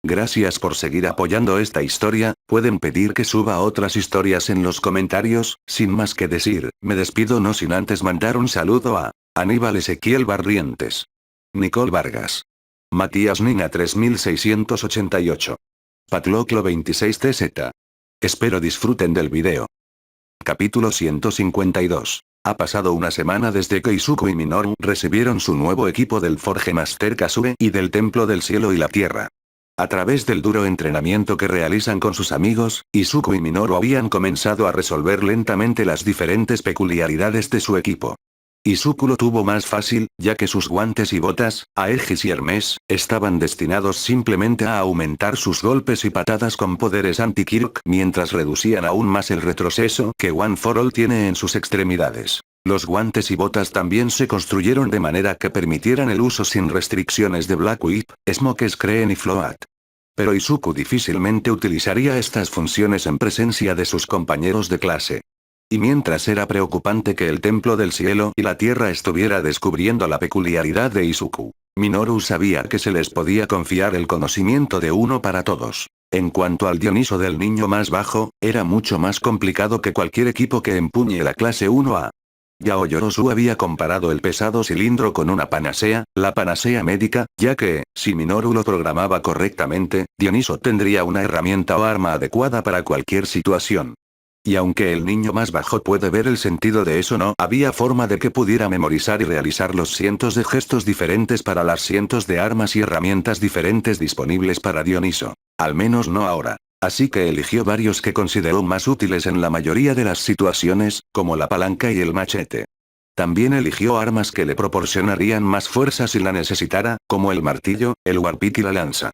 Gracias por seguir apoyando esta historia, pueden pedir que suba otras historias en los comentarios. Sin más que decir, me despido no sin antes mandar un saludo a Aníbal Ezequiel Barrientes, Nicole Vargas, Matías Nina 3688, Patloclo 26TZ. Espero disfruten del video. Capítulo 152. Ha pasado una semana desde que Izuku y Minoru recibieron su nuevo equipo del Forge Master Kazue y del Templo del Cielo y la Tierra. A través del duro entrenamiento que realizan con sus amigos, Izuku y Minoru habían comenzado a resolver lentamente las diferentes peculiaridades de su equipo. Izuku lo tuvo más fácil, ya que sus guantes y botas, Aegis y Hermes, estaban destinados simplemente a aumentar sus golpes y patadas con poderes anti-Kirk mientras reducían aún más el retroceso que One for All tiene en sus extremidades. Los guantes y botas también se construyeron de manera que permitieran el uso sin restricciones de Black Whip, Smoke Screen y Float. Pero Izuku difícilmente utilizaría estas funciones en presencia de sus compañeros de clase. Y mientras era preocupante que el Templo del Cielo y la Tierra estuviera descubriendo la peculiaridad de Izuku, Minoru sabía que se les podía confiar el conocimiento de uno para todos. En cuanto al Dioniso del niño más bajo, era mucho más complicado que cualquier equipo que empuñe la clase 1A. Yao Yorosu había comparado el pesado cilindro con una panacea, la panacea médica, ya que, si Minoru lo programaba correctamente, Dioniso tendría una herramienta o arma adecuada para cualquier situación. Y aunque el niño más bajo puede ver el sentido de eso, no había forma de que pudiera memorizar y realizar los cientos de gestos diferentes para las cientos de armas y herramientas diferentes disponibles para Dioniso. Al menos no ahora. Así que eligió varios que consideró más útiles en la mayoría de las situaciones, como la palanca y el machete. También eligió armas que le proporcionarían más fuerza si la necesitara, como el martillo, el warpick y la lanza.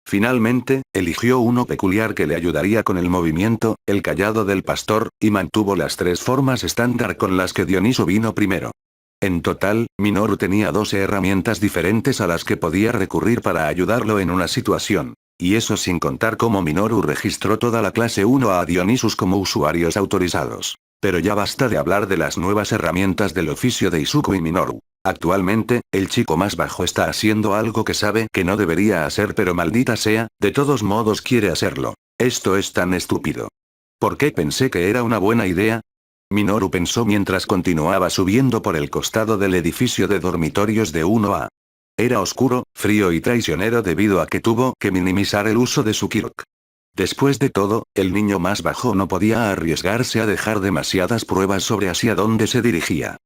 Finalmente, eligió uno peculiar que le ayudaría con el movimiento, el cayado del pastor, y mantuvo las tres formas estándar con las que Dioniso vino primero. En total, Minoru tenía 12 herramientas diferentes a las que podía recurrir para ayudarlo en una situación. Y eso sin contar cómo Minoru registró toda la clase 1 a Dionisus como usuarios autorizados. Pero ya basta de hablar de las nuevas herramientas del oficio de Izuku y Minoru. Actualmente, el chico más bajo está haciendo algo que sabe que no debería hacer, pero maldita sea, de todos modos quiere hacerlo. Esto es tan estúpido. ¿Por qué pensé que era una buena idea? Minoru pensó mientras continuaba subiendo por el costado del edificio de dormitorios de 1A. Era oscuro, frío y traicionero debido a que tuvo que minimizar el uso de su Kirk. Después de todo, el niño más bajo no podía arriesgarse a dejar demasiadas pruebas sobre hacia dónde se dirigía.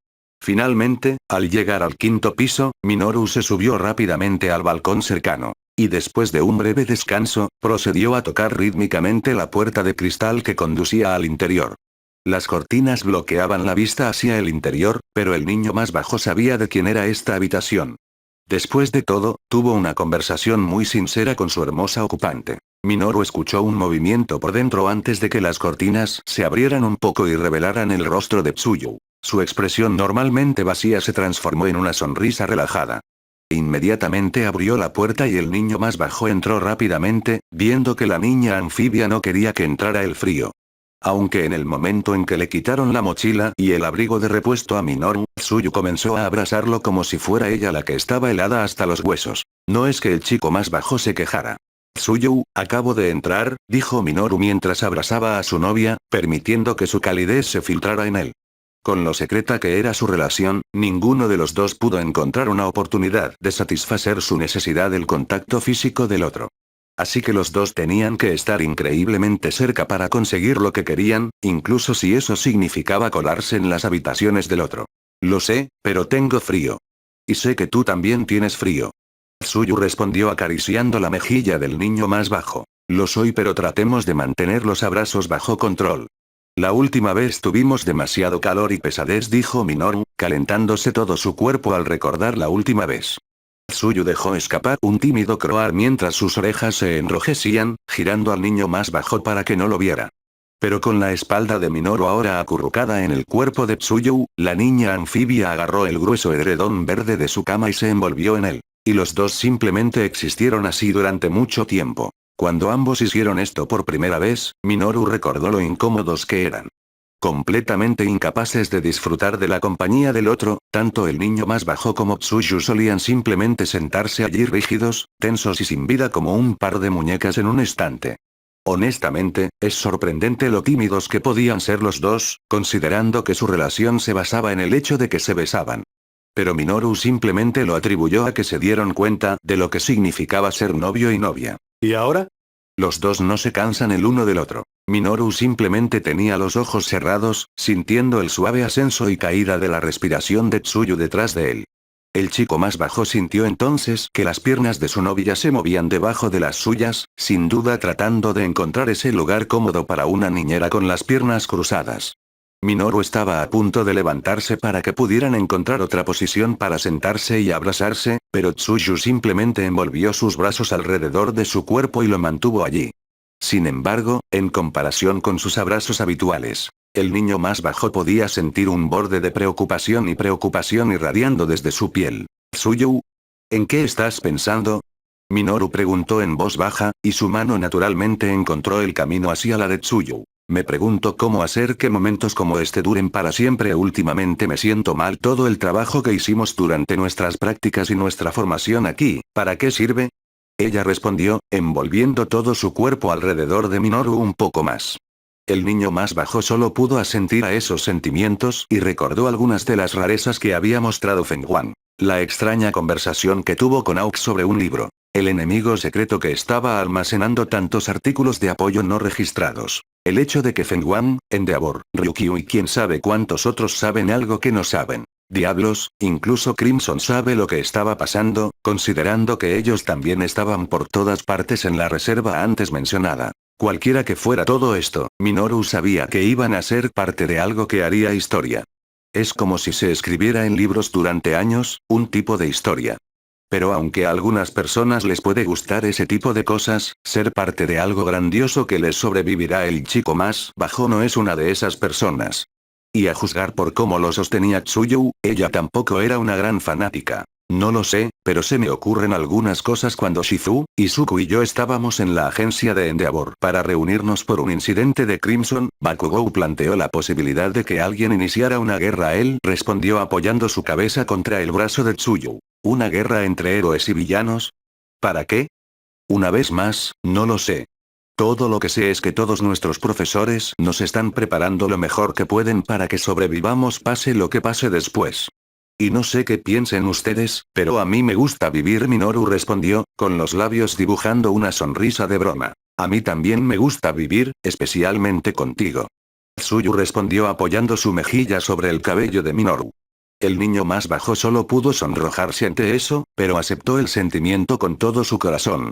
Finalmente, al llegar al quinto piso, Minoru se subió rápidamente al balcón cercano. Y después de un breve descanso, procedió a tocar rítmicamente la puerta de cristal que conducía al interior. Las cortinas bloqueaban la vista hacia el interior, pero el niño más bajo sabía de quién era esta habitación. Después de todo, tuvo una conversación muy sincera con su hermosa ocupante. Minoru escuchó un movimiento por dentro antes de que las cortinas se abrieran un poco y revelaran el rostro de Tsuyu. Su expresión normalmente vacía se transformó en una sonrisa relajada. Inmediatamente abrió la puerta y el niño más bajo entró rápidamente, viendo que la niña anfibia no quería que entrara el frío. Aunque en el momento en que le quitaron la mochila y el abrigo de repuesto a Minoru, Tsuyu comenzó a abrazarlo como si fuera ella la que estaba helada hasta los huesos. No es que el chico más bajo se quejara. Tsuyu, acabo de entrar, dijo Minoru mientras abrazaba a su novia, permitiendo que su calidez se filtrara en él. Con lo secreta que era su relación, ninguno de los dos pudo encontrar una oportunidad de satisfacer su necesidad del contacto físico del otro. Así que los dos tenían que estar increíblemente cerca para conseguir lo que querían, incluso si eso significaba colarse en las habitaciones del otro. Lo sé, pero tengo frío. Y sé que tú también tienes frío. Tsuyu respondió acariciando la mejilla del niño más bajo. Lo soy, pero tratemos de mantener los abrazos bajo control. La última vez tuvimos demasiado calor y pesadez, dijo Minoru, calentándose todo su cuerpo al recordar la última vez. Tsuyu dejó escapar un tímido croar mientras sus orejas se enrojecían, girando al niño más bajo para que no lo viera. Pero con la espalda de Minoru ahora acurrucada en el cuerpo de Tsuyu, la niña anfibia agarró el grueso edredón verde de su cama y se envolvió en él. Y los dos simplemente existieron así durante mucho tiempo. Cuando ambos hicieron esto por primera vez, Minoru recordó lo incómodos que eran. Completamente incapaces de disfrutar de la compañía del otro, tanto el niño más bajo como Tsuyu solían simplemente sentarse allí rígidos, tensos y sin vida como un par de muñecas en un estante. Honestamente, es sorprendente lo tímidos que podían ser los dos, considerando que su relación se basaba en el hecho de que se besaban. Pero Minoru simplemente lo atribuyó a que se dieron cuenta de lo que significaba ser novio y novia. ¿Y ahora? Los dos no se cansan el uno del otro. Minoru simplemente tenía los ojos cerrados, sintiendo el suave ascenso y caída de la respiración de Tsuyu detrás de él. El chico más bajo sintió entonces que las piernas de su novia se movían debajo de las suyas, sin duda tratando de encontrar ese lugar cómodo para una niñera con las piernas cruzadas. Minoru estaba a punto de levantarse para que pudieran encontrar otra posición para sentarse y abrazarse, pero Tsuyu simplemente envolvió sus brazos alrededor de su cuerpo y lo mantuvo allí. Sin embargo, en comparación con sus abrazos habituales, el niño más bajo podía sentir un borde de preocupación irradiando desde su piel. ¿Tsuyu? ¿En qué estás pensando? Minoru preguntó en voz baja, y su mano naturalmente encontró el camino hacia la de Tsuyu. Me pregunto cómo hacer que momentos como este duren para siempre. Últimamente me siento mal. Todo el trabajo que hicimos durante nuestras prácticas y nuestra formación aquí, ¿para qué sirve? Ella respondió, envolviendo todo su cuerpo alrededor de Minoru un poco más. El niño más bajo solo pudo asentir a esos sentimientos y recordó algunas de las rarezas que había mostrado Feng Huang. La extraña conversación que tuvo con Aok sobre un libro. El enemigo secreto que estaba almacenando tantos artículos de apoyo no registrados. El hecho de que Feng Huang, Endeavor, Ryukyu y quién sabe cuántos otros saben algo que no saben. Diablos, incluso Crimson sabe lo que estaba pasando, considerando que ellos también estaban por todas partes en la reserva antes mencionada. Cualquiera que fuera todo esto, Minoru sabía que iban a ser parte de algo que haría historia. Es como si se escribiera en libros durante años, un tipo de historia. Pero aunque a algunas personas les puede gustar ese tipo de cosas, ser parte de algo grandioso que les sobrevivirá, el chico más bajo no es una de esas personas. Y a juzgar por cómo lo sostenía Tsuyu, ella tampoco era una gran fanática. No lo sé, pero se me ocurren algunas cosas cuando Shizu, Izuku y yo estábamos en la agencia de Endeavor para reunirnos por un incidente de Crimson. Bakugou planteó la posibilidad de que alguien iniciara una guerra. Él respondió apoyando su cabeza contra el brazo de Tsuyu. ¿Una guerra entre héroes y villanos? ¿Para qué? Una vez más, no lo sé. Todo lo que sé es que todos nuestros profesores nos están preparando lo mejor que pueden para que sobrevivamos pase lo que pase después. Y no sé qué piensen ustedes, pero a mí me gusta vivir. Minoru respondió, con los labios dibujando una sonrisa de broma. A mí también me gusta vivir, especialmente contigo. Tsuyu respondió apoyando su mejilla sobre el cabello de Minoru. El niño más bajo solo pudo sonrojarse ante eso, pero aceptó el sentimiento con todo su corazón.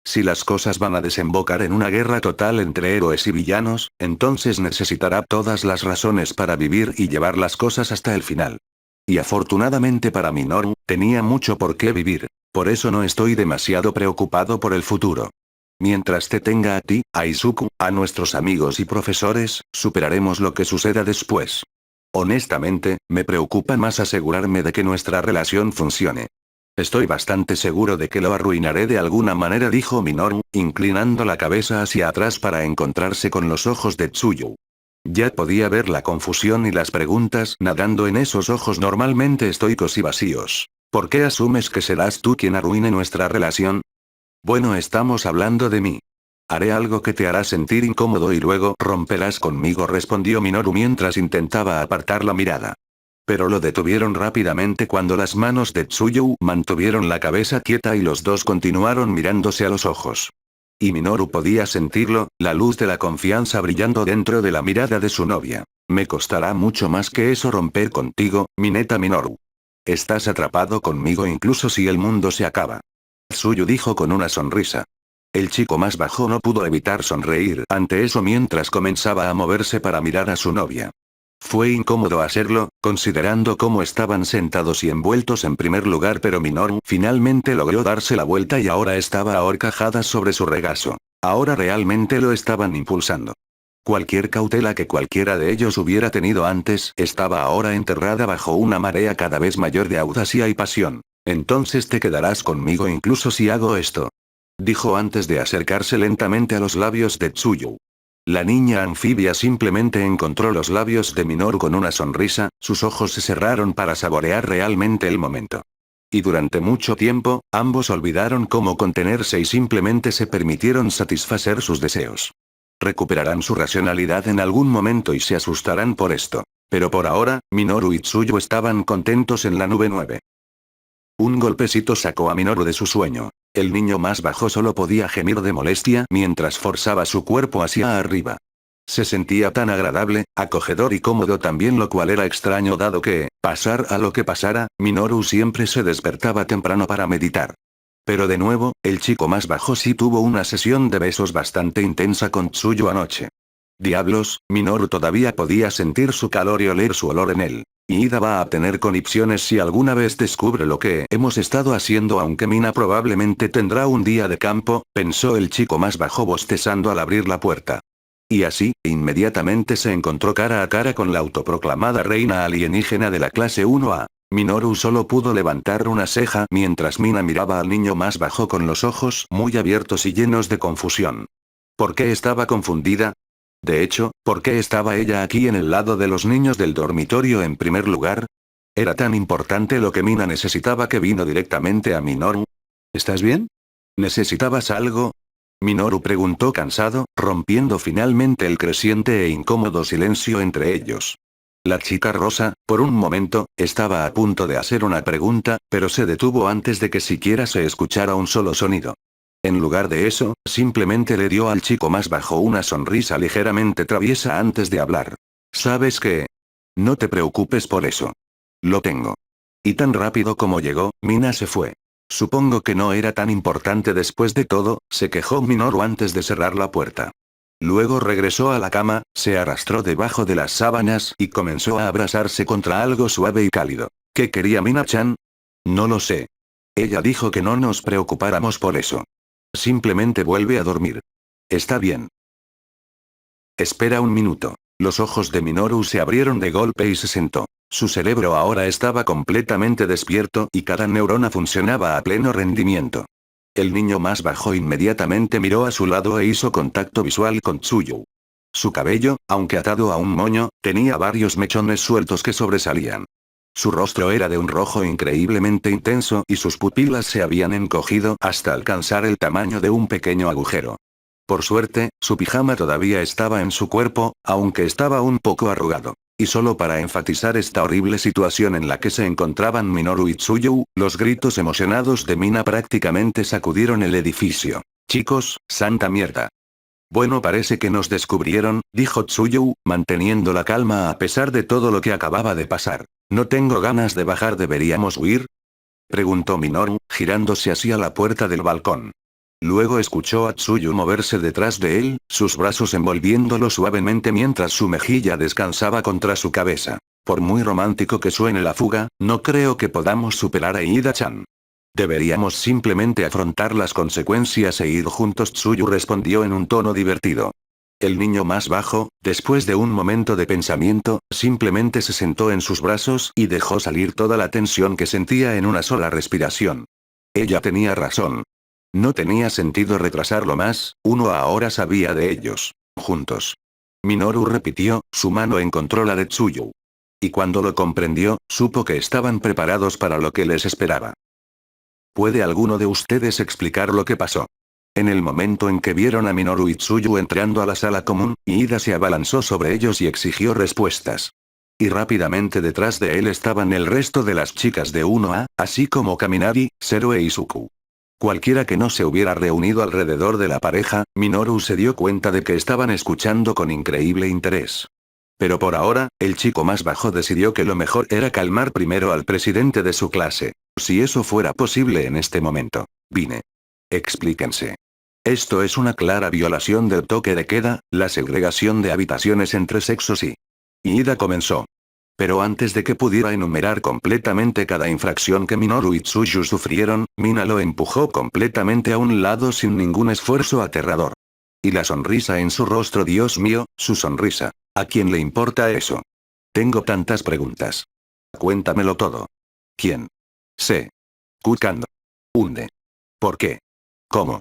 Si las cosas van a desembocar en una guerra total entre héroes y villanos, entonces necesitará todas las razones para vivir y llevar las cosas hasta el final. Y afortunadamente para Minoru, tenía mucho por qué vivir. Por eso no estoy demasiado preocupado por el futuro. Mientras te tenga a ti, a Izuku, a nuestros amigos y profesores, superaremos lo que suceda después. Honestamente, me preocupa más asegurarme de que nuestra relación funcione. Estoy bastante seguro de que lo arruinaré de alguna manera, dijo Minoru, inclinando la cabeza hacia atrás para encontrarse con los ojos de Tsuyu. Ya podía ver la confusión y las preguntas nadando en esos ojos normalmente estoicos y vacíos. ¿Por qué asumes que serás tú quien arruine nuestra relación? Bueno, estamos hablando de mí. Haré algo que te hará sentir incómodo y luego romperás conmigo, respondió Minoru mientras intentaba apartar la mirada. Pero lo detuvieron rápidamente cuando las manos de Tsuyu mantuvieron la cabeza quieta y los dos continuaron mirándose a los ojos. Y Minoru podía sentirlo, la luz de la confianza brillando dentro de la mirada de su novia. Me costará mucho más que eso romper contigo, mi neta Minoru. Estás atrapado conmigo incluso si el mundo se acaba. Tsuyu dijo con una sonrisa. El chico más bajo no pudo evitar sonreír ante eso mientras comenzaba a moverse para mirar a su novia. Fue incómodo hacerlo, considerando cómo estaban sentados y envueltos en primer lugar, pero Minoru finalmente logró darse la vuelta y ahora estaba a horcajadas sobre su regazo. Ahora realmente lo estaban impulsando. Cualquier cautela que cualquiera de ellos hubiera tenido antes estaba ahora enterrada bajo una marea cada vez mayor de audacia y pasión. Entonces te quedarás conmigo incluso si hago esto. Dijo antes de acercarse lentamente a los labios de Tsuyu. La niña anfibia simplemente encontró los labios de Minoru con una sonrisa, sus ojos se cerraron para saborear realmente el momento. Y durante mucho tiempo, ambos olvidaron cómo contenerse y simplemente se permitieron satisfacer sus deseos. Recuperarán su racionalidad en algún momento y se asustarán por esto. Pero por ahora, Minoru y Tsuyu estaban contentos en la nube 9. Un golpecito sacó a Minoru de su sueño. El niño más bajo solo podía gemir de molestia mientras forzaba su cuerpo hacia arriba. Se sentía tan agradable, acogedor y cómodo también, lo cual era extraño dado que, pasar a lo que pasara, Minoru siempre se despertaba temprano para meditar. Pero de nuevo, el chico más bajo sí tuvo una sesión de besos bastante intensa con Tsuyu anoche. Diablos, Minoru todavía podía sentir su calor y oler su olor en él. Y Ida va a tener conexiones si alguna vez descubre lo que hemos estado haciendo, aunque Mina probablemente tendrá un día de campo, pensó el chico más bajo bostezando al abrir la puerta. Y así, inmediatamente se encontró cara a cara con la autoproclamada reina alienígena de la clase 1A. Minoru solo pudo levantar una ceja mientras Mina miraba al niño más bajo con los ojos muy abiertos y llenos de confusión. ¿Por qué estaba confundida? De hecho, ¿por qué estaba ella aquí en el lado de los niños del dormitorio en primer lugar? ¿Era tan importante lo que Mina necesitaba que vino directamente a Minoru? ¿Estás bien? ¿Necesitabas algo? Minoru preguntó cansado, rompiendo finalmente el creciente e incómodo silencio entre ellos. La chica rosa, por un momento, estaba a punto de hacer una pregunta, pero se detuvo antes de que siquiera se escuchara un solo sonido. En lugar de eso, simplemente le dio al chico más bajo una sonrisa ligeramente traviesa antes de hablar. ¿Sabes qué? No te preocupes por eso. Lo tengo. Y tan rápido como llegó, Mina se fue. Supongo que no era tan importante después de todo, se quejó Minoru antes de cerrar la puerta. Luego regresó a la cama, se arrastró debajo de las sábanas y comenzó a abrazarse contra algo suave y cálido. ¿Qué quería Mina-chan? No lo sé. Ella dijo que no nos preocupáramos por eso. Simplemente vuelve a dormir. Está bien. Espera un minuto. Los ojos de Minoru se abrieron de golpe y se sentó. Su cerebro ahora estaba completamente despierto y cada neurona funcionaba a pleno rendimiento. El niño más bajo inmediatamente miró a su lado e hizo contacto visual con Tsuyu. Su cabello, aunque atado a un moño, tenía varios mechones sueltos que sobresalían. Su rostro era de un rojo increíblemente intenso y sus pupilas se habían encogido hasta alcanzar el tamaño de un pequeño agujero. Por suerte, su pijama todavía estaba en su cuerpo, aunque estaba un poco arrugado. Y solo para enfatizar esta horrible situación en la que se encontraban Minoru y Tsuyu, los gritos emocionados de Mina prácticamente sacudieron el edificio. Chicos, santa mierda. Bueno, parece que nos descubrieron, dijo Tsuyu, manteniendo la calma a pesar de todo lo que acababa de pasar. No tengo ganas de bajar, ¿deberíamos huir? Preguntó Minoru, girándose hacia la puerta del balcón. Luego escuchó a Tsuyu moverse detrás de él, sus brazos envolviéndolo suavemente mientras su mejilla descansaba contra su cabeza. Por muy romántico que suene la fuga, no creo que podamos superar a Ida-chan. Deberíamos simplemente afrontar las consecuencias e ir juntos, Tsuyu respondió en un tono divertido. El niño más bajo, después de un momento de pensamiento, simplemente se sentó en sus brazos y dejó salir toda la tensión que sentía en una sola respiración. Ella tenía razón. No tenía sentido retrasarlo más, uno ahora sabía de ellos. Juntos. Minoru repitió, su mano encontró la de Tsuyu. Y cuando lo comprendió, supo que estaban preparados para lo que les esperaba. ¿Puede alguno de ustedes explicar lo que pasó? En el momento en que vieron a Minoru y Tsuyu entrando a la sala común, Ida se abalanzó sobre ellos y exigió respuestas. Y rápidamente detrás de él estaban el resto de las chicas de 1A, así como Kaminari, Zero e Izuku. Cualquiera que no se hubiera reunido alrededor de la pareja, Minoru se dio cuenta de que estaban escuchando con increíble interés. Pero por ahora, el chico más bajo decidió que lo mejor era calmar primero al presidente de su clase. Si eso fuera posible en este momento. Vine. Explíquense. Esto es una clara violación del toque de queda, la segregación de habitaciones entre sexos y... Ida comenzó. Pero antes de que pudiera enumerar completamente cada infracción que Minoru y Tsuyu sufrieron, Mina lo empujó completamente a un lado sin ningún esfuerzo aterrador. Y la sonrisa en su rostro, Dios mío, su sonrisa. ¿A quién le importa eso? Tengo tantas preguntas. Cuéntamelo todo. ¿Quién? Se. Cucando. Hunde. ¿Por qué? ¿Cómo?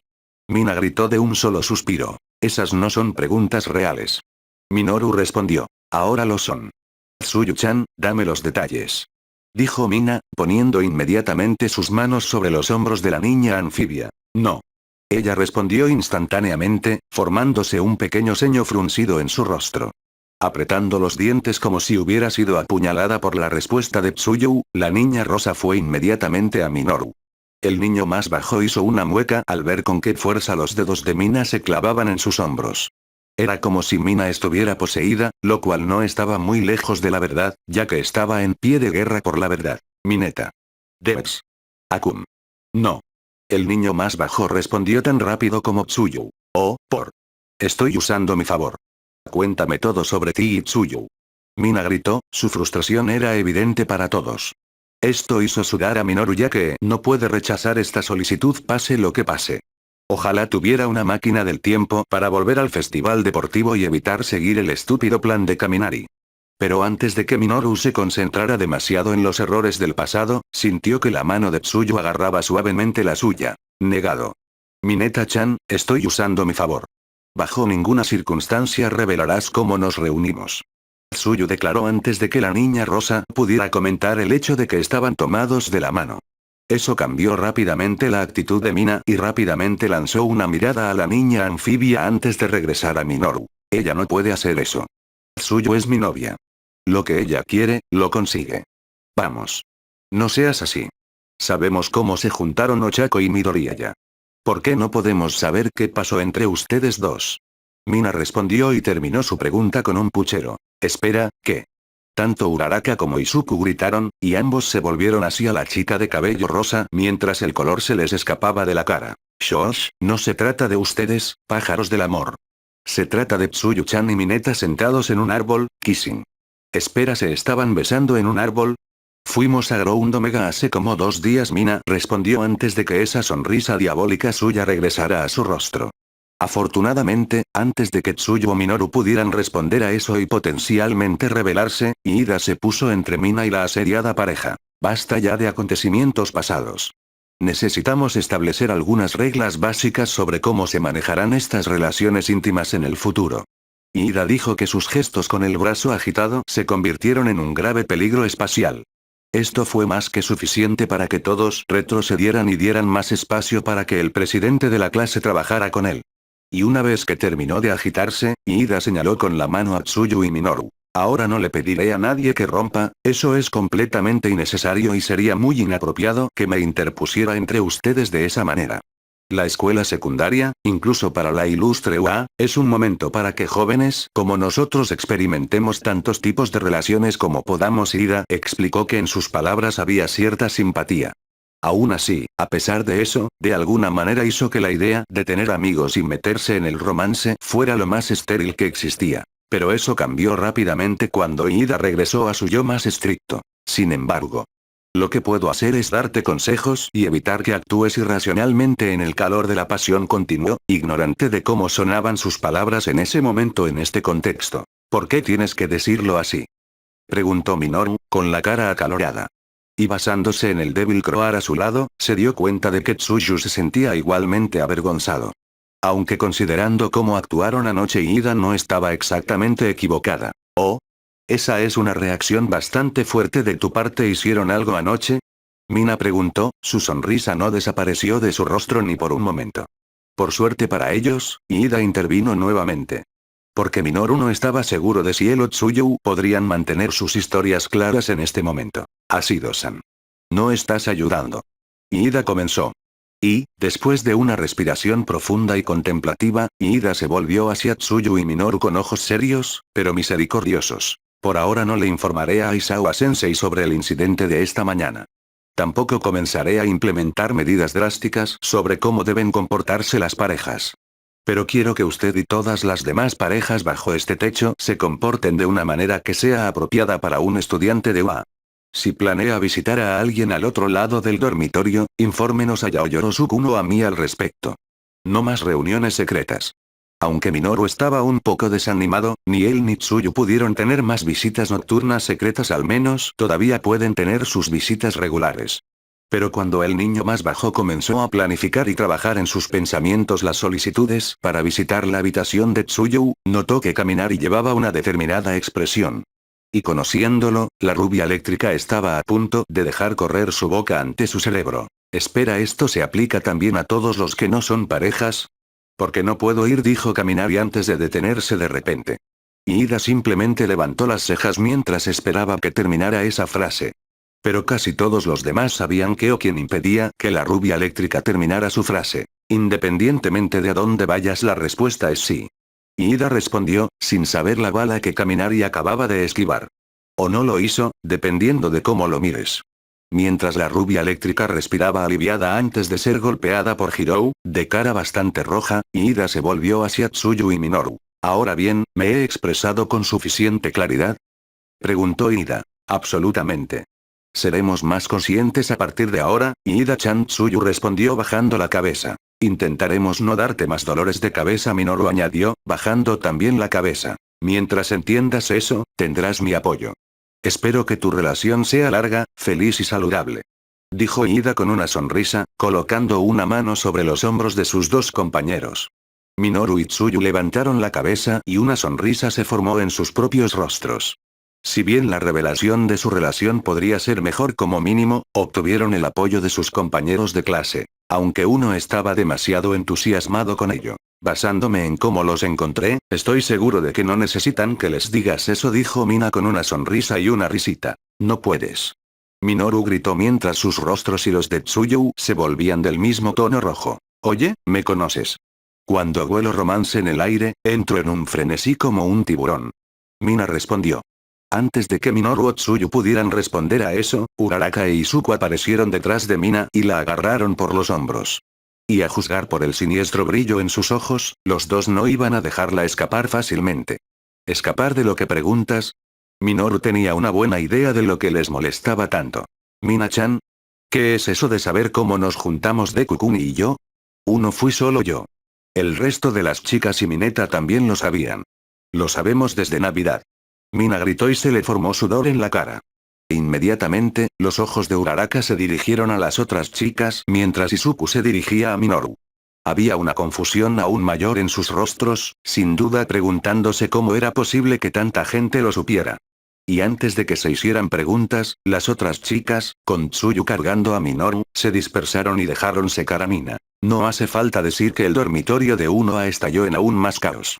Mina gritó de un solo suspiro. Esas no son preguntas reales. Minoru respondió. Ahora lo son. Tsuyu-chan, dame los detalles. Dijo Mina, poniendo inmediatamente sus manos sobre los hombros de la niña anfibia. No. Ella respondió instantáneamente, formándose un pequeño ceño fruncido en su rostro. Apretando los dientes como si hubiera sido apuñalada por la respuesta de Tsuyu, la niña rosa fue inmediatamente a Minoru. El niño más bajo hizo una mueca al ver con qué fuerza los dedos de Mina se clavaban en sus hombros. Era como si Mina estuviera poseída, lo cual no estaba muy lejos de la verdad, ya que estaba en pie de guerra por la verdad. Mineta. Debes. Akun. No. El niño más bajo respondió tan rápido como Tsuyu. Oh, por. Estoy usando mi favor. Cuéntame todo sobre ti y Tsuyu. Mina gritó, su frustración era evidente para todos. Esto hizo sudar a Minoru ya que no puede rechazar esta solicitud pase lo que pase. Ojalá tuviera una máquina del tiempo para volver al festival deportivo y evitar seguir el estúpido plan de Kaminari. Pero antes de que Minoru se concentrara demasiado en los errores del pasado, sintió que la mano de Tsuyu agarraba suavemente la suya. Negado. Mineta-chan, estoy usando mi favor. Bajo ninguna circunstancia revelarás cómo nos reunimos. Tsuyu declaró antes de que la niña rosa pudiera comentar el hecho de que estaban tomados de la mano. Eso cambió rápidamente la actitud de Mina y rápidamente lanzó una mirada a la niña anfibia antes de regresar a Minoru. Ella no puede hacer eso. Tsuyu es mi novia. Lo que ella quiere, lo consigue. Vamos. No seas así. Sabemos cómo se juntaron Ochako y Midoriya. ¿Por qué no podemos saber qué pasó entre ustedes dos? Mina respondió y terminó su pregunta con un puchero. Espera, ¿qué? Tanto Uraraka como Izuku gritaron, y ambos se volvieron hacia la chica de cabello rosa mientras el color se les escapaba de la cara. Shosh, no se trata de ustedes, pájaros del amor. Se trata de Tsuyu-chan y Mineta sentados en un árbol, kissing. Espera, ¿se estaban besando en un árbol? Fuimos a Ground Omega hace como 2 días, Mina respondió antes de que esa sonrisa diabólica suya regresara a su rostro. Afortunadamente, antes de que Tsuyu o Minoru pudieran responder a eso y potencialmente rebelarse, Iida se puso entre Mina y la asediada pareja. Basta ya de acontecimientos pasados. Necesitamos establecer algunas reglas básicas sobre cómo se manejarán estas relaciones íntimas en el futuro. Iida dijo que sus gestos con el brazo agitado se convirtieron en un grave peligro espacial. Esto fue más que suficiente para que todos retrocedieran y dieran más espacio para que el presidente de la clase trabajara con él. Y una vez que terminó de agitarse, Iida señaló con la mano a Tsuyu y Minoru. Ahora no le pediré a nadie que rompa, eso es completamente innecesario y sería muy inapropiado que me interpusiera entre ustedes de esa manera. La escuela secundaria, incluso para la ilustre UA, es un momento para que jóvenes como nosotros experimentemos tantos tipos de relaciones como podamos. Iida explicó que en sus palabras había cierta simpatía. Aún así, a pesar de eso, de alguna manera hizo que la idea de tener amigos y meterse en el romance fuera lo más estéril que existía. Pero eso cambió rápidamente cuando Iida regresó a su yo más estricto. Sin embargo, lo que puedo hacer es darte consejos y evitar que actúes irracionalmente en el calor de la pasión, continuó, ignorante de cómo sonaban sus palabras en ese momento en este contexto. ¿Por qué tienes que decirlo así?, preguntó Minoru, con la cara acalorada. Y basándose en el débil Croar a su lado, se dio cuenta de que Tsuyu se sentía igualmente avergonzado. Aunque considerando cómo actuaron anoche, Iida no estaba exactamente equivocada. Oh. Esa es una reacción bastante fuerte de tu parte. ¿Hicieron algo anoche? Mina preguntó, su sonrisa no desapareció de su rostro ni por un momento. Por suerte para ellos, Iida intervino nuevamente. Porque Minoru no estaba seguro de si él o Tsuyu podrían mantener sus historias claras en este momento. Asido-san. No estás ayudando. Iida comenzó. Y, después de una respiración profunda y contemplativa, Iida se volvió hacia Tsuyu y Minoru con ojos serios, pero misericordiosos. Por ahora no le informaré a Aizawa-sensei sobre el incidente de esta mañana. Tampoco comenzaré a implementar medidas drásticas sobre cómo deben comportarse las parejas. Pero quiero que usted y todas las demás parejas bajo este techo se comporten de una manera que sea apropiada para un estudiante de UA. Si planea visitar a alguien al otro lado del dormitorio, infórmenos a Yaoyorosu-kun o a mí al respecto. No más reuniones secretas. Aunque Minoru estaba un poco desanimado, ni él ni Tsuyu pudieron tener más visitas nocturnas secretas, al menos todavía pueden tener sus visitas regulares. Pero cuando el niño más bajo comenzó a planificar y trabajar en sus pensamientos las solicitudes para visitar la habitación de Tsuyu, notó que Kaminari llevaba una determinada expresión. Y conociéndolo, la rubia eléctrica estaba a punto de dejar correr su boca ante su cerebro. Espera, ¿esto se aplica también a todos los que no son parejas? Porque no puedo ir, dijo Kaminari antes de detenerse de repente. Y Ida simplemente levantó las cejas mientras esperaba que terminara esa frase. Pero casi todos los demás sabían qué o quién impedía que la rubia eléctrica terminara su frase. Independientemente de a dónde vayas, la respuesta es sí. Y Ida respondió, sin saber la bala que Kaminari acababa de esquivar. O no lo hizo, dependiendo de cómo lo mires. Mientras la rubia eléctrica respiraba aliviada antes de ser golpeada por Hirou, de cara bastante roja, Ida se volvió hacia Tsuyu y Minoru. Ahora bien, ¿me he expresado con suficiente claridad? Preguntó Ida. Absolutamente. Seremos más conscientes a partir de ahora, Ida-chan. Tsuyu respondió bajando la cabeza. Intentaremos no darte más dolores de cabeza, Minoru añadió, bajando también la cabeza. Mientras entiendas eso, tendrás mi apoyo. Espero que tu relación sea larga, feliz y saludable. Dijo Ida con una sonrisa, colocando una mano sobre los hombros de sus dos compañeros. Minoru y Tsuyu levantaron la cabeza y una sonrisa se formó en sus propios rostros. Si bien la revelación de su relación podría ser mejor, como mínimo, obtuvieron el apoyo de sus compañeros de clase. Aunque uno estaba demasiado entusiasmado con ello. Basándome en cómo los encontré, estoy seguro de que no necesitan que les digas eso, dijo Mina con una sonrisa y una risita. No puedes. Minoru gritó mientras sus rostros y los de Tsuyu se volvían del mismo tono rojo. Oye, ¿me conoces? Cuando huelo romance en el aire, entro en un frenesí como un tiburón. Mina respondió. Antes de que Minoru o Tsuyu pudieran responder a eso, Uraraka e Izuku aparecieron detrás de Mina y la agarraron por los hombros. Y a juzgar por el siniestro brillo en sus ojos, los dos no iban a dejarla escapar fácilmente. ¿Escapar de lo que preguntas? Minoru tenía una buena idea de lo que les molestaba tanto. Mina-chan, ¿qué es eso de saber cómo nos juntamos Deku-kun y yo? Uno fui solo yo. El resto de las chicas y Mineta también lo sabían. Lo sabemos desde Navidad. Mina gritó y se le formó sudor en la cara. Inmediatamente, los ojos de Uraraka se dirigieron a las otras chicas mientras Izuku se dirigía a Minoru. Había una confusión aún mayor en sus rostros, sin duda preguntándose cómo era posible que tanta gente lo supiera. Y antes de que se hicieran preguntas, las otras chicas, con Tsuyu cargando a Minoru, se dispersaron y dejaron secar a Mina. No hace falta decir que el dormitorio de 1A estalló en aún más caos.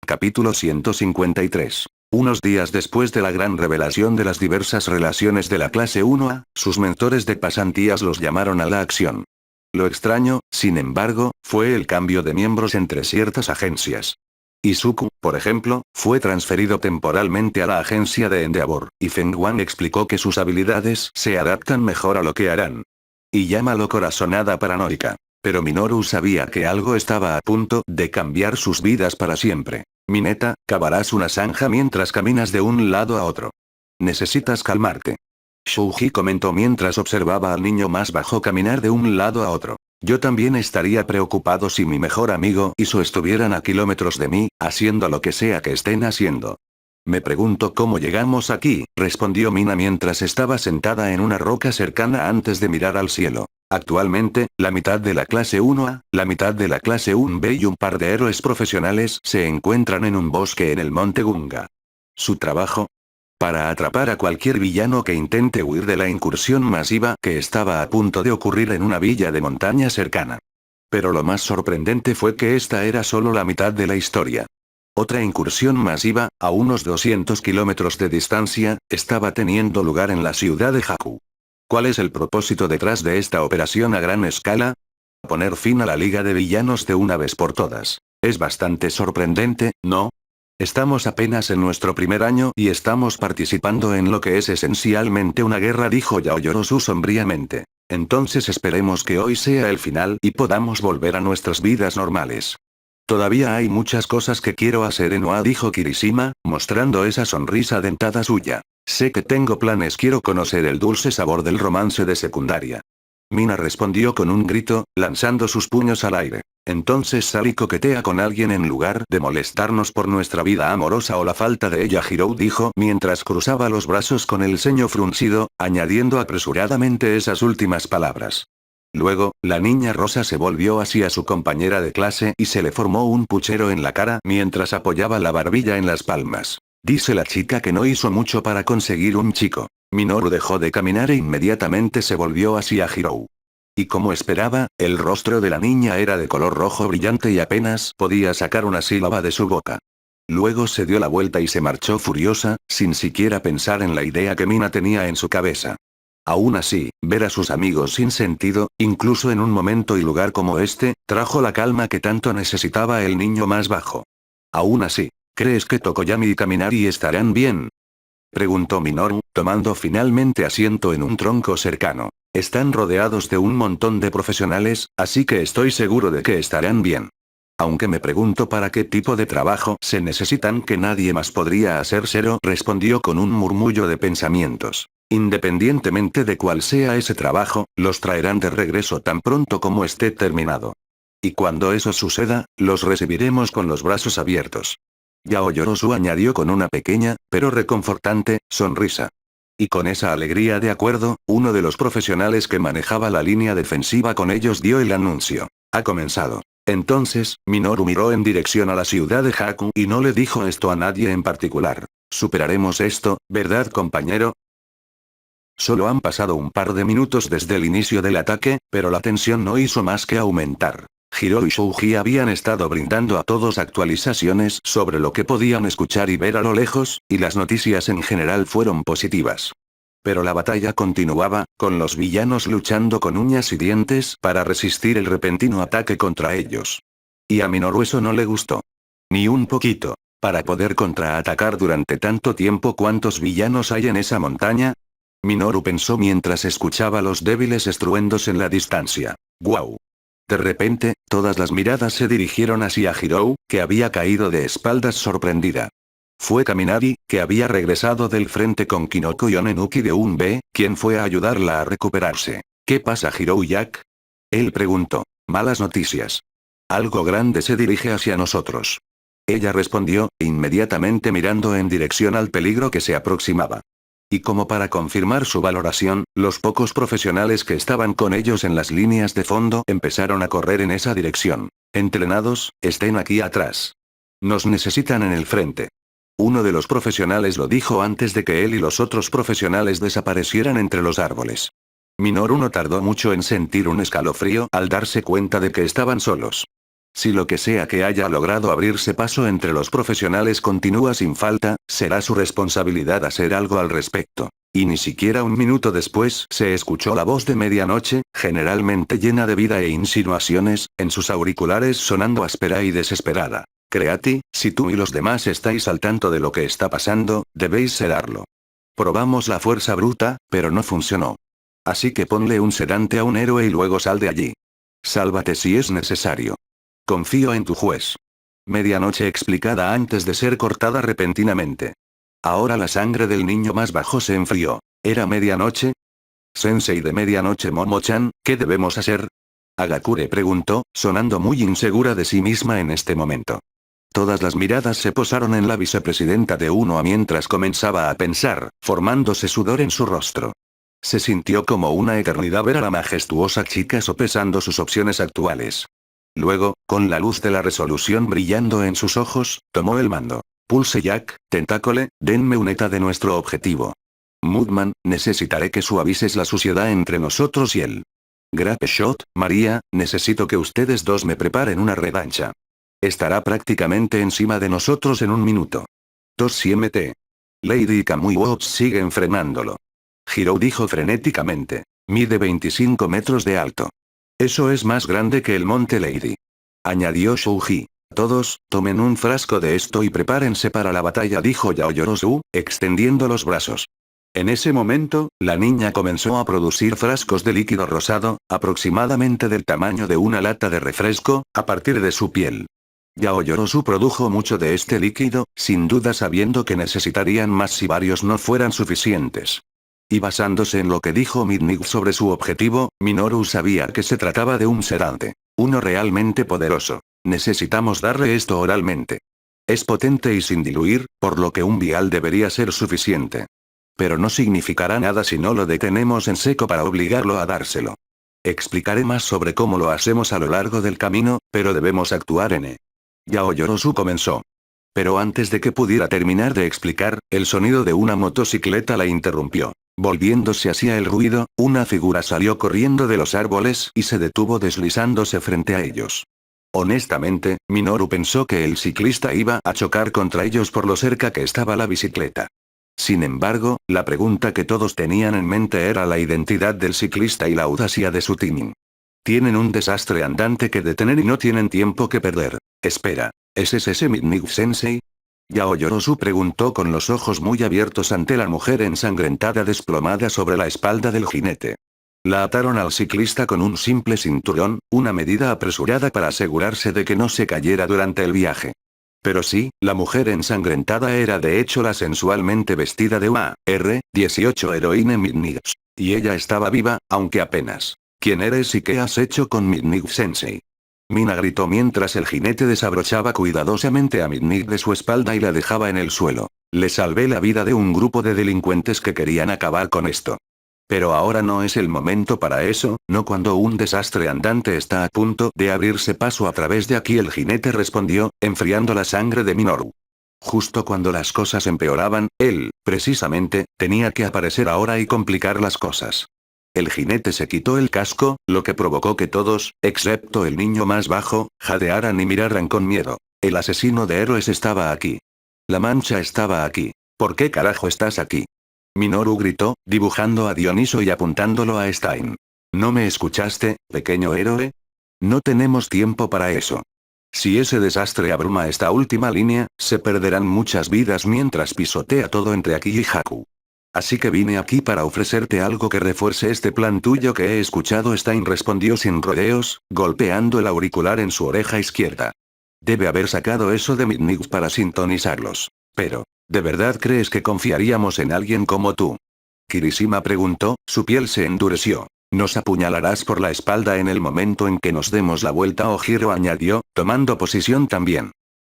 Capítulo 153. Unos días después de la gran revelación de las diversas relaciones de la clase 1A, sus mentores de pasantías los llamaron a la acción. Lo extraño, sin embargo, fue el cambio de miembros entre ciertas agencias. Izuku, por ejemplo, fue transferido temporalmente a la agencia de Endeavor, y Feng Wan explicó que sus habilidades se adaptan mejor a lo que harán. Y llámalo corazonada paranoica. Pero Minoru sabía que algo estaba a punto de cambiar sus vidas para siempre. Mineta, cavarás una zanja mientras caminas de un lado a otro. Necesitas calmarte. Shuji comentó mientras observaba al niño más bajo caminar de un lado a otro. Yo también estaría preocupado si mi mejor amigo y Iso estuvieran a kilómetros de mí, haciendo lo que sea que estén haciendo. Me pregunto cómo llegamos aquí, respondió Mina mientras estaba sentada en una roca cercana antes de mirar al cielo. Actualmente, la mitad de la clase 1A, la mitad de la clase 1B y un par de héroes profesionales se encuentran en un bosque en el monte Gunga. ¿Su trabajo? Para atrapar a cualquier villano que intente huir de la incursión masiva que estaba a punto de ocurrir en una villa de montaña cercana. Pero lo más sorprendente fue que esta era solo la mitad de la historia. Otra incursión masiva, a unos 200 kilómetros de distancia, estaba teniendo lugar en la ciudad de Haku. ¿Cuál es el propósito detrás de esta operación a gran escala? Poner fin a la liga de villanos de una vez por todas. Es bastante sorprendente, ¿no? Estamos apenas en nuestro primer año y estamos participando en lo que es esencialmente una guerra, dijo Yaoyorosu sombríamente. Entonces esperemos que hoy sea el final y podamos volver a nuestras vidas normales. Todavía hay muchas cosas que quiero hacer en OA, dijo Kirishima, mostrando esa sonrisa dentada suya. Sé que tengo planes, quiero conocer el dulce sabor del romance de secundaria. Mina respondió con un grito, lanzando sus puños al aire. Entonces sal y coquetea con alguien en lugar de molestarnos por nuestra vida amorosa o la falta de ella, Hirou dijo mientras cruzaba los brazos con el ceño fruncido, añadiendo apresuradamente esas últimas palabras. Luego, la niña rosa se volvió hacia su compañera de clase y se le formó un puchero en la cara mientras apoyaba la barbilla en las palmas. Dice la chica que no hizo mucho para conseguir un chico. Minoru dejó de caminar e inmediatamente se volvió hacia Hirou. Y como esperaba, el rostro de la niña era de color rojo brillante y apenas podía sacar una sílaba de su boca. Luego se dio la vuelta y se marchó furiosa, sin siquiera pensar en la idea que Mina tenía en su cabeza. Aún así, ver a sus amigos sin sentido, incluso en un momento y lugar como este, trajo la calma que tanto necesitaba el niño más bajo. Aún así, ¿crees que Tokoyami y Kaminari estarán bien?, preguntó Minoru, tomando finalmente asiento en un tronco cercano. Están rodeados de un montón de profesionales, así que estoy seguro de que estarán bien. Aunque me pregunto para qué tipo de trabajo se necesitan que nadie más podría hacer, Zero respondió con un murmullo de pensamientos. Independientemente de cuál sea ese trabajo, los traerán de regreso tan pronto como esté terminado. Y cuando eso suceda, los recibiremos con los brazos abiertos. Yaoyorozu añadió con una pequeña, pero reconfortante, sonrisa. Y con esa alegría de acuerdo, uno de los profesionales que manejaba la línea defensiva con ellos dio el anuncio. Ha comenzado. Entonces, Minoru miró en dirección a la ciudad de Haku y no le dijo esto a nadie en particular. Superaremos esto, ¿verdad, compañero? Solo han pasado un par de minutos desde el inicio del ataque, pero la tensión no hizo más que aumentar. Hirou y Shouji habían estado brindando a todos actualizaciones sobre lo que podían escuchar y ver a lo lejos, y las noticias en general fueron positivas. Pero la batalla continuaba, con los villanos luchando con uñas y dientes para resistir el repentino ataque contra ellos. Y a Minoru eso no le gustó. Ni un poquito. Para poder contraatacar durante tanto tiempo, ¿cuántos villanos hay en esa montaña? Minoru pensó mientras escuchaba los débiles estruendos en la distancia. ¡Guau! De repente, todas las miradas se dirigieron hacia Hirou, que había caído de espaldas sorprendida. Fue Kaminari, que había regresado del frente con Kinoko y Onenuki de un B, quien fue a ayudarla a recuperarse. ¿Qué pasa, Hirou Jack? Él preguntó. Malas noticias. Algo grande se dirige hacia nosotros. Ella respondió, inmediatamente mirando en dirección al peligro que se aproximaba. Y como para confirmar su valoración, los pocos profesionales que estaban con ellos en las líneas de fondo empezaron a correr en esa dirección. Entrenados, estén aquí atrás. Nos necesitan en el frente. Uno de los profesionales lo dijo antes de que él y los otros profesionales desaparecieran entre los árboles. Minoru no tardó mucho en sentir un escalofrío al darse cuenta de que estaban solos. Si lo que sea que haya logrado abrirse paso entre los profesionales continúa sin falta, será su responsabilidad hacer algo al respecto. Y ni siquiera un minuto después se escuchó la voz de Medianoche, generalmente llena de vida e insinuaciones, en sus auriculares sonando áspera y desesperada. Creati, si tú y los demás estáis al tanto de lo que está pasando, debéis sedarlo. Probamos la fuerza bruta, pero no funcionó. Así que ponle un sedante a un héroe y luego sal de allí. Sálvate si es necesario. Confío en tu juez. Medianoche explicada antes de ser cortada repentinamente. Ahora la sangre del niño más bajo se enfrió. ¿Era medianoche? Sensei de Medianoche Momo-chan, ¿qué debemos hacer? Agakure preguntó, sonando muy insegura de sí misma en este momento. Todas las miradas se posaron en la vicepresidenta de Unoa mientras comenzaba a pensar, formándose sudor en su rostro. Se sintió como una eternidad ver a la majestuosa chica sopesando sus opciones actuales. Luego, con la luz de la resolución brillando en sus ojos, tomó el mando. Pulse Jack, Tentácole, denme un ETA de nuestro objetivo. Mudman, necesitaré que suavices la suciedad entre nosotros y él. Grape Shot, María, necesito que ustedes dos me preparen una revancha. Estará prácticamente encima de nosotros en un minuto. 2 MT. Lady y Kamui Watch siguen frenándolo. Hirou dijo frenéticamente. Mide 25 metros de alto. Eso es más grande que el monte Lady. Añadió Shouji. Todos, tomen un frasco de esto y prepárense para la batalla, dijo Yaoyorozu, extendiendo los brazos. En ese momento, la niña comenzó a producir frascos de líquido rosado, aproximadamente del tamaño de una lata de refresco, a partir de su piel. Yaoyorozu produjo mucho de este líquido, sin duda sabiendo que necesitarían más si varios no fueran suficientes. Y basándose en lo que dijo Midnight sobre su objetivo, Minoru sabía que se trataba de un sedante. Uno realmente poderoso. Necesitamos darle esto oralmente. Es potente y sin diluir, por lo que un vial debería ser suficiente. Pero no significará nada si no lo detenemos en seco para obligarlo a dárselo. Explicaré más sobre cómo lo hacemos a lo largo del camino, pero debemos actuar en Yao Yorosu comenzó. Pero antes de que pudiera terminar de explicar, el sonido de una motocicleta la interrumpió. Volviéndose hacia el ruido, una figura salió corriendo de los árboles y se detuvo deslizándose frente a ellos. Honestamente, Minoru pensó que el ciclista iba a chocar contra ellos por lo cerca que estaba la bicicleta. Sin embargo, la pregunta que todos tenían en mente era la identidad del ciclista y la audacia de su timing. Tienen un desastre andante que detener y no tienen tiempo que perder. Espera, ¿es ese Midnight-sensei? Yao Yorosu preguntó con los ojos muy abiertos ante la mujer ensangrentada desplomada sobre la espalda del jinete. La ataron al ciclista con un simple cinturón, una medida apresurada para asegurarse de que no se cayera durante el viaje. Pero sí, la mujer ensangrentada era de hecho la sensualmente vestida de UR-18 heroína Midnight. Y ella estaba viva, aunque apenas. ¿Quién eres y qué has hecho con Midnight-sensei? Mina gritó mientras el jinete desabrochaba cuidadosamente a Midnight de su espalda y la dejaba en el suelo. Le salvé la vida de un grupo de delincuentes que querían acabar con esto. Pero ahora no es el momento para eso, no cuando un desastre andante está a punto de abrirse paso a través de aquí. El jinete respondió, enfriando la sangre de Minoru. Justo cuando las cosas empeoraban, él, precisamente, tenía que aparecer ahora y complicar las cosas. El jinete se quitó el casco, lo que provocó que todos, excepto el niño más bajo, jadearan y miraran con miedo. El asesino de héroes estaba aquí. La mancha estaba aquí. ¿Por qué carajo estás aquí? Minoru gritó, dibujando a Dioniso y apuntándolo a Stein. ¿No me escuchaste, pequeño héroe? No tenemos tiempo para eso. Si ese desastre abruma esta última línea, se perderán muchas vidas mientras pisotea todo entre aquí y Haku. Así que vine aquí para ofrecerte algo que refuerce este plan tuyo que he escuchado. Stein respondió sin rodeos, golpeando el auricular en su oreja izquierda. Debe haber sacado eso de Midnight para sintonizarlos. Pero, ¿de verdad crees que confiaríamos en alguien como tú? Kirishima preguntó, su piel se endureció. Nos apuñalarás por la espalda en el momento en que nos demos la vuelta, Ojiro añadió, tomando posición también.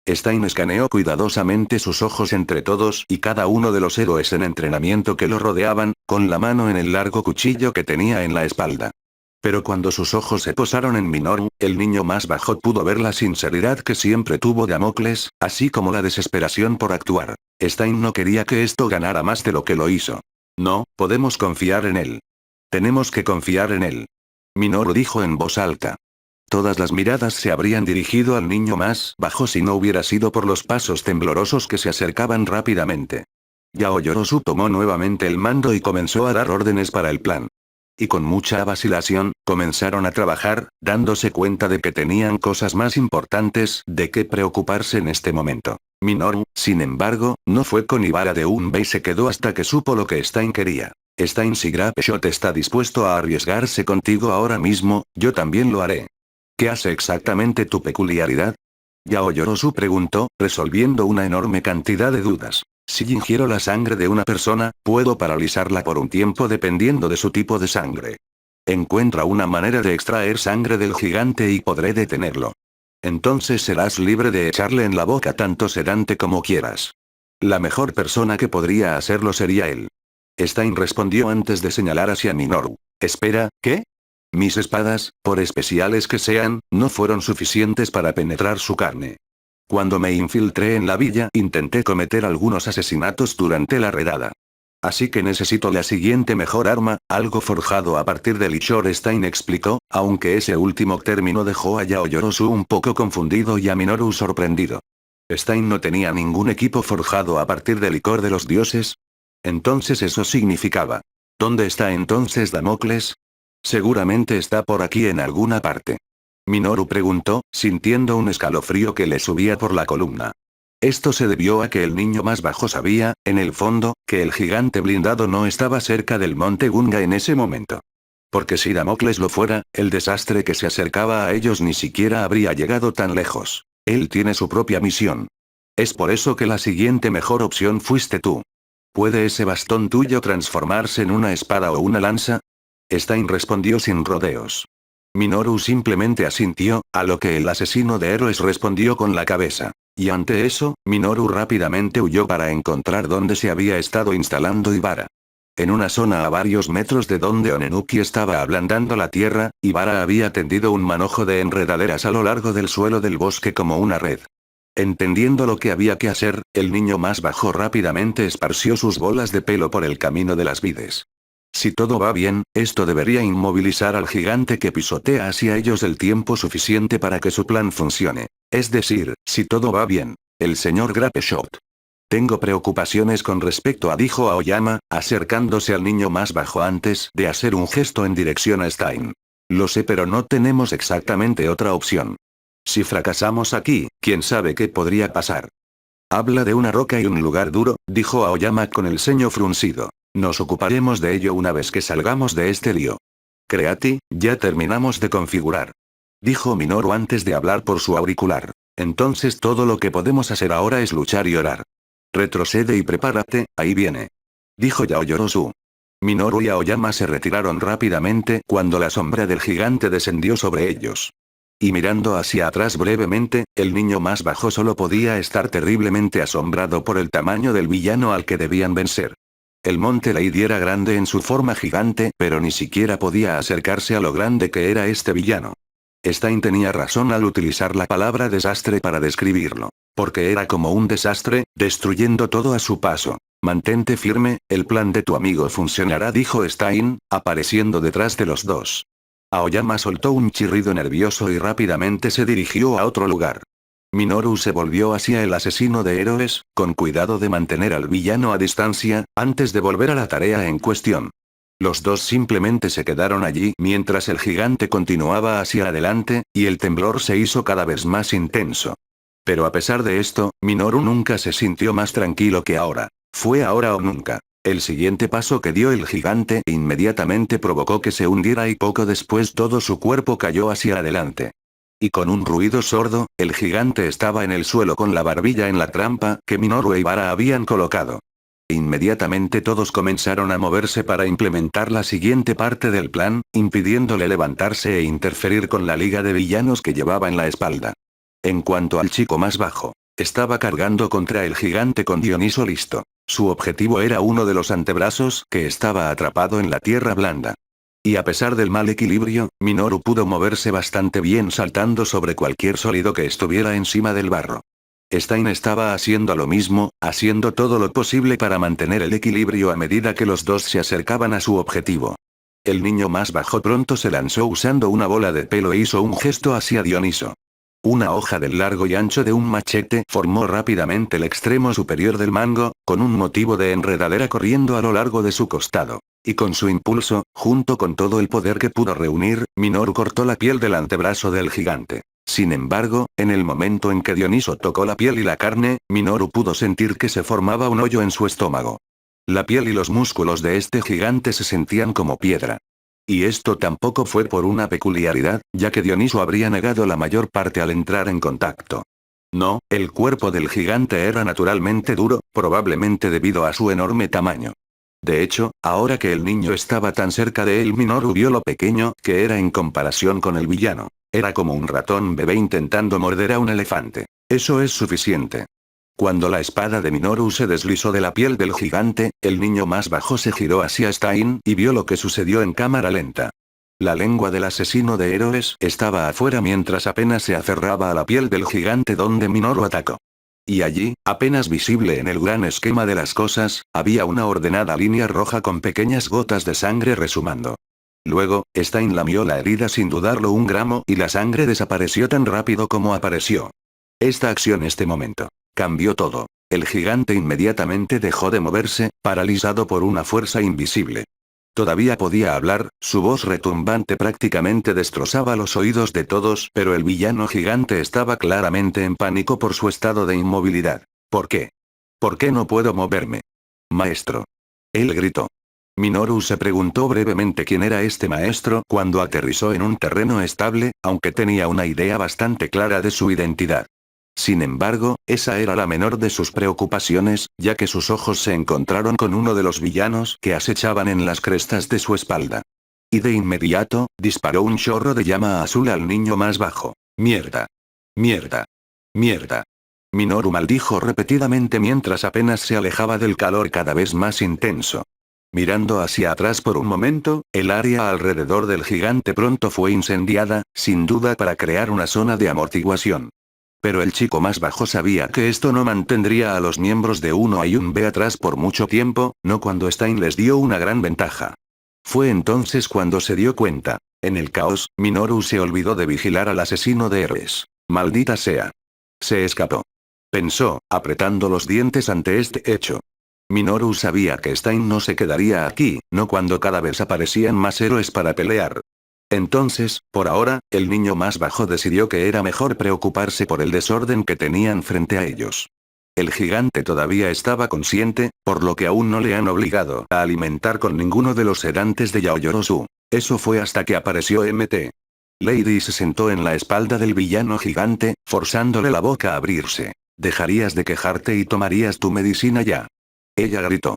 Stein escaneó cuidadosamente sus ojos entre todos y cada uno de los héroes en entrenamiento que lo rodeaban, con la mano en el largo cuchillo que tenía en la espalda. Pero cuando sus ojos se posaron en Minoru, el niño más bajo pudo ver la sinceridad que siempre tuvo Damocles, así como la desesperación por actuar. Stein no quería que esto ganara más de lo que lo hizo. No, podemos confiar en él. Tenemos que confiar en él. Minoru dijo en voz alta. Todas las miradas se habrían dirigido al niño más bajo si no hubiera sido por los pasos temblorosos que se acercaban rápidamente. Yao Yorosu tomó nuevamente el mando y comenzó a dar órdenes para el plan. Y con mucha vacilación, comenzaron a trabajar, dándose cuenta de que tenían cosas más importantes de qué preocuparse en este momento. Minoru, sin embargo, no fue con Ibara de Unbe y se quedó hasta que supo lo que Stein quería. Stein, si Grapeshot está dispuesto a arriesgarse contigo ahora mismo, yo también lo haré. ¿Qué hace exactamente tu peculiaridad? Yao Yorosu preguntó, resolviendo una enorme cantidad de dudas. Si ingiero la sangre de una persona, puedo paralizarla por un tiempo dependiendo de su tipo de sangre. Encuentra una manera de extraer sangre del gigante y podré detenerlo. Entonces serás libre de echarle en la boca tanto sedante como quieras. La mejor persona que podría hacerlo sería él. Stein respondió antes de señalar hacia Minoru. Espera, ¿qué? Mis espadas, por especiales que sean, no fueron suficientes para penetrar su carne. Cuando me infiltré en la villa intenté cometer algunos asesinatos durante la redada. Así que necesito la siguiente mejor arma, algo forjado a partir del Ichor, Stein explicó, aunque ese último término dejó a Yao Yorosu un poco confundido y a Minoru sorprendido. ¿Stein no tenía ningún equipo forjado a partir del licor de los dioses? Entonces eso significaba. ¿Dónde está entonces Damocles? Seguramente está por aquí en alguna parte. Minoru preguntó, sintiendo un escalofrío que le subía por la columna. Esto se debió a que el niño más bajo sabía, en el fondo, que el gigante blindado no estaba cerca del monte Gunga en ese momento. Porque si Damocles lo fuera, el desastre que se acercaba a ellos ni siquiera habría llegado tan lejos. Él tiene su propia misión. Es por eso que la siguiente mejor opción fuiste tú. ¿Puede ese bastón tuyo transformarse en una espada o una lanza? Stein respondió sin rodeos. Minoru simplemente asintió, a lo que el asesino de héroes respondió con la cabeza. Y ante eso, Minoru rápidamente huyó para encontrar dónde se había estado instalando Ibara. En una zona a varios metros de donde Onenuki estaba ablandando la tierra, Ibara había tendido un manojo de enredaderas a lo largo del suelo del bosque como una red. Entendiendo lo que había que hacer, el niño más bajo rápidamente esparció sus bolas de pelo por el camino de las vides. Si todo va bien, esto debería inmovilizar al gigante que pisotea hacia ellos el tiempo suficiente para que su plan funcione. Es decir, si todo va bien. El señor Grapeshot. Tengo preocupaciones con respecto a, dijo Aoyama, acercándose al niño más bajo antes de hacer un gesto en dirección a Stein. Lo sé, pero no tenemos exactamente otra opción. Si fracasamos aquí, quién sabe qué podría pasar. Habla de una roca y un lugar duro, dijo Aoyama con el ceño fruncido. Nos ocuparemos de ello una vez que salgamos de este lío. Creati, ya terminamos de configurar. Dijo Minoru antes de hablar por su auricular. Entonces todo lo que podemos hacer ahora es luchar y orar. Retrocede y prepárate, ahí viene. Dijo Yaoyorozu. Minoru y Aoyama se retiraron rápidamente cuando la sombra del gigante descendió sobre ellos. Y mirando hacia atrás brevemente, el niño más bajo solo podía estar terriblemente asombrado por el tamaño del villano al que debían vencer. El monte Lady era grande en su forma gigante, pero ni siquiera podía acercarse a lo grande que era este villano. Stein tenía razón al utilizar la palabra desastre para describirlo. Porque era como un desastre, destruyendo todo a su paso. Mantente firme, el plan de tu amigo funcionará, dijo Stein, apareciendo detrás de los dos. Aoyama soltó un chirrido nervioso y rápidamente se dirigió a otro lugar. Minoru se volvió hacia el asesino de héroes, con cuidado de mantener al villano a distancia, antes de volver a la tarea en cuestión. Los dos simplemente se quedaron allí mientras el gigante continuaba hacia adelante, y el temblor se hizo cada vez más intenso. Pero a pesar de esto, Minoru nunca se sintió más tranquilo que ahora. Fue ahora o nunca. El siguiente paso que dio el gigante inmediatamente provocó que se hundiera y poco después todo su cuerpo cayó hacia adelante. Y con un ruido sordo, el gigante estaba en el suelo con la barbilla en la trampa que Minoru e Ibara habían colocado. Inmediatamente todos comenzaron a moverse para implementar la siguiente parte del plan, impidiéndole levantarse e interferir con la liga de villanos que llevaba en la espalda. En cuanto al chico más bajo, estaba cargando contra el gigante con Dioniso listo. Su objetivo era uno de los antebrazos que estaba atrapado en la tierra blanda. Y a pesar del mal equilibrio, Minoru pudo moverse bastante bien saltando sobre cualquier sólido que estuviera encima del barro. Stein estaba haciendo lo mismo, haciendo todo lo posible para mantener el equilibrio a medida que los dos se acercaban a su objetivo. El niño más bajo pronto se lanzó usando una bola de pelo e hizo un gesto hacia Dioniso. Una hoja del largo y ancho de un machete formó rápidamente el extremo superior del mango, con un motivo de enredadera corriendo a lo largo de su costado. Y con su impulso, junto con todo el poder que pudo reunir, Minoru cortó la piel del antebrazo del gigante. Sin embargo, en el momento en que Dioniso tocó la piel y la carne, Minoru pudo sentir que se formaba un hoyo en su estómago. La piel y los músculos de este gigante se sentían como piedra. Y esto tampoco fue por una peculiaridad, ya que Dioniso habría negado la mayor parte al entrar en contacto. No, el cuerpo del gigante era naturalmente duro, probablemente debido a su enorme tamaño. De hecho, ahora que el niño estaba tan cerca de él, Minoru vio lo pequeño que era en comparación con el villano. Era como un ratón bebé intentando morder a un elefante. Eso es suficiente. Cuando la espada de Minoru se deslizó de la piel del gigante, el niño más bajo se giró hacia Stein y vio lo que sucedió en cámara lenta. La lengua del asesino de héroes estaba afuera mientras apenas se aferraba a la piel del gigante donde Minoru atacó. Y allí, apenas visible en el gran esquema de las cosas, había una ordenada línea roja con pequeñas gotas de sangre resumando. Luego, Stein lamió la herida sin dudarlo un gramo y la sangre desapareció tan rápido como apareció. Esta acción, este momento, cambió todo. El gigante inmediatamente dejó de moverse, paralizado por una fuerza invisible. Todavía podía hablar, su voz retumbante prácticamente destrozaba los oídos de todos, pero el villano gigante estaba claramente en pánico por su estado de inmovilidad. ¿Por qué? ¿Por qué no puedo moverme? Maestro. Él gritó. Minoru se preguntó brevemente quién era este maestro cuando aterrizó en un terreno estable, aunque tenía una idea bastante clara de su identidad. Sin embargo, esa era la menor de sus preocupaciones, ya que sus ojos se encontraron con uno de los villanos que acechaban en las crestas de su espalda. Y de inmediato, disparó un chorro de llama azul al niño más bajo. ¡Mierda! ¡Mierda! ¡Mierda! Minoru maldijo repetidamente mientras apenas se alejaba del calor cada vez más intenso. Mirando hacia atrás por un momento, el área alrededor del gigante pronto fue incendiada, sin duda para crear una zona de amortiguación. Pero el chico más bajo sabía que esto no mantendría a los miembros de 1A y 1B atrás por mucho tiempo, no cuando Stein les dio una gran ventaja. Fue entonces cuando se dio cuenta. En el caos, Minoru se olvidó de vigilar al asesino de héroes. Maldita sea. Se escapó. Pensó, apretando los dientes ante este hecho. Minoru sabía que Stein no se quedaría aquí, no cuando cada vez aparecían más héroes para pelear. Entonces, por ahora, el niño más bajo decidió que era mejor preocuparse por el desorden que tenían frente a ellos. El gigante todavía estaba consciente, por lo que aún no le han obligado a alimentar con ninguno de los sedantes de Yaoyorozu. Eso fue hasta que apareció Mt. Lady se sentó en la espalda del villano gigante, forzándole la boca a abrirse. ¿Dejarías de quejarte y tomarías tu medicina ya? Ella gritó.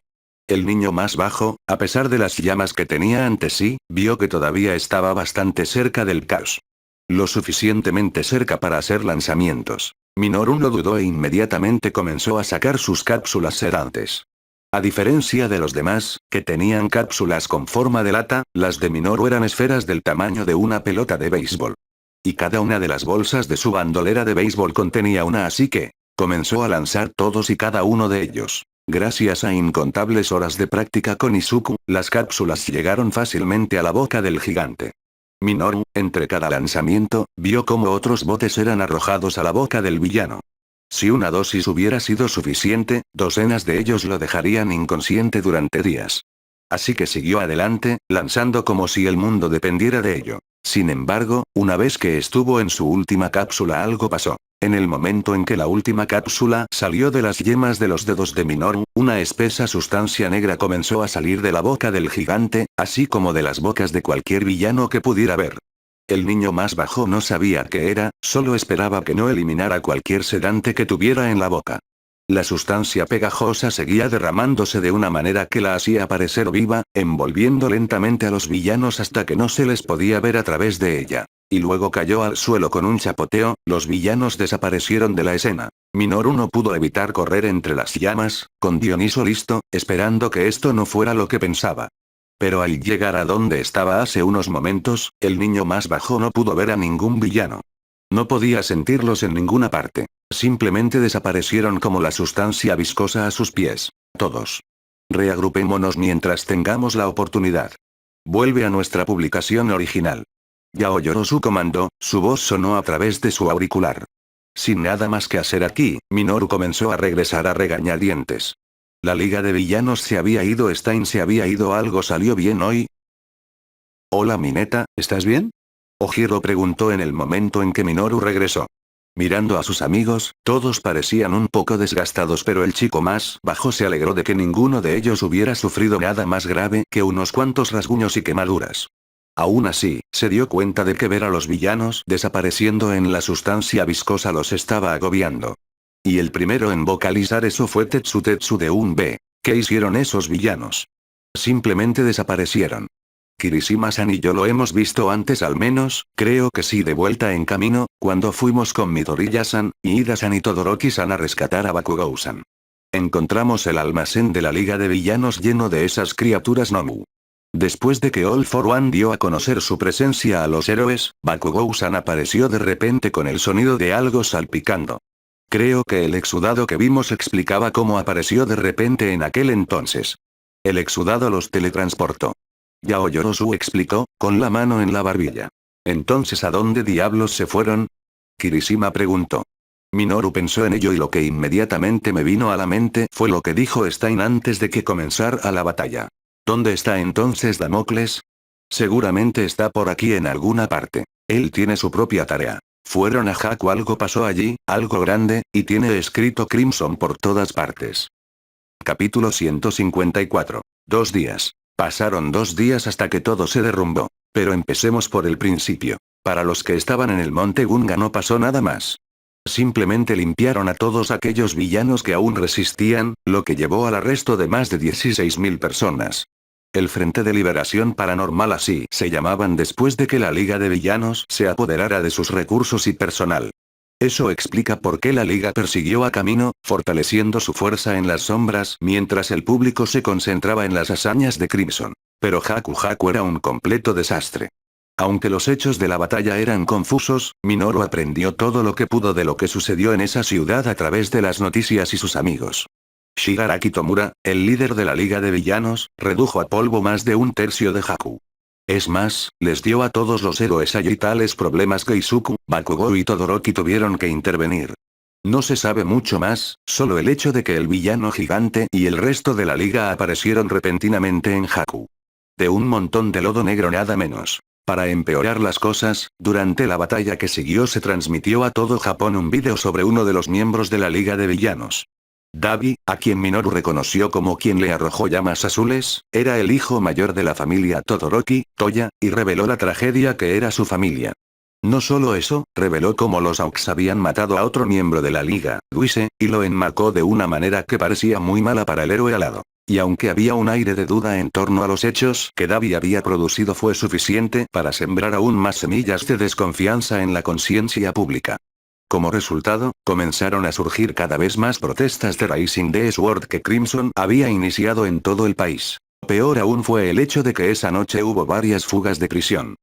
El niño más bajo, a pesar de las llamas que tenía ante sí, vio que todavía estaba bastante cerca del caos. Lo suficientemente cerca para hacer lanzamientos. Minoru no dudó e inmediatamente comenzó a sacar sus cápsulas sedantes. A diferencia de los demás, que tenían cápsulas con forma de lata, las de Minoru eran esferas del tamaño de una pelota de béisbol. Y cada una de las bolsas de su bandolera de béisbol contenía una, así que comenzó a lanzar todos y cada uno de ellos. Gracias a incontables horas de práctica con Izuku, las cápsulas llegaron fácilmente a la boca del gigante. Minoru, entre cada lanzamiento, vio cómo otros botes eran arrojados a la boca del villano. Si una dosis hubiera sido suficiente, docenas de ellos lo dejarían inconsciente durante días. Así que siguió adelante, lanzando como si el mundo dependiera de ello. Sin embargo, una vez que estuvo en su última cápsula algo pasó. En el momento en que la última cápsula salió de las yemas de los dedos de Minoru, una espesa sustancia negra comenzó a salir de la boca del gigante, así como de las bocas de cualquier villano que pudiera ver. El niño más bajo no sabía qué era, solo esperaba que no eliminara cualquier sedante que tuviera en la boca. La sustancia pegajosa seguía derramándose de una manera que la hacía parecer viva, envolviendo lentamente a los villanos hasta que no se les podía ver a través de ella. Y luego cayó al suelo con un chapoteo, los villanos desaparecieron de la escena. Minoru no pudo evitar correr entre las llamas, con Dioniso listo, esperando que esto no fuera lo que pensaba. Pero al llegar a donde estaba hace unos momentos, el niño más bajo no pudo ver a ningún villano. No podía sentirlos en ninguna parte. Simplemente desaparecieron como la sustancia viscosa a sus pies. Todos. Reagrupémonos mientras tengamos la oportunidad. Vuelve a nuestra publicación original. Yaoyorozu comandó, su voz sonó a través de su auricular. Sin nada más que hacer aquí, Minoru comenzó a regresar a regañadientes. La liga de villanos se había ido, Stein se había ido, ¿algo salió bien hoy? Hola Mineta, ¿estás bien? Ojiro preguntó en el momento en que Minoru regresó. Mirando a sus amigos, todos parecían un poco desgastados, pero el chico más bajo se alegró de que ninguno de ellos hubiera sufrido nada más grave que unos cuantos rasguños y quemaduras. Aún así, se dio cuenta de que ver a los villanos desapareciendo en la sustancia viscosa los estaba agobiando. Y el primero en vocalizar eso fue Tetsu de 1B. ¿Qué hicieron esos villanos? Simplemente desaparecieron. Kirishima-san y yo lo hemos visto antes, al menos, creo que sí, de vuelta en camino, cuando fuimos con Midoriya-san, y Ida-san y Todoroki-san a rescatar a Bakugou-san. Encontramos el almacén de la Liga de Villanos lleno de esas criaturas Nomu. Después de que All for One dio a conocer su presencia a los héroes, Bakugou-san apareció de repente con el sonido de algo salpicando. Creo que el exudado que vimos explicaba cómo apareció de repente en aquel entonces. El exudado los teletransportó. Yaoyorozu explicó, con la mano en la barbilla. ¿Entonces a dónde diablos se fueron? Kirishima preguntó. Minoru pensó en ello y lo que inmediatamente me vino a la mente fue lo que dijo Stein antes de que comenzara la batalla. ¿Dónde está entonces Damocles? Seguramente está por aquí en alguna parte. Él tiene su propia tarea. Fueron a Haku, algo pasó allí, algo grande, y tiene escrito Crimson por todas partes. Capítulo 154. 2 días. Pasaron 2 días hasta que todo se derrumbó. Pero empecemos por el principio. Para los que estaban en el monte Gunga no pasó nada más. Simplemente limpiaron a todos aquellos villanos que aún resistían, lo que llevó al arresto de más de 16.000 personas. El Frente de Liberación Paranormal, así se llamaban después de que la Liga de Villanos se apoderara de sus recursos y personal. Eso explica por qué la Liga persiguió a Kamino, fortaleciendo su fuerza en las sombras mientras el público se concentraba en las hazañas de Crimson. Pero Haku Haku era un completo desastre. Aunque los hechos de la batalla eran confusos, Minoru aprendió todo lo que pudo de lo que sucedió en esa ciudad a través de las noticias y sus amigos. Shigaraki Tomura, el líder de la Liga de Villanos, redujo a polvo más de un tercio de Haku. Es más, les dio a todos los héroes allí tales problemas que Izuku, Bakugou y Todoroki tuvieron que intervenir. No se sabe mucho más, solo el hecho de que el villano gigante y el resto de la liga aparecieron repentinamente en Haku. De un montón de lodo negro nada menos. Para empeorar las cosas, durante la batalla que siguió se transmitió a todo Japón un vídeo sobre uno de los miembros de la Liga de Villanos. Dabi, a quien Minoru reconoció como quien le arrojó llamas azules, era el hijo mayor de la familia Todoroki, Toya, y reveló la tragedia que era su familia. No solo eso, reveló cómo los Aux habían matado a otro miembro de la Liga, Luise, y lo enmarcó de una manera que parecía muy mala para el héroe alado. Y aunque había un aire de duda en torno a los hechos que Dabi había producido, fue suficiente para sembrar aún más semillas de desconfianza en la conciencia pública. Como resultado, comenzaron a surgir cada vez más protestas de Rising the Sword que Crimson había iniciado en todo el país. Peor aún fue el hecho de que esa noche hubo varias fugas de prisión.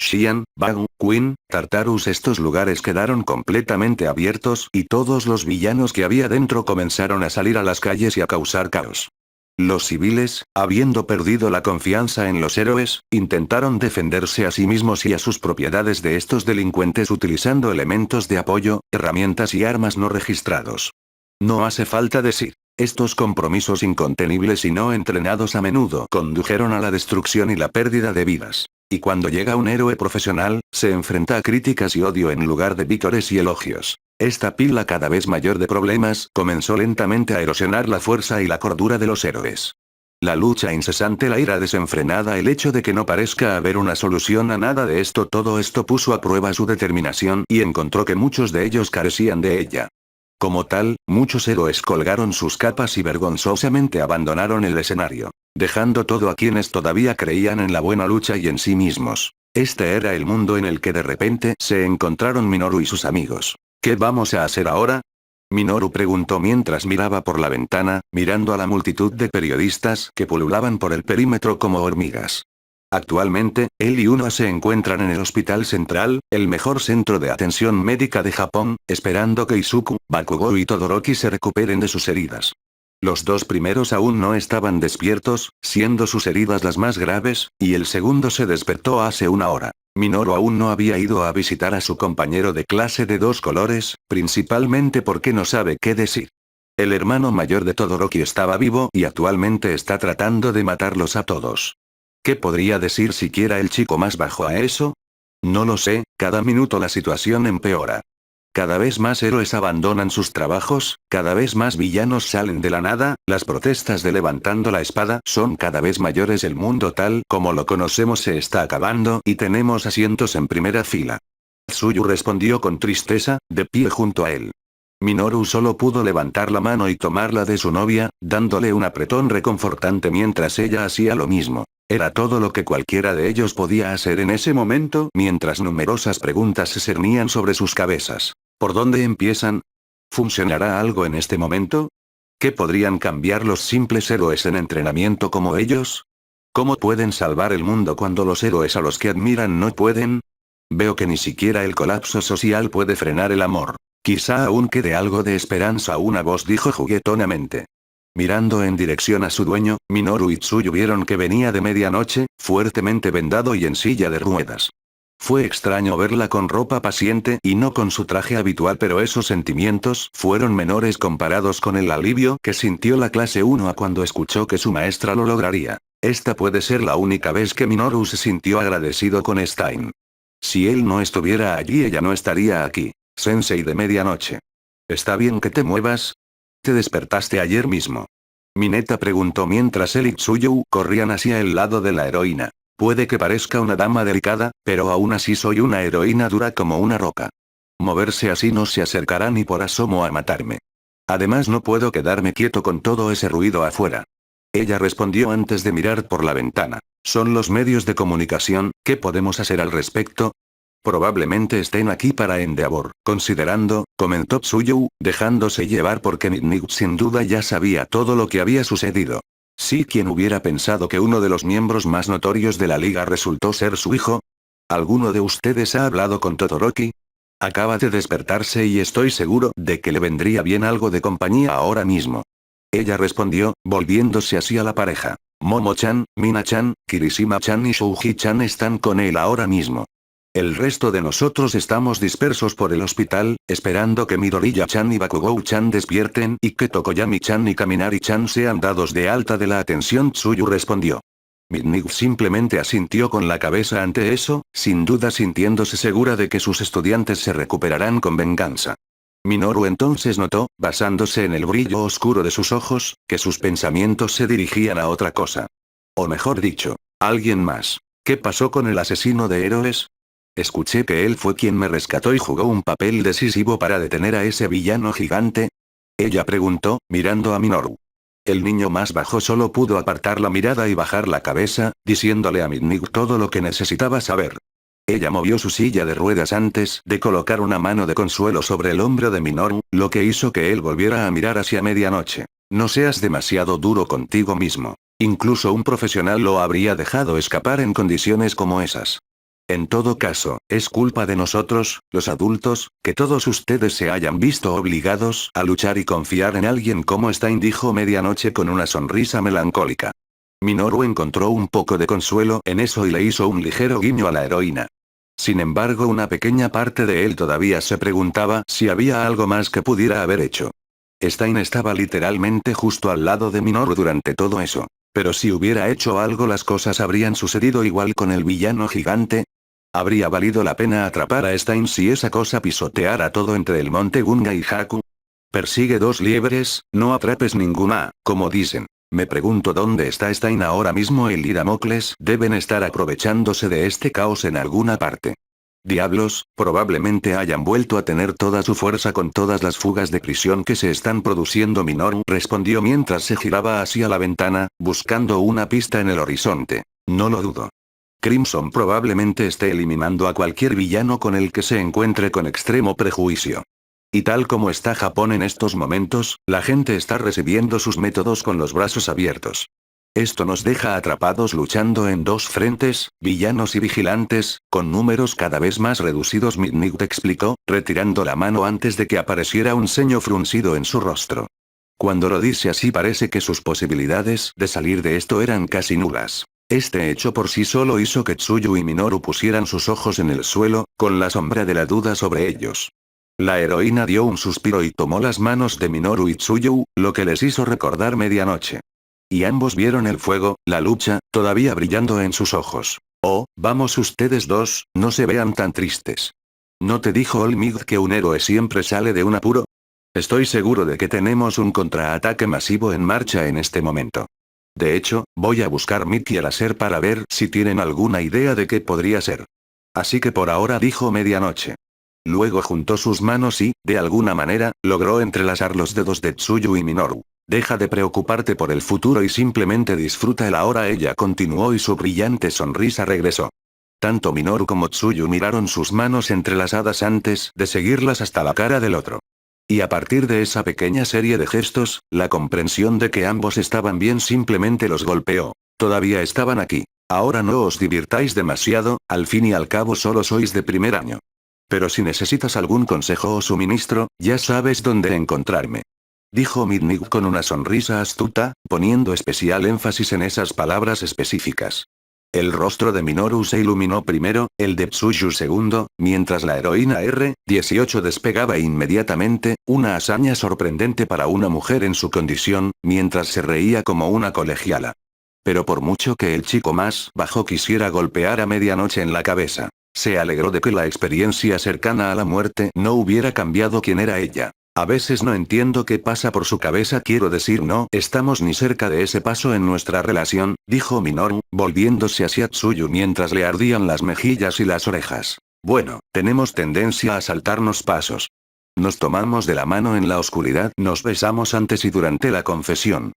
Xian, Bagu, Queen, Tartarus, estos lugares quedaron completamente abiertos y todos los villanos que había dentro comenzaron a salir a las calles y a causar caos. Los civiles, habiendo perdido la confianza en los héroes, intentaron defenderse a sí mismos y a sus propiedades de estos delincuentes utilizando elementos de apoyo, herramientas y armas no registrados. No hace falta decir, estos compromisos incontenibles y no entrenados a menudo condujeron a la destrucción y la pérdida de vidas. Y cuando llega un héroe profesional, se enfrenta a críticas y odio en lugar de vítores y elogios. Esta pila cada vez mayor de problemas comenzó lentamente a erosionar la fuerza y la cordura de los héroes. La lucha incesante, la ira desenfrenada, el hecho de que no parezca haber una solución a nada de esto, todo esto puso a prueba su determinación y encontró que muchos de ellos carecían de ella. Como tal, muchos héroes colgaron sus capas y vergonzosamente abandonaron el escenario, dejando todo a quienes todavía creían en la buena lucha y en sí mismos. Este era el mundo en el que de repente se encontraron Minoru y sus amigos. ¿Qué vamos a hacer ahora? Minoru preguntó mientras miraba por la ventana, mirando a la multitud de periodistas que pululaban por el perímetro como hormigas. Actualmente, él y Uno se encuentran en el Hospital Central, el mejor centro de atención médica de Japón, esperando que Izuku, Bakugou y Todoroki se recuperen de sus heridas. Los dos primeros aún no estaban despiertos, siendo sus heridas las más graves, y el segundo se despertó hace una hora. Minoru aún no había ido a visitar a su compañero de clase de dos colores, principalmente porque no sabe qué decir. El hermano mayor de Todoroki estaba vivo y actualmente está tratando de matarlos a todos. ¿Qué podría decir siquiera el chico más bajo a eso? No lo sé, cada minuto la situación empeora. Cada vez más héroes abandonan sus trabajos, cada vez más villanos salen de la nada, las protestas de levantando la espada son cada vez mayores, el mundo tal como lo conocemos se está acabando y tenemos asientos en primera fila. Tsuyu respondió con tristeza, de pie junto a él. Minoru solo pudo levantar la mano y tomarla de su novia, dándole un apretón reconfortante mientras ella hacía lo mismo. Era todo lo que cualquiera de ellos podía hacer en ese momento, mientras numerosas preguntas se cernían sobre sus cabezas. ¿Por dónde empiezan? ¿Funcionará algo en este momento? ¿Qué podrían cambiar los simples héroes en entrenamiento como ellos? ¿Cómo pueden salvar el mundo cuando los héroes a los que admiran no pueden? Veo que ni siquiera el colapso social puede frenar el amor. Quizá aún quede algo de esperanza, una voz dijo juguetonamente. Mirando en dirección a su dueño, Minoru y Tsuyu vieron que venía de medianoche, fuertemente vendado y en silla de ruedas. Fue extraño verla con ropa paciente y no con su traje habitual, pero esos sentimientos fueron menores comparados con el alivio que sintió la clase 1 a cuando escuchó que su maestra lo lograría. Esta puede ser la única vez que Minoru se sintió agradecido con Stein. Si él no estuviera allí, ella no estaría aquí. Sensei de medianoche. ¿Está bien que te muevas? ¿Te despertaste ayer mismo? Mineta preguntó mientras él y Tsuyu corrían hacia el lado de la heroína. Puede que parezca una dama delicada, pero aún así soy una heroína dura como una roca. Moverse así no se acercará ni por asomo a matarme. Además no puedo quedarme quieto con todo ese ruido afuera. Ella respondió antes de mirar por la ventana. Son los medios de comunicación, ¿qué podemos hacer al respecto? Probablemente estén aquí para Endeavor, considerando, comentó Tsuyu, dejándose llevar porque Midnight sin duda ya sabía todo lo que había sucedido. Sí, ¿quién hubiera pensado que uno de los miembros más notorios de la liga resultó ser su hijo? ¿Alguno de ustedes ha hablado con Todoroki? Acaba de despertarse y estoy seguro de que le vendría bien algo de compañía ahora mismo. Ella respondió, volviéndose hacia la pareja. Momo-chan, Mina-chan, Kirishima-chan y Shouji-chan están con él ahora mismo. El resto de nosotros estamos dispersos por el hospital, esperando que Midoriya-chan y Bakugou-chan despierten y que Tokoyami-chan y Kaminari-chan sean dados de alta de la atención. Tsuyu respondió. Midnight simplemente asintió con la cabeza ante eso, sin duda sintiéndose segura de que sus estudiantes se recuperarán con venganza. Minoru entonces notó, basándose en el brillo oscuro de sus ojos, que sus pensamientos se dirigían a otra cosa. O mejor dicho, alguien más. ¿Qué pasó con el asesino de héroes? Escuché que él fue quien me rescató y jugó un papel decisivo para detener a ese villano gigante. Ella preguntó, mirando a Minoru. El niño más bajo solo pudo apartar la mirada y bajar la cabeza, diciéndole a Midnight todo lo que necesitaba saber. Ella movió su silla de ruedas antes de colocar una mano de consuelo sobre el hombro de Minoru, lo que hizo que él volviera a mirar hacia medianoche. No seas demasiado duro contigo mismo. Incluso un profesional lo habría dejado escapar en condiciones como esas. En todo caso, es culpa de nosotros, los adultos, que todos ustedes se hayan visto obligados a luchar y confiar en alguien como Stein, dijo medianoche con una sonrisa melancólica. Minoru encontró un poco de consuelo en eso y le hizo un ligero guiño a la heroína. Sin embargo, una pequeña parte de él todavía se preguntaba si había algo más que pudiera haber hecho. Stein estaba literalmente justo al lado de Minoru durante todo eso. Pero si hubiera hecho algo, las cosas habrían sucedido igual con el villano gigante. ¿Habría valido la pena atrapar a Stein si esa cosa pisoteara todo entre el monte Gunga y Haku? Persigue dos liebres, no atrapes ninguna, como dicen. Me pregunto dónde está Stein ahora mismo. Él y Damocles deben estar aprovechándose de este caos en alguna parte. Diablos, probablemente hayan vuelto a tener toda su fuerza con todas las fugas de prisión que se están produciendo. Minoru respondió mientras se giraba hacia la ventana, buscando una pista en el horizonte. No lo dudo. Crimson probablemente esté eliminando a cualquier villano con el que se encuentre con extremo prejuicio. Y tal como está Japón en estos momentos, la gente está recibiendo sus métodos con los brazos abiertos. Esto nos deja atrapados luchando en dos frentes, villanos y vigilantes, con números cada vez más reducidos. Midnight explicó, retirando la mano antes de que apareciera un ceño fruncido en su rostro. Cuando lo dice así parece que sus posibilidades de salir de esto eran casi nulas. Este hecho por sí solo hizo que Tsuyu y Minoru pusieran sus ojos en el suelo, con la sombra de la duda sobre ellos. La heroína dio un suspiro y tomó las manos de Minoru y Tsuyu, lo que les hizo recordar medianoche. Y ambos vieron el fuego, la lucha, todavía brillando en sus ojos. Oh, vamos ustedes dos, no se vean tan tristes. ¿No te dijo Olmig que un héroe siempre sale de un apuro? Estoy seguro de que tenemos un contraataque masivo en marcha en este momento. De hecho, voy a buscar Mickey al hacer para ver si tienen alguna idea de qué podría ser. Así que por ahora, dijo medianoche. Luego juntó sus manos y, de alguna manera, logró entrelazar los dedos de Tsuyu y Minoru. Deja de preocuparte por el futuro y simplemente disfruta el ahora. Ella continuó y su brillante sonrisa regresó. Tanto Minoru como Tsuyu miraron sus manos entrelazadas antes de seguirlas hasta la cara del otro. Y a partir de esa pequeña serie de gestos, la comprensión de que ambos estaban bien simplemente los golpeó. Todavía estaban aquí. Ahora no os divirtáis demasiado, al fin y al cabo solo sois de primer año. Pero si necesitas algún consejo o suministro, ya sabes dónde encontrarme. Dijo Midnight con una sonrisa astuta, poniendo especial énfasis en esas palabras específicas. El rostro de Minoru se iluminó primero, el de Tsuyu segundo, mientras la heroína R-18 despegaba inmediatamente, una hazaña sorprendente para una mujer en su condición, mientras se reía como una colegiala. Pero por mucho que el chico más bajo quisiera golpear a medianoche en la cabeza, se alegró de que la experiencia cercana a la muerte no hubiera cambiado quién era ella. A veces no entiendo qué pasa por su cabeza, quiero decir, no estamos ni cerca de ese paso en nuestra relación, dijo Minoru, volviéndose hacia Tsuyu mientras le ardían las mejillas y las orejas. Bueno, tenemos tendencia a saltarnos pasos. Nos tomamos de la mano en la oscuridad, nos besamos antes y durante la confesión.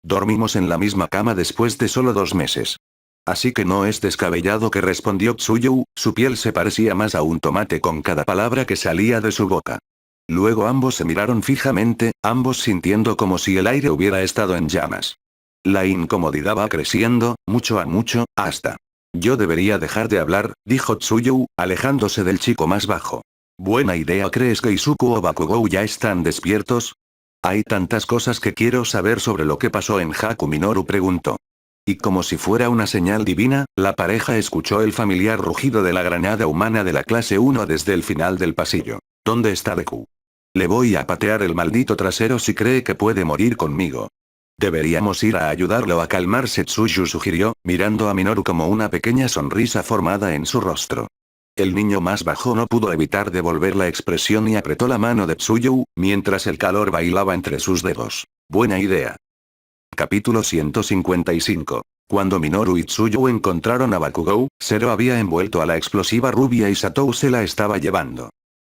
Dormimos en la misma cama después de solo 2 meses. Así que no es descabellado que respondió Tsuyu, su piel se parecía más a un tomate con cada palabra que salía de su boca. Luego ambos se miraron fijamente, ambos sintiendo como si el aire hubiera estado en llamas. La incomodidad va creciendo, mucho a mucho, hasta... Yo debería dejar de hablar, dijo Tsuyu, alejándose del chico más bajo. Buena idea. ¿Crees que Izuku o Bakugou ya están despiertos? Hay tantas cosas que quiero saber sobre lo que pasó en Haku, Minoru preguntó. Y como si fuera una señal divina, la pareja escuchó el familiar rugido de la granada humana de la clase 1 desde el final del pasillo. ¿Dónde está Deku? Le voy a patear el maldito trasero si cree que puede morir conmigo. Deberíamos ir a ayudarlo a calmarse, Tsuyu sugirió, mirando a Minoru como una pequeña sonrisa formada en su rostro. El niño más bajo no pudo evitar devolver la expresión y apretó la mano de Tsuyu, mientras el calor bailaba entre sus dedos. Buena idea. Capítulo 155. Cuando Minoru y Tsuyu encontraron a Bakugou, Zero había envuelto a la explosiva rubia y Satou se la estaba llevando.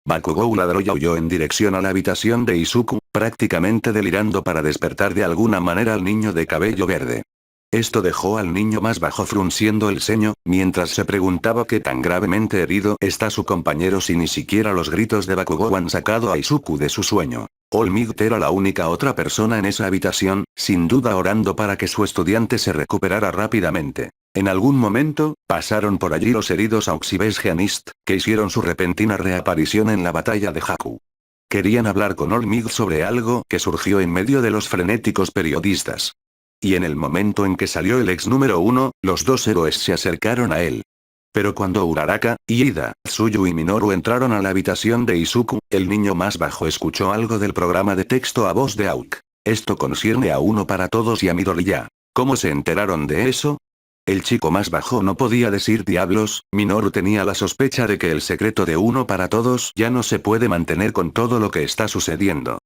Bakugou ladró y huyó en dirección a la habitación de Izuku, prácticamente delirando para despertar de alguna manera al niño de cabello verde. Esto dejó al niño más bajo frunciendo el ceño, mientras se preguntaba qué tan gravemente herido está su compañero si ni siquiera los gritos de Bakugou han sacado a Izuku de su sueño. All Might era la única otra persona en esa habitación, sin duda orando para que su estudiante se recuperara rápidamente. En algún momento, pasaron por allí los heridos Auxibes Geanist, que hicieron su repentina reaparición en la batalla de Haku. Querían hablar con All Might sobre algo que surgió en medio de los frenéticos periodistas. Y en el momento en que salió el ex número 1, los dos héroes se acercaron a él. Pero cuando Uraraka, Iida, Tsuyu y Minoru entraron a la habitación de Izuku, el niño más bajo escuchó algo del programa de texto a voz de Auk. Esto concierne a Uno para Todos y a Midoriya. ¿Cómo se enteraron de eso? El chico más bajo no podía decir diablos, Minoru tenía la sospecha de que el secreto de Uno para Todos ya no se puede mantener con todo lo que está sucediendo.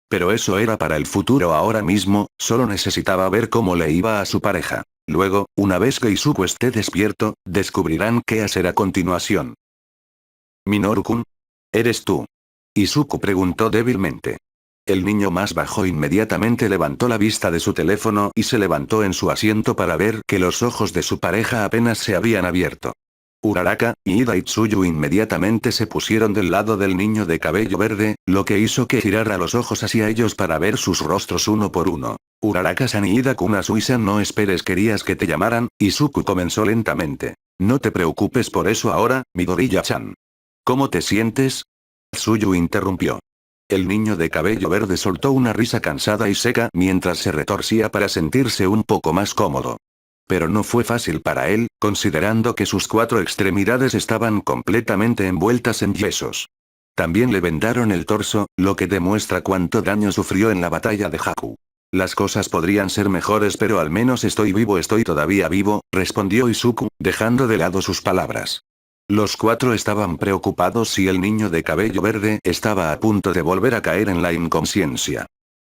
Pero eso era para el futuro ahora mismo, solo necesitaba ver cómo le iba a su pareja. Luego, una vez que Izuku esté despierto, descubrirán qué hacer a continuación. Minoru-kun. ¿Eres tú? Izuku preguntó débilmente. El niño más bajo inmediatamente levantó la vista de su teléfono y se levantó en su asiento para ver que los ojos de su pareja apenas se habían abierto. Uraraka, Iida y Tsuyu inmediatamente se pusieron del lado del niño de cabello verde, lo que hizo que girara los ojos hacia ellos para ver sus rostros uno por uno. Uraraka-san y Iida-kun Asui-san, no esperes, querías que te llamaran, Izuku comenzó lentamente. No te preocupes por eso ahora, Midoriya-chan. ¿Cómo te sientes? Tsuyu interrumpió. El niño de cabello verde soltó una risa cansada y seca mientras se retorcía para sentirse un poco más cómodo. Pero no fue fácil para él, considerando que sus 4 extremidades estaban completamente envueltas en yesos. También le vendaron el torso, lo que demuestra cuánto daño sufrió en la batalla de Haku. Las cosas podrían ser mejores, pero al menos estoy vivo, estoy todavía vivo, respondió Izuku, dejando de lado sus palabras. Los 4 estaban preocupados si el niño de cabello verde estaba a punto de volver a caer en la inconsciencia.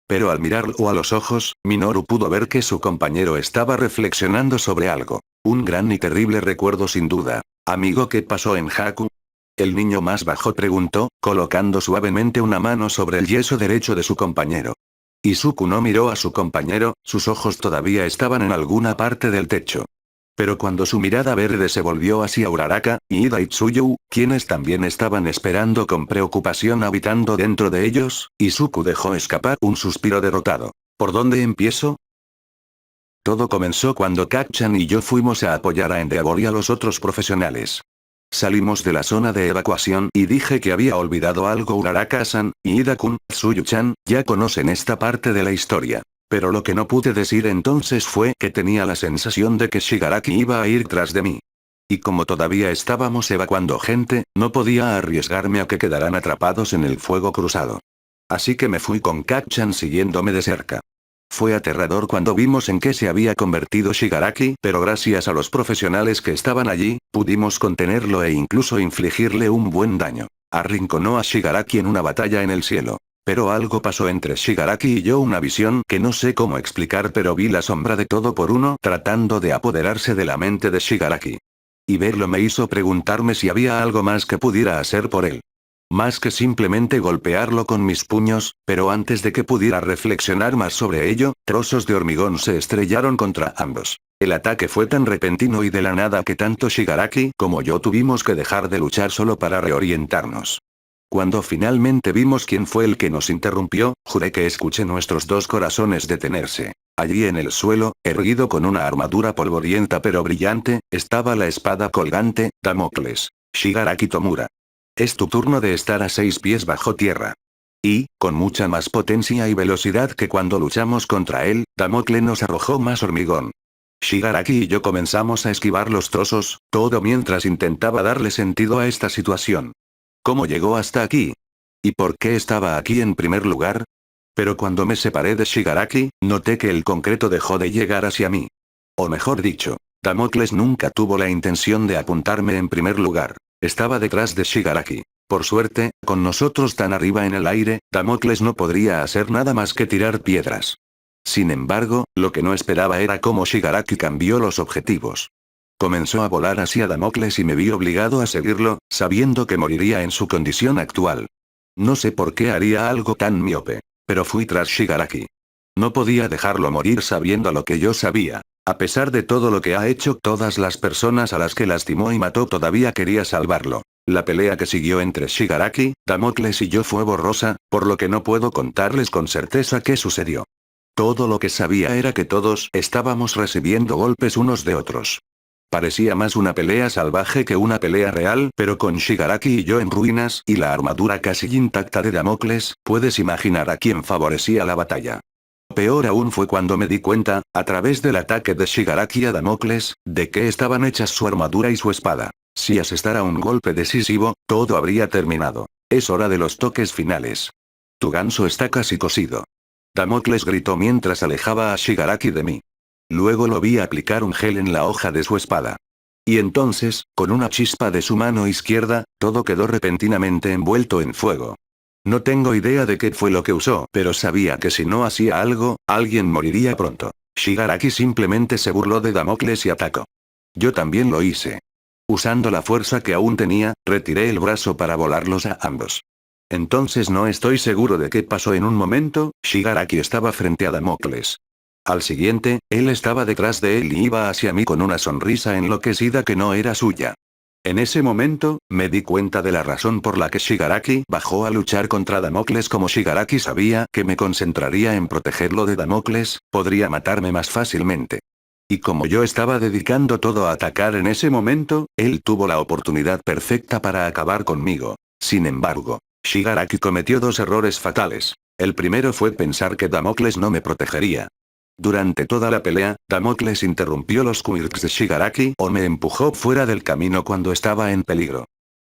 Pero al mirarlo a los ojos, Minoru pudo ver que su compañero estaba reflexionando sobre algo. Un gran y terrible recuerdo sin duda. Amigo, ¿qué pasó en Haku? El niño más bajo preguntó, colocando suavemente una mano sobre el yeso derecho de su compañero. Izuku no miró a su compañero, sus ojos todavía estaban en alguna parte del techo. Pero cuando su mirada verde se volvió hacia Uraraka, Iida y Tsuyu, quienes también estaban esperando con preocupación habitando dentro de ellos, Izuku dejó escapar un suspiro derrotado. ¿Por dónde empiezo? Todo comenzó cuando Kacchan y yo fuimos a apoyar a Endeavor y a los otros profesionales. Salimos de la zona de evacuación y dije que había olvidado algo. Uraraka-san, Iida-kun, Tsuyu-chan, ya conocen esta parte de la historia. Pero lo que no pude decir entonces fue que tenía la sensación de que Shigaraki iba a ir tras de mí. Y como todavía estábamos evacuando gente, no podía arriesgarme a que quedaran atrapados en el fuego cruzado. Así que me fui con Kacchan siguiéndome de cerca. Fue aterrador cuando vimos en qué se había convertido Shigaraki, pero gracias a los profesionales que estaban allí, pudimos contenerlo e incluso infligirle un buen daño. Arrinconó a Shigaraki en una batalla en el cielo. Pero algo pasó entre Shigaraki y yo, una visión que no sé cómo explicar, pero vi la sombra de todo por uno tratando de apoderarse de la mente de Shigaraki. y verlo me hizo preguntarme si había algo más que pudiera hacer por él. Más que simplemente golpearlo con mis puños, pero antes de que pudiera reflexionar más sobre ello, trozos de hormigón se estrellaron contra ambos. El ataque fue tan repentino y de la nada que tanto Shigaraki como yo tuvimos que dejar de luchar solo para reorientarnos. Cuando finalmente vimos quién fue el que nos interrumpió, juré que escuché nuestros dos corazones detenerse. Allí en el suelo, erguido con una armadura polvorienta pero brillante, estaba la espada colgante, Damocles. Shigaraki Tomura. Es tu turno de estar a 6 pies bajo tierra. Y, con mucha más potencia y velocidad que cuando luchamos contra él, Damocles nos arrojó más hormigón. Shigaraki y yo comenzamos a esquivar los trozos, todo mientras intentaba darle sentido a esta situación. ¿Cómo llegó hasta aquí? ¿Y por qué estaba aquí en primer lugar? Pero cuando me separé de Shigaraki, noté que el concreto dejó de llegar hacia mí. O mejor dicho, Damocles nunca tuvo la intención de apuntarme en primer lugar. Estaba detrás de Shigaraki. Por suerte, con nosotros tan arriba en el aire, Damocles no podría hacer nada más que tirar piedras. Sin embargo, lo que no esperaba era cómo Shigaraki cambió los objetivos. Comenzó a volar hacia Damocles y me vi obligado a seguirlo, sabiendo que moriría en su condición actual. No sé por qué haría algo tan miope, pero fui tras Shigaraki. No podía dejarlo morir sabiendo lo que yo sabía. A pesar de todo lo que ha hecho, todas las personas a las que lastimó y mató, todavía quería salvarlo. La pelea que siguió entre Shigaraki, Damocles y yo fue borrosa, por lo que no puedo contarles con certeza qué sucedió. Todo lo que sabía era que todos estábamos recibiendo golpes unos de otros. Parecía más una pelea salvaje que una pelea real, pero con Shigaraki y yo en ruinas y la armadura casi intacta de Damocles, puedes imaginar a quién favorecía la batalla. Peor aún fue cuando me di cuenta, a través del ataque de Shigaraki a Damocles, de qué estaban hechas su armadura y su espada. Si asestara un golpe decisivo, todo habría terminado. Es hora de los toques finales. Tu ganso está casi cocido. Damocles gritó mientras alejaba a Shigaraki de mí. Luego lo vi aplicar un gel en la hoja de su espada. Y entonces, con una chispa de su mano izquierda, todo quedó repentinamente envuelto en fuego. No tengo idea de qué fue lo que usó, pero sabía que si no hacía algo, alguien moriría pronto. Shigaraki simplemente se burló de Damocles y atacó. Yo también lo hice. Usando la fuerza que aún tenía, retiré el brazo para volarlos a ambos. Entonces no estoy seguro de qué pasó en un momento, Shigaraki estaba frente a Damocles. Al siguiente, él estaba detrás de él y iba hacia mí con una sonrisa enloquecida que no era suya. En ese momento, me di cuenta de la razón por la que Shigaraki bajó a luchar contra Damocles. Como Shigaraki sabía que me concentraría en protegerlo de Damocles, podría matarme más fácilmente. Y como yo estaba dedicando todo a atacar en ese momento, él tuvo la oportunidad perfecta para acabar conmigo. Sin embargo, Shigaraki cometió dos errores fatales. El primero fue pensar que Damocles no me protegería. Durante toda la pelea, Damocles interrumpió los quirks de Shigaraki o me empujó fuera del camino cuando estaba en peligro.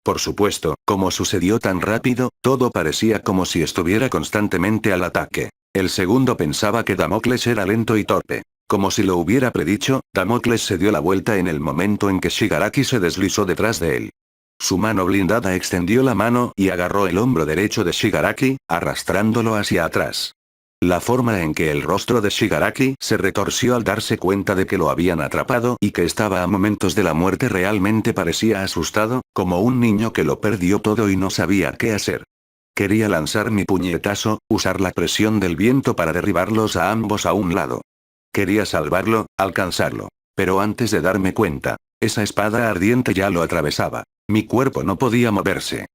Por supuesto, como sucedió tan rápido, todo parecía como si estuviera constantemente al ataque. El segundo pensaba que Damocles era lento y torpe. Como si lo hubiera predicho, Damocles se dio la vuelta en el momento en que Shigaraki se deslizó detrás de él. Su mano blindada extendió la mano y agarró el hombro derecho de Shigaraki, arrastrándolo hacia atrás. La forma en que el rostro de Shigaraki se retorció al darse cuenta de que lo habían atrapado y que estaba a momentos de la muerte realmente parecía asustado, como un niño que lo perdió todo y no sabía qué hacer. Quería lanzar mi puñetazo, usar la presión del viento para derribarlos a ambos a un lado. Quería salvarlo, alcanzarlo. Pero antes de darme cuenta, esa espada ardiente ya lo atravesaba. Mi cuerpo no podía moverse.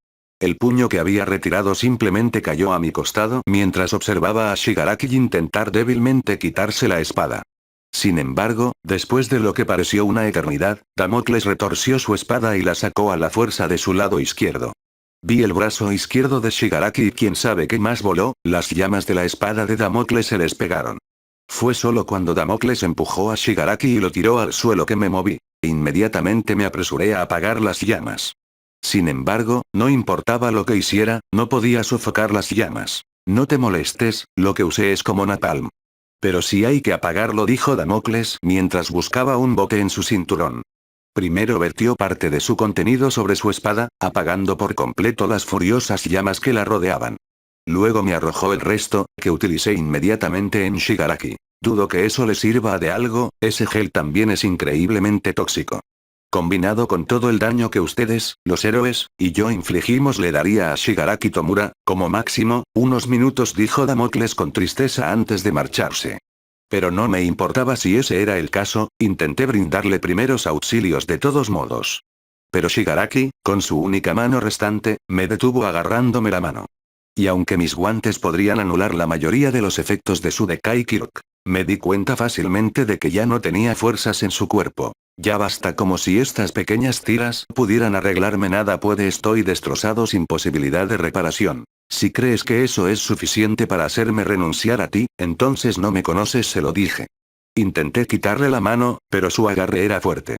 El puño que había retirado simplemente cayó a mi costado mientras observaba a Shigaraki intentar débilmente quitarse la espada. Sin embargo, después de lo que pareció una eternidad, Damocles retorció su espada y la sacó a la fuerza de su lado izquierdo. Vi el brazo izquierdo de Shigaraki y quién sabe qué más voló, las llamas de la espada de Damocles se les pegaron. Fue solo cuando Damocles empujó a Shigaraki y lo tiró al suelo que me moví. Inmediatamente me apresuré a apagar las llamas. Sin embargo, no importaba lo que hiciera, no podía sofocar las llamas. No te molestes, lo que usé es como napalm. Pero si hay que apagarlo, dijo Damocles mientras buscaba un bote en su cinturón. Primero vertió parte de su contenido sobre su espada, apagando por completo las furiosas llamas que la rodeaban. Luego me arrojó el resto, que utilicé inmediatamente en Shigaraki. Dudo que eso le sirva de algo, ese gel también es increíblemente tóxico. combinado con todo el daño que ustedes, los héroes, y yo infligimos le daría a Shigaraki Tomura, como máximo, unos minutos, dijo Damocles con tristeza antes de marcharse. Pero no me importaba si ese era el caso, intenté brindarle primeros auxilios de todos modos. Pero Shigaraki, con su única mano restante, me detuvo agarrándome la mano. Y aunque mis guantes podrían anular la mayoría de los efectos de su Dekai Kirk, me di cuenta fácilmente de que ya no tenía fuerzas en su cuerpo. Ya basta, como si estas pequeñas tiras pudieran arreglarme nada puede, estoy destrozado sin posibilidad de reparación. Si crees que eso es suficiente para hacerme renunciar a ti, entonces no me conoces, se lo dije. Intenté quitarle la mano, pero su agarre era fuerte.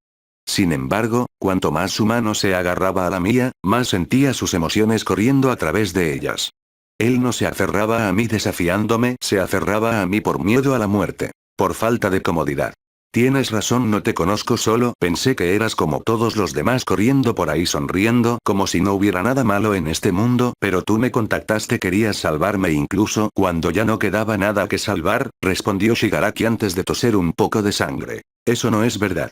Sin embargo, cuanto más su mano se agarraba a la mía, más sentía sus emociones corriendo a través de ellas. Él no se aferraba a mí desafiándome, se aferraba a mí por miedo a la muerte. Por falta de comodidad. Tienes razón, no te conozco, solo pensé que eras como todos los demás corriendo por ahí sonriendo como si no hubiera nada malo en este mundo, pero tú me contactaste, querías salvarme incluso cuando ya no quedaba nada que salvar, respondió Shigaraki antes de toser un poco de sangre. Eso no es verdad.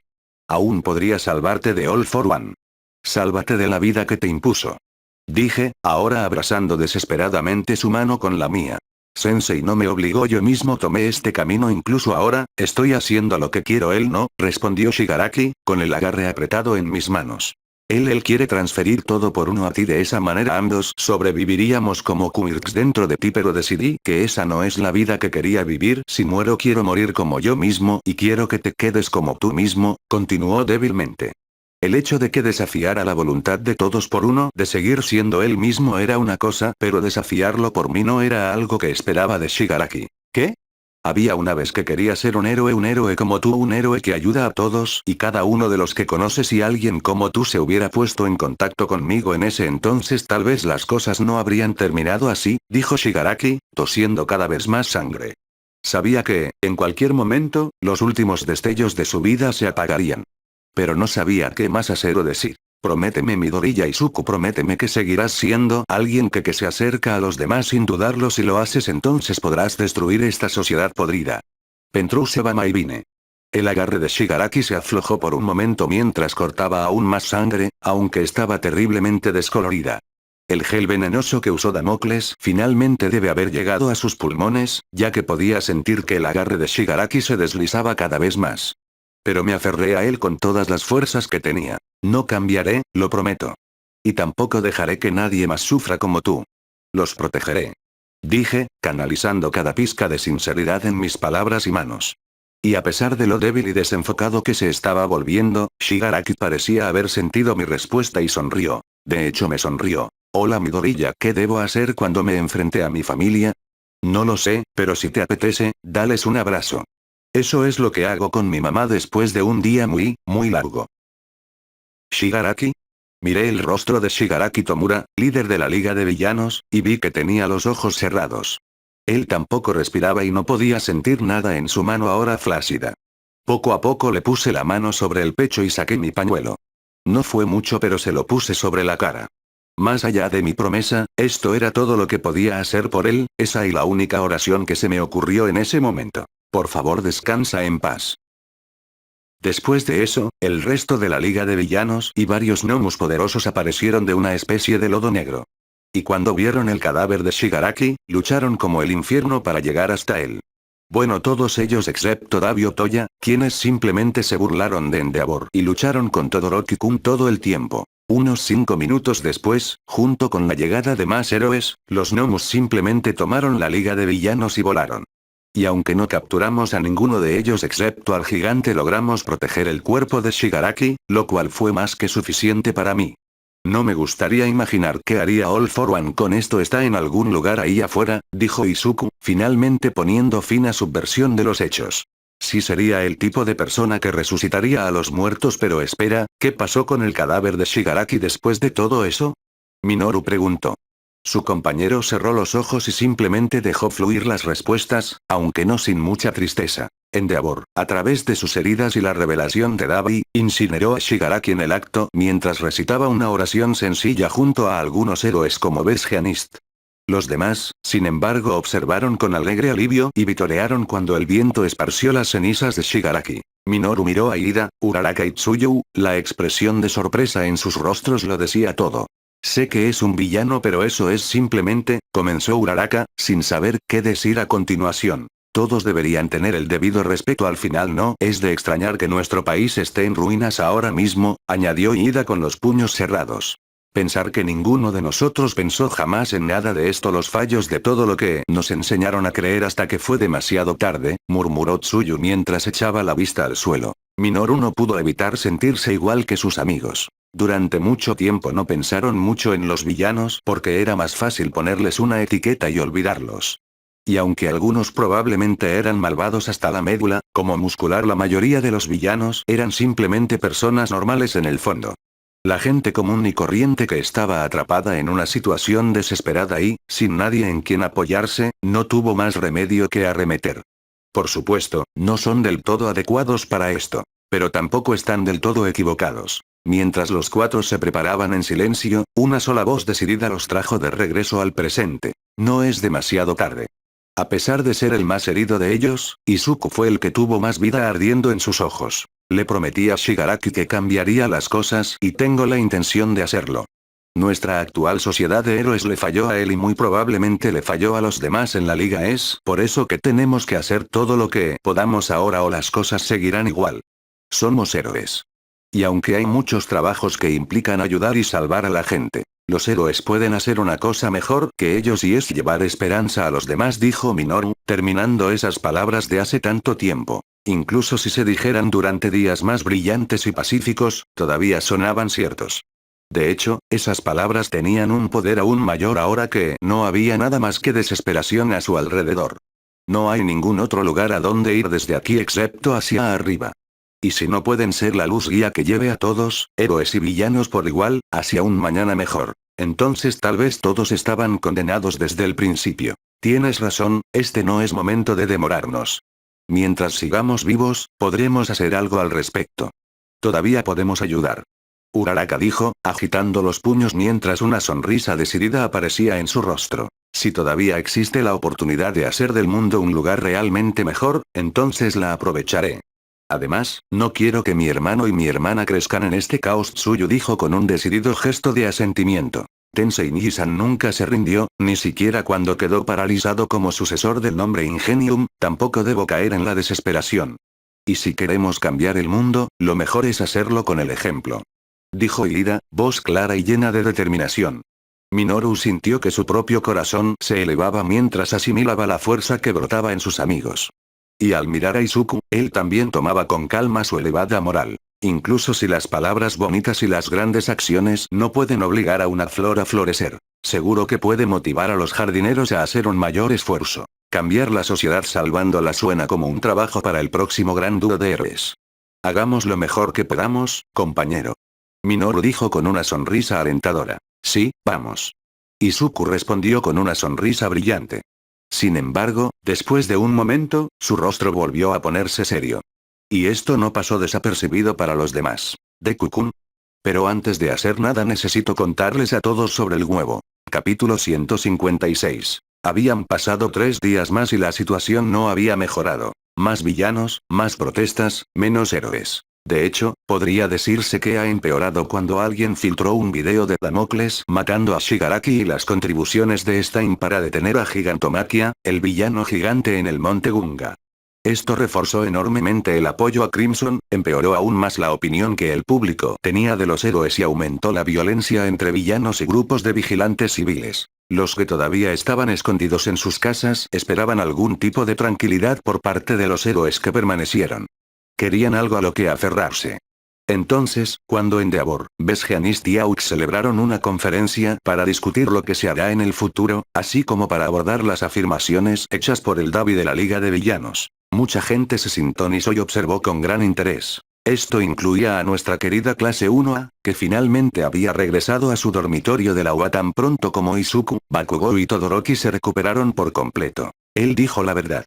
Aún podría salvarte de All for One. Sálvate de la vida que te impuso. Dije, ahora abrazando desesperadamente su mano con la mía. Sensei no me obligó, yo mismo tomé este camino, incluso ahora, estoy haciendo lo que quiero. Él no, respondió Shigaraki, con el agarre apretado en mis manos. Él quiere transferir todo por uno a ti, de esa manera ambos sobreviviríamos como quirks dentro de ti, pero decidí que esa no es la vida que quería vivir. Si muero quiero morir como yo mismo y quiero que te quedes como tú mismo, continuó débilmente. El hecho de que desafiara la voluntad de todos por uno de seguir siendo él mismo era una cosa, pero desafiarlo por mí no era algo que esperaba de Shigaraki. ¿Qué? Había una vez que quería ser un héroe como tú, un héroe que ayuda a todos y cada uno de los que conoces, y alguien como tú se hubiera puesto en contacto conmigo en ese entonces tal vez las cosas no habrían terminado así, dijo Shigaraki, tosiendo cada vez más sangre. Sabía que, en cualquier momento, los últimos destellos de su vida se apagarían. Pero no sabía qué más hacer o decir. Prométeme, Midoriya Izuku, prométeme que seguirás siendo alguien que se acerca a los demás sin dudarlo. Si lo haces, entonces podrás destruir esta sociedad podrida. Pentruse Maibine. El agarre de Shigaraki se aflojó por un momento mientras cortaba aún más sangre, aunque estaba terriblemente descolorida. El gel venenoso que usó Damocles finalmente debe haber llegado a sus pulmones, ya que podía sentir que el agarre de Shigaraki se deslizaba cada vez más. Pero me aferré a él con todas las fuerzas que tenía. No cambiaré, lo prometo. Y tampoco dejaré que nadie más sufra como tú. Los protegeré. Dije, canalizando cada pizca de sinceridad en mis palabras y manos. Y a pesar de lo débil y desenfocado que se estaba volviendo, Shigaraki parecía haber sentido mi respuesta y sonrió. De hecho me sonrió. Hola Midoriya, ¿qué debo hacer cuando me enfrente a mi familia? No lo sé, pero si te apetece, dales un abrazo. Eso es lo que hago con mi mamá después de un día muy largo. ¿Shigaraki? Miré el rostro de Shigaraki Tomura, líder de la Liga de Villanos, y vi que tenía los ojos cerrados. Él tampoco respiraba y no podía sentir nada en su mano ahora flácida. Poco a poco le puse la mano sobre el pecho y saqué mi pañuelo. No fue mucho, pero se lo puse sobre la cara. Más allá de mi promesa, esto era todo lo que podía hacer por él, esa y la única oración que se me ocurrió en ese momento. Por favor, descansa en paz. Después de eso, el resto de la Liga de Villanos y varios gnomos poderosos aparecieron de una especie de lodo negro. Y cuando vieron el cadáver de Shigaraki, lucharon como el infierno para llegar hasta él. Bueno, todos ellos excepto Davio Toya, quienes simplemente se burlaron de Endeavor y lucharon con Todoroki-kun todo el tiempo. Unos 5 minutos después, junto con la llegada de más héroes, los gnomos simplemente tomaron la Liga de Villanos y volaron. Y aunque no capturamos a ninguno de ellos excepto al gigante, logramos proteger el cuerpo de Shigaraki, lo cual fue más que suficiente para mí. No me gustaría imaginar qué haría All for One con esto. Está en algún lugar ahí afuera, dijo Izuku, finalmente poniendo fin a su versión de los hechos. Sí, sería el tipo de persona que resucitaría a los muertos, pero espera, ¿qué pasó con el cadáver de Shigaraki después de todo eso? Minoru preguntó. Su compañero cerró los ojos y simplemente dejó fluir las respuestas, aunque no sin mucha tristeza. Endeavor, a través de sus heridas y la revelación de Dabi, incineró a Shigaraki en el acto mientras recitaba una oración sencilla junto a algunos héroes como Besgeanist. Los demás, sin embargo, observaron con alegre alivio y vitorearon cuando el viento esparció las cenizas de Shigaraki. Minoru miró a Ida, Uraraka y Tsuyu, la expresión de sorpresa en sus rostros lo decía todo. Sé que es un villano pero eso es simplemente, comenzó Uraraka, sin saber qué decir a continuación. Todos deberían tener el debido respeto al final no es de extrañar que nuestro país esté en ruinas ahora mismo, añadió Ida con los puños cerrados. Pensar que ninguno de nosotros pensó jamás en nada de esto los fallos de todo lo que nos enseñaron a creer hasta que fue demasiado tarde, murmuró Tsuyu mientras echaba la vista al suelo. Minoru no pudo evitar sentirse igual que sus amigos. Durante mucho tiempo no pensaron mucho en los villanos porque era más fácil ponerles una etiqueta y olvidarlos. Y aunque algunos probablemente eran malvados hasta la médula, como muscular la mayoría de los villanos eran simplemente personas normales en el fondo. La gente común y corriente que estaba atrapada en una situación desesperada y, sin nadie en quien apoyarse, no tuvo más remedio que arremeter. Por supuesto, no son del todo adecuados para esto. Pero tampoco están del todo equivocados. Mientras los cuatro se preparaban en silencio, una sola voz decidida los trajo de regreso al presente. No es demasiado tarde. A pesar de ser el más herido de ellos, Izuku fue el que tuvo más vida ardiendo en sus ojos. Le prometí a Shigaraki que cambiaría las cosas y tengo la intención de hacerlo. Nuestra actual sociedad de héroes le falló a él y muy probablemente le falló a los demás en la liga. Es por eso que tenemos que hacer todo lo que podamos ahora o las cosas seguirán igual. Somos héroes. Y aunque hay muchos trabajos que implican ayudar y salvar a la gente, los héroes pueden hacer una cosa mejor que ellos y es llevar esperanza a los demás, dijo Minoru, terminando esas palabras de hace tanto tiempo. Incluso si se dijeran durante días más brillantes y pacíficos, todavía sonaban ciertos. De hecho, esas palabras tenían un poder aún mayor ahora que no había nada más que desesperación a su alrededor. No hay ningún otro lugar a donde ir desde aquí excepto hacia arriba. Y si no pueden ser la luz guía que lleve a todos, héroes y villanos por igual, hacia un mañana mejor, entonces tal vez todos estaban condenados desde el principio. Tienes razón, este no es momento de demorarnos. Mientras sigamos vivos, podremos hacer algo al respecto. Todavía podemos ayudar. Uraraka dijo, agitando los puños mientras una sonrisa decidida aparecía en su rostro. Si todavía existe la oportunidad de hacer del mundo un lugar realmente mejor, entonces la aprovecharé. Además, no quiero que mi hermano y mi hermana crezcan en este caos, Tsuyu dijo con un decidido gesto de asentimiento. Tensei Nisan nunca se rindió, ni siquiera cuando quedó paralizado como sucesor del nombre Ingenium, tampoco debo caer en la desesperación. Y si queremos cambiar el mundo, lo mejor es hacerlo con el ejemplo. Dijo Ida, voz clara y llena de determinación. Minoru sintió que su propio corazón se elevaba mientras asimilaba la fuerza que brotaba en sus amigos. Y al mirar a Izuku, él también tomaba con calma su elevada moral. Incluso si las palabras bonitas y las grandes acciones no pueden obligar a una flor a florecer, seguro que puede motivar a los jardineros a hacer un mayor esfuerzo. Cambiar la sociedad salvándola suena como un trabajo para el próximo gran dúo de héroes. Hagamos lo mejor que podamos, compañero. Minoru dijo con una sonrisa alentadora. Sí, vamos. Izuku respondió con una sonrisa brillante. Sin embargo, después de un momento, su rostro volvió a ponerse serio. Y esto no pasó desapercibido para los demás. Deku-kun. Pero antes de hacer nada necesito contarles a todos sobre el huevo. Capítulo 156. Habían pasado 3 días más y la situación no había mejorado. Más villanos, más protestas, menos héroes. De hecho, podría decirse que ha empeorado cuando alguien filtró un video de Damocles matando a Shigaraki y las contribuciones de Stein para detener a Gigantomachia, el villano gigante en el monte Gunga. Esto reforzó enormemente el apoyo a Crimson, empeoró aún más la opinión que el público tenía de los héroes y aumentó la violencia entre villanos y grupos de vigilantes civiles. Los que todavía estaban escondidos en sus casas esperaban algún tipo de tranquilidad por parte de los héroes que permanecieron. Querían algo a lo que aferrarse. Entonces, cuando Endeavor, Besgeanist y Aux celebraron una conferencia para discutir lo que se hará en el futuro, así como para abordar las afirmaciones hechas por el Davi de la Liga de Villanos, mucha gente se sintonizó y observó con gran interés. Esto incluía a nuestra querida clase 1A, que finalmente había regresado a su dormitorio de la UA tan pronto como Izuku, Bakugou y Todoroki se recuperaron por completo. Él dijo la verdad.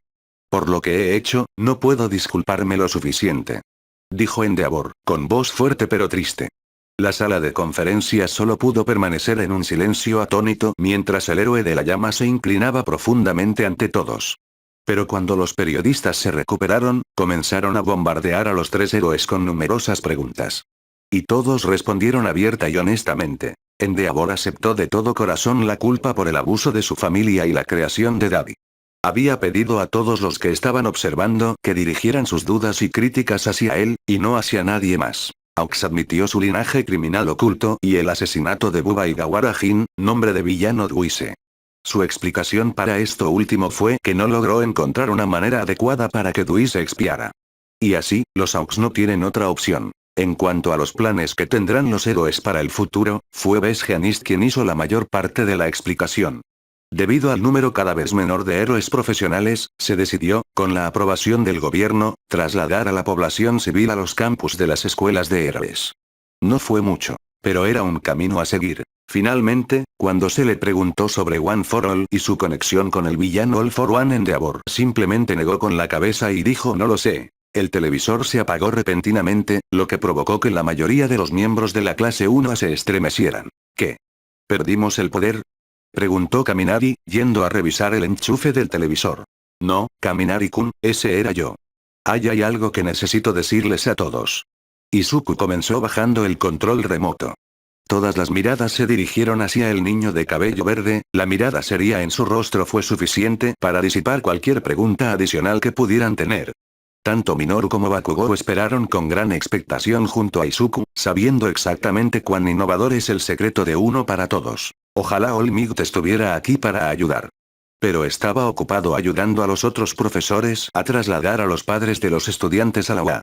Por lo que he hecho, no puedo disculparme lo suficiente. Dijo Endeavor, con voz fuerte pero triste. La sala de conferencias solo pudo permanecer en un silencio atónito mientras el héroe de la llama se inclinaba profundamente ante todos. Pero cuando los periodistas se recuperaron, comenzaron a bombardear a los tres héroes con numerosas preguntas. Y todos respondieron abierta y honestamente. Endeavor aceptó de todo corazón la culpa por el abuso de su familia y la creación de Davi. Había pedido a todos los que estaban observando que dirigieran sus dudas y críticas hacia él, y no hacia nadie más. Aux admitió su linaje criminal oculto y el asesinato de Buba y Gawara Jin, nombre de villano Duise. Su explicación para esto último fue que no logró encontrar una manera adecuada para que Duise expiara. Y así, los Aux no tienen otra opción. En cuanto a los planes que tendrán los héroes para el futuro, fue Besgeanist quien hizo la mayor parte de la explicación. Debido al número cada vez menor de héroes profesionales, se decidió, con la aprobación del gobierno, trasladar a la población civil a los campus de las escuelas de héroes. No fue mucho, pero era un camino a seguir. Finalmente, cuando se le preguntó sobre One for All y su conexión con el villano All for One, Endeavor simplemente negó con la cabeza y dijo no lo sé. El televisor se apagó repentinamente, lo que provocó que la mayoría de los miembros de la clase 1 se estremecieran. ¿Qué? ¿Perdimos el poder? Preguntó Kaminari, yendo a revisar el enchufe del televisor. No, Kaminari-kun, ese era yo. Hay algo que necesito decirles a todos. Izuku comenzó bajando el control remoto. Todas las miradas se dirigieron hacia el niño de cabello verde, la mirada seria en su rostro fue suficiente para disipar cualquier pregunta adicional que pudieran tener. Tanto Minoru como Bakugou esperaron con gran expectación junto a Izuku, sabiendo exactamente cuán innovador es el secreto de uno para todos. Ojalá All Might estuviera aquí para ayudar. Pero estaba ocupado ayudando a los otros profesores a trasladar a los padres de los estudiantes a la UA.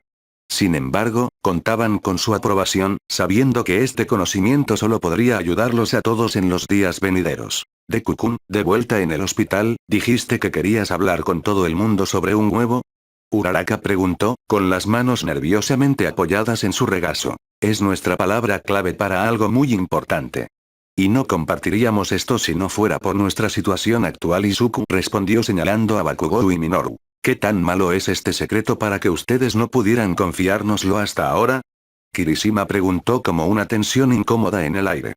Sin embargo, contaban con su aprobación, sabiendo que este conocimiento solo podría ayudarlos a todos en los días venideros. Deku-kun, de vuelta en el hospital, dijiste que querías hablar con todo el mundo sobre un huevo. Uraraka preguntó, con las manos nerviosamente apoyadas en su regazo. Es nuestra palabra clave para algo muy importante. Y no compartiríamos esto si no fuera por nuestra situación actual. Izuku respondió señalando a Bakugou y Minoru. ¿Qué tan malo es este secreto para que ustedes no pudieran confiárnoslo hasta ahora? Kirishima preguntó como una tensión incómoda en el aire.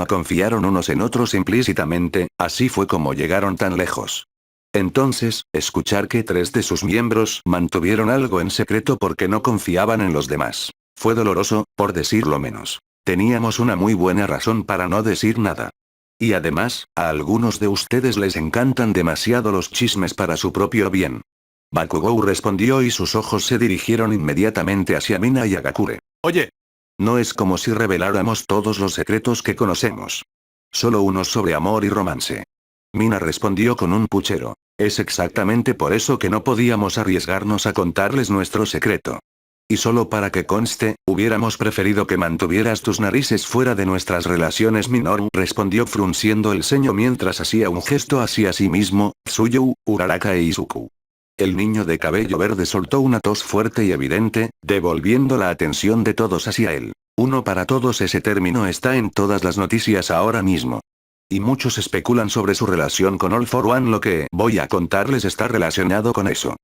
Confiaron unos en otros implícitamente, así fue como llegaron tan lejos. Entonces, escuchar que 3 de sus miembros mantuvieron algo en secreto porque no confiaban en los demás. Fue doloroso, por decirlo menos. Teníamos una muy buena razón para no decir nada. Y además, a algunos de ustedes les encantan demasiado los chismes para su propio bien. Bakugou respondió y sus ojos se dirigieron inmediatamente hacia Mina y Agakure. Oye. No es como si reveláramos todos los secretos que conocemos. Solo unos sobre amor y romance. Mina respondió con un puchero. Es exactamente por eso que no podíamos arriesgarnos a contarles nuestro secreto. Y solo para que conste, hubiéramos preferido que mantuvieras tus narices fuera de nuestras relaciones. Minoru respondió frunciendo el ceño mientras hacía un gesto hacia sí mismo, Tsuyu, Uraraka e Izuku. El niño de cabello verde soltó una tos fuerte y evidente, devolviendo la atención de todos hacia él. Uno para todos, ese término está en todas las noticias ahora mismo. Y muchos especulan sobre su relación con All for One. Lo que voy a contarles está relacionado con eso.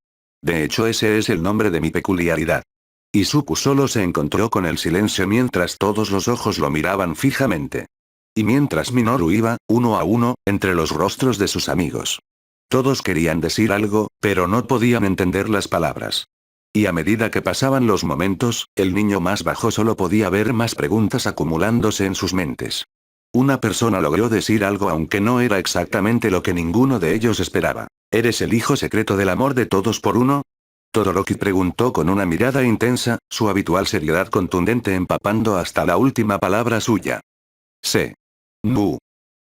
De hecho, ese es el nombre de mi peculiaridad. Izuku solo se encontró con el silencio mientras todos los ojos lo miraban fijamente. Y mientras Minoru iba, uno a uno, entre los rostros de sus amigos. Todos querían decir algo, pero no podían entender las palabras. Y a medida que pasaban los momentos, el niño más bajo solo podía ver más preguntas acumulándose en sus mentes. Una persona logró decir algo aunque no era exactamente lo que ninguno de ellos esperaba. ¿Eres el hijo secreto del amor de todos por uno? Todoroki preguntó con una mirada intensa, su habitual seriedad contundente empapando hasta la última palabra suya. Sí. No.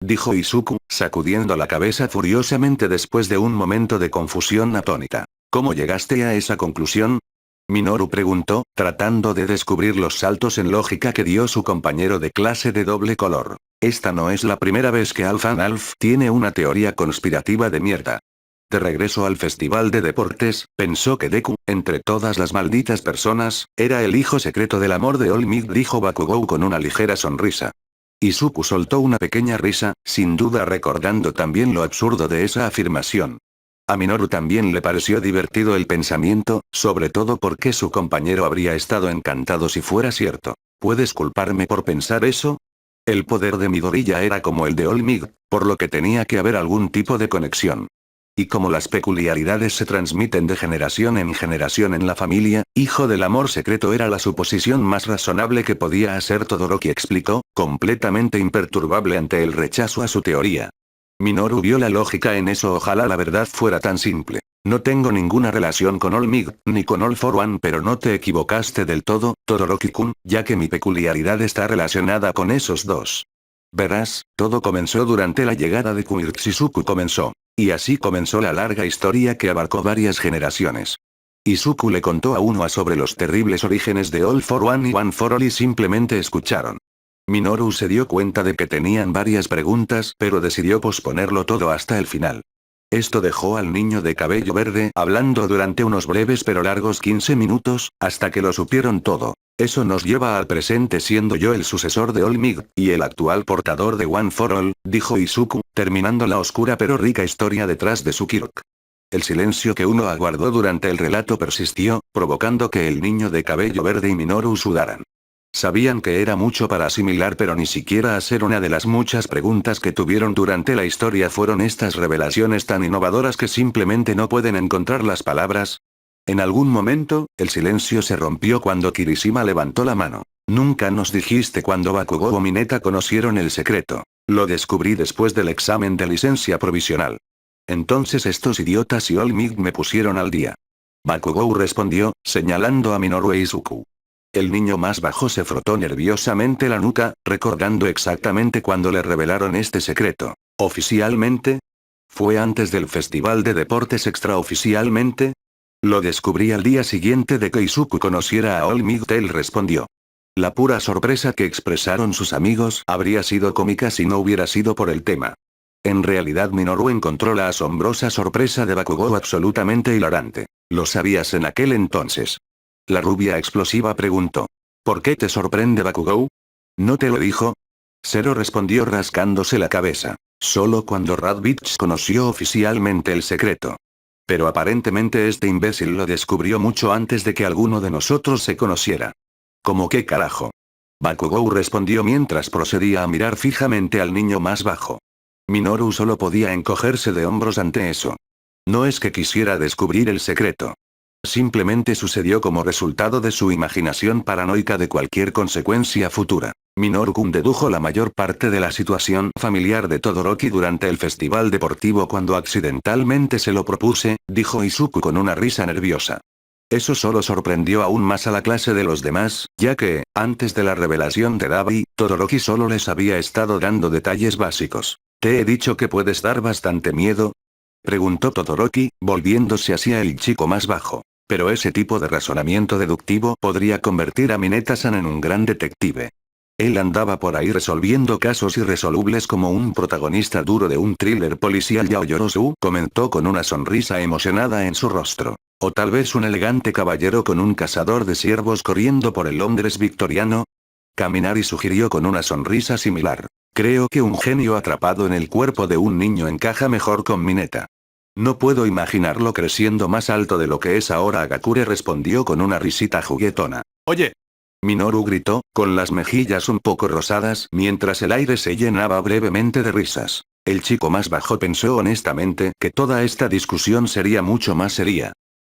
Dijo Izuku, sacudiendo la cabeza furiosamente después de un momento de confusión atónita. ¿Cómo llegaste a esa conclusión? Minoru preguntó, tratando de descubrir los saltos en lógica que dio su compañero de clase de doble color. Esta no es la primera vez que Alf tiene una teoría conspirativa de mierda. De regreso al festival de deportes, pensó que Deku, entre todas las malditas personas, era el hijo secreto del amor de All Might, dijo Bakugou con una ligera sonrisa. Izuku soltó una pequeña risa, sin duda recordando también lo absurdo de esa afirmación. A Minoru también le pareció divertido el pensamiento, sobre todo porque su compañero habría estado encantado si fuera cierto. ¿Puedes culparme por pensar eso? El poder de Midoriya era como el de All Might, por lo que tenía que haber algún tipo de conexión. Y como las peculiaridades se transmiten de generación en la familia, hijo del amor secreto era la suposición más razonable que podía hacer Todoroki, explicó, completamente imperturbable ante el rechazo a su teoría. Minoru vio la lógica en eso, ojalá la verdad fuera tan simple. No tengo ninguna relación con All Might, ni con All for One, pero no te equivocaste del todo, Todoroki-kun, ya que mi peculiaridad está relacionada con esos dos. Verás, todo comenzó durante la llegada de Kuirtsuku comenzó. Y así comenzó la larga historia que abarcó varias generaciones. Izuku le contó a Unoa sobre los terribles orígenes de All for One y One for All y simplemente escucharon. Minoru se dio cuenta de que tenían varias preguntas, pero decidió posponerlo todo hasta el final. Esto dejó al niño de cabello verde hablando durante unos breves pero largos 15 minutos, hasta que lo supieron todo. Eso nos lleva al presente, siendo yo el sucesor de All Might, y el actual portador de One for All, dijo Izuku, terminando la oscura pero rica historia detrás de su Kirk. El silencio que uno aguardó durante el relato persistió, provocando que el niño de cabello verde y Minoru sudaran. Sabían que era mucho para asimilar, pero ni siquiera hacer una de las muchas preguntas que tuvieron durante la historia fueron estas revelaciones tan innovadoras que simplemente no pueden encontrar las palabras. En algún momento, el silencio se rompió cuando Kirishima levantó la mano. Nunca nos dijiste cuándo Bakugou o Mineta conocieron el secreto. Lo descubrí después del examen de licencia provisional. Entonces estos idiotas y All Might me pusieron al día. Bakugou respondió, señalando a Minoru e Izuku. El niño más bajo se frotó nerviosamente la nuca, recordando exactamente cuándo le revelaron este secreto. ¿Oficialmente? ¿Fue antes del festival de deportes extraoficialmente? Lo descubrí al día siguiente de que Izuku conociera a All Might, él respondió. La pura sorpresa que expresaron sus amigos habría sido cómica si no hubiera sido por el tema. En realidad Minoru encontró la asombrosa sorpresa de Bakugou absolutamente hilarante. ¿Lo sabías en aquel entonces? La rubia explosiva preguntó. ¿Por qué te sorprende Bakugou? ¿No te lo dijo? Zero respondió rascándose la cabeza. Solo cuando Raditz conoció oficialmente el secreto. Pero aparentemente este imbécil lo descubrió mucho antes de que alguno de nosotros se conociera. ¿Cómo qué carajo? Bakugou respondió mientras procedía a mirar fijamente al niño más bajo. Minoru solo podía encogerse de hombros ante eso. No es que quisiera descubrir el secreto. Simplemente sucedió como resultado de su imaginación paranoica de cualquier consecuencia futura. Minoru-kun dedujo la mayor parte de la situación familiar de Todoroki durante el festival deportivo cuando accidentalmente se lo propuse, dijo Izuku con una risa nerviosa. Eso solo sorprendió aún más a la clase de los demás, ya que, antes de la revelación de Dabi, Todoroki solo les había estado dando detalles básicos. ¿Te he dicho que puedes dar bastante miedo? Preguntó Todoroki, volviéndose hacia el chico más bajo. Pero ese tipo de razonamiento deductivo podría convertir a Mineta-san en un gran detective. Él andaba por ahí resolviendo casos irresolubles como un protagonista duro de un thriller policial. Yaoyorosu comentó con una sonrisa emocionada en su rostro. O tal vez un elegante caballero con un cazador de ciervos corriendo por el Londres victoriano. Kaminari sugirió con una sonrisa similar. Creo que un genio atrapado en el cuerpo de un niño encaja mejor con Mineta. No puedo imaginarlo creciendo más alto de lo que es ahora. Agakure respondió con una risita juguetona. Oye. Minoru gritó, con las mejillas un poco rosadas mientras el aire se llenaba brevemente de risas. El chico más bajo pensó honestamente que toda esta discusión sería mucho más seria.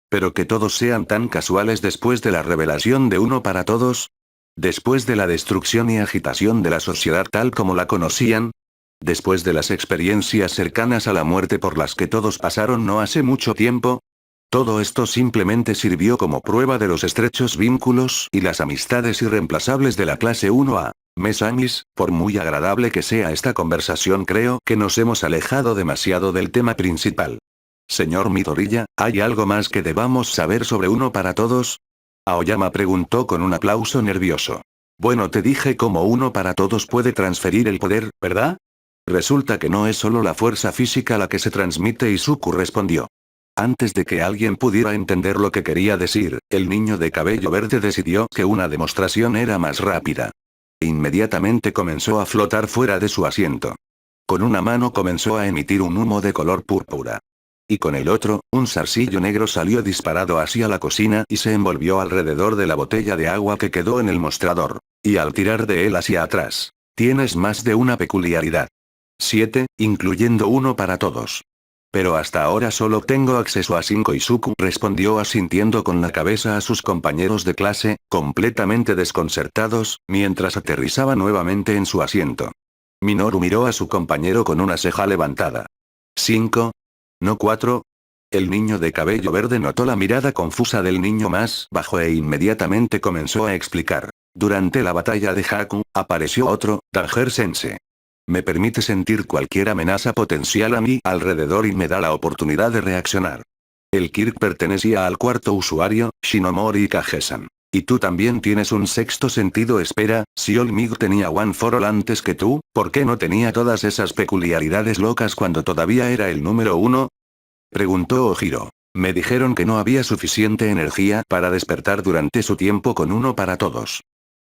Pero que todos sean tan casuales después de la revelación de uno para todos. Después de la destrucción y agitación de la sociedad tal como la conocían. Después de las experiencias cercanas a la muerte por las que todos pasaron no hace mucho tiempo. Todo esto simplemente sirvió como prueba de los estrechos vínculos y las amistades irreemplazables de la clase 1A. Mes Amis, por muy agradable que sea esta conversación, creo que nos hemos alejado demasiado del tema principal. Señor Midoriya, ¿hay algo más que debamos saber sobre uno para todos? Aoyama preguntó con un aplauso nervioso. Bueno, te dije cómo uno para todos puede transferir el poder, ¿verdad? Resulta que no es solo la fuerza física la que se transmite, Izuku respondió. Antes de que alguien pudiera entender lo que quería decir, el niño de cabello verde decidió que una demostración era más rápida. Inmediatamente comenzó a flotar fuera de su asiento. Con una mano comenzó a emitir un humo de color púrpura. Y con el otro, un zarcillo negro salió disparado hacia la cocina y se envolvió alrededor de la botella de agua que quedó en el mostrador. Y al tirar de él hacia atrás, tienes más de una peculiaridad. 7, incluyendo uno para todos. Pero hasta ahora solo tengo acceso a 5. Izuku respondió asintiendo con la cabeza a sus compañeros de clase, completamente desconcertados, mientras aterrizaba nuevamente en su asiento. Minoru miró a su compañero con una ceja levantada. 5. ¿No 4? El niño de cabello verde notó la mirada confusa del niño más bajo e inmediatamente comenzó a explicar. Durante la batalla de Haku, apareció otro, Danger Sensei. Me permite sentir cualquier amenaza potencial a mi alrededor y me da la oportunidad de reaccionar. El Kirk pertenecía al cuarto usuario, Shinomori Kage-san. Y tú también tienes un sexto sentido. Espera, si All Might tenía One for All antes que tú, ¿por qué no tenía todas esas peculiaridades locas cuando todavía era el número 1? Preguntó Ojiro. Me dijeron que no había suficiente energía para despertar durante su tiempo con uno para todos.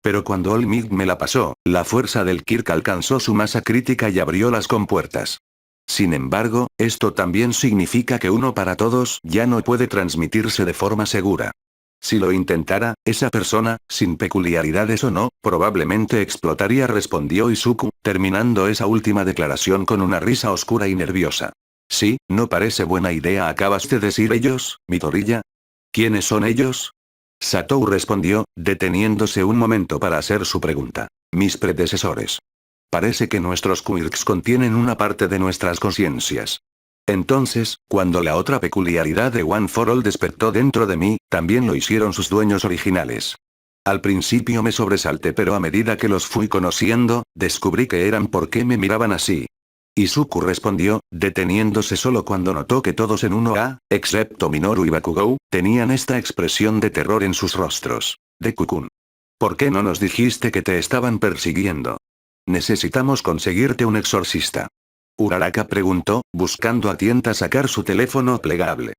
Pero cuando All Might me la pasó, la fuerza del Kirk alcanzó su masa crítica y abrió las compuertas. Sin embargo, esto también significa que uno para todos ya no puede transmitirse de forma segura. Si lo intentara, esa persona, sin peculiaridades o no, probablemente explotaría, respondió Izuku, terminando esa última declaración con una risa oscura y nerviosa. Sí, no parece buena idea. ¿Acabas de decir ellos, Midoriya? ¿Quiénes son ellos? Satou respondió, deteniéndose un momento para hacer su pregunta. Mis predecesores. Parece que nuestros quirks contienen una parte de nuestras conciencias. Entonces, cuando la otra peculiaridad de One for All despertó dentro de mí, también lo hicieron sus dueños originales. Al principio me sobresalté, pero a medida que los fui conociendo, descubrí que eran por qué me miraban así. Izuku respondió, deteniéndose solo cuando notó que todos en 1A, excepto Minoru y Bakugou, tenían esta expresión de terror en sus rostros. Deku-kun. ¿Por qué no nos dijiste que te estaban persiguiendo? Necesitamos conseguirte un exorcista. Uraraka preguntó, buscando a tientas sacar su teléfono plegable.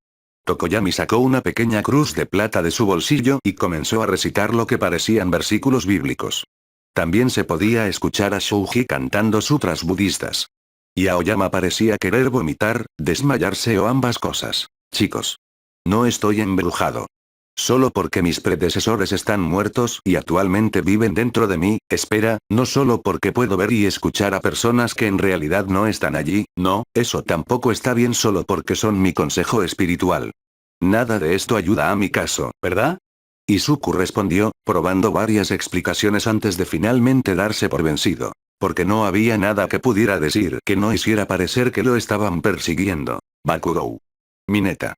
Tokoyami sacó una pequeña cruz de plata de su bolsillo y comenzó a recitar lo que parecían versículos bíblicos. También se podía escuchar a Shouji cantando sutras budistas. Y Aoyama parecía querer vomitar, desmayarse o ambas cosas. Chicos. No estoy embrujado. Solo porque mis predecesores están muertos y actualmente viven dentro de mí, espera, no solo porque puedo ver y escuchar a personas que en realidad no están allí, no, eso tampoco está bien solo porque son mi consejo espiritual. Nada de esto ayuda a mi caso, ¿verdad? Izuku respondió, probando varias explicaciones antes de finalmente darse por vencido. Porque no había nada que pudiera decir que no hiciera parecer que lo estaban persiguiendo. Bakugou. Mineta.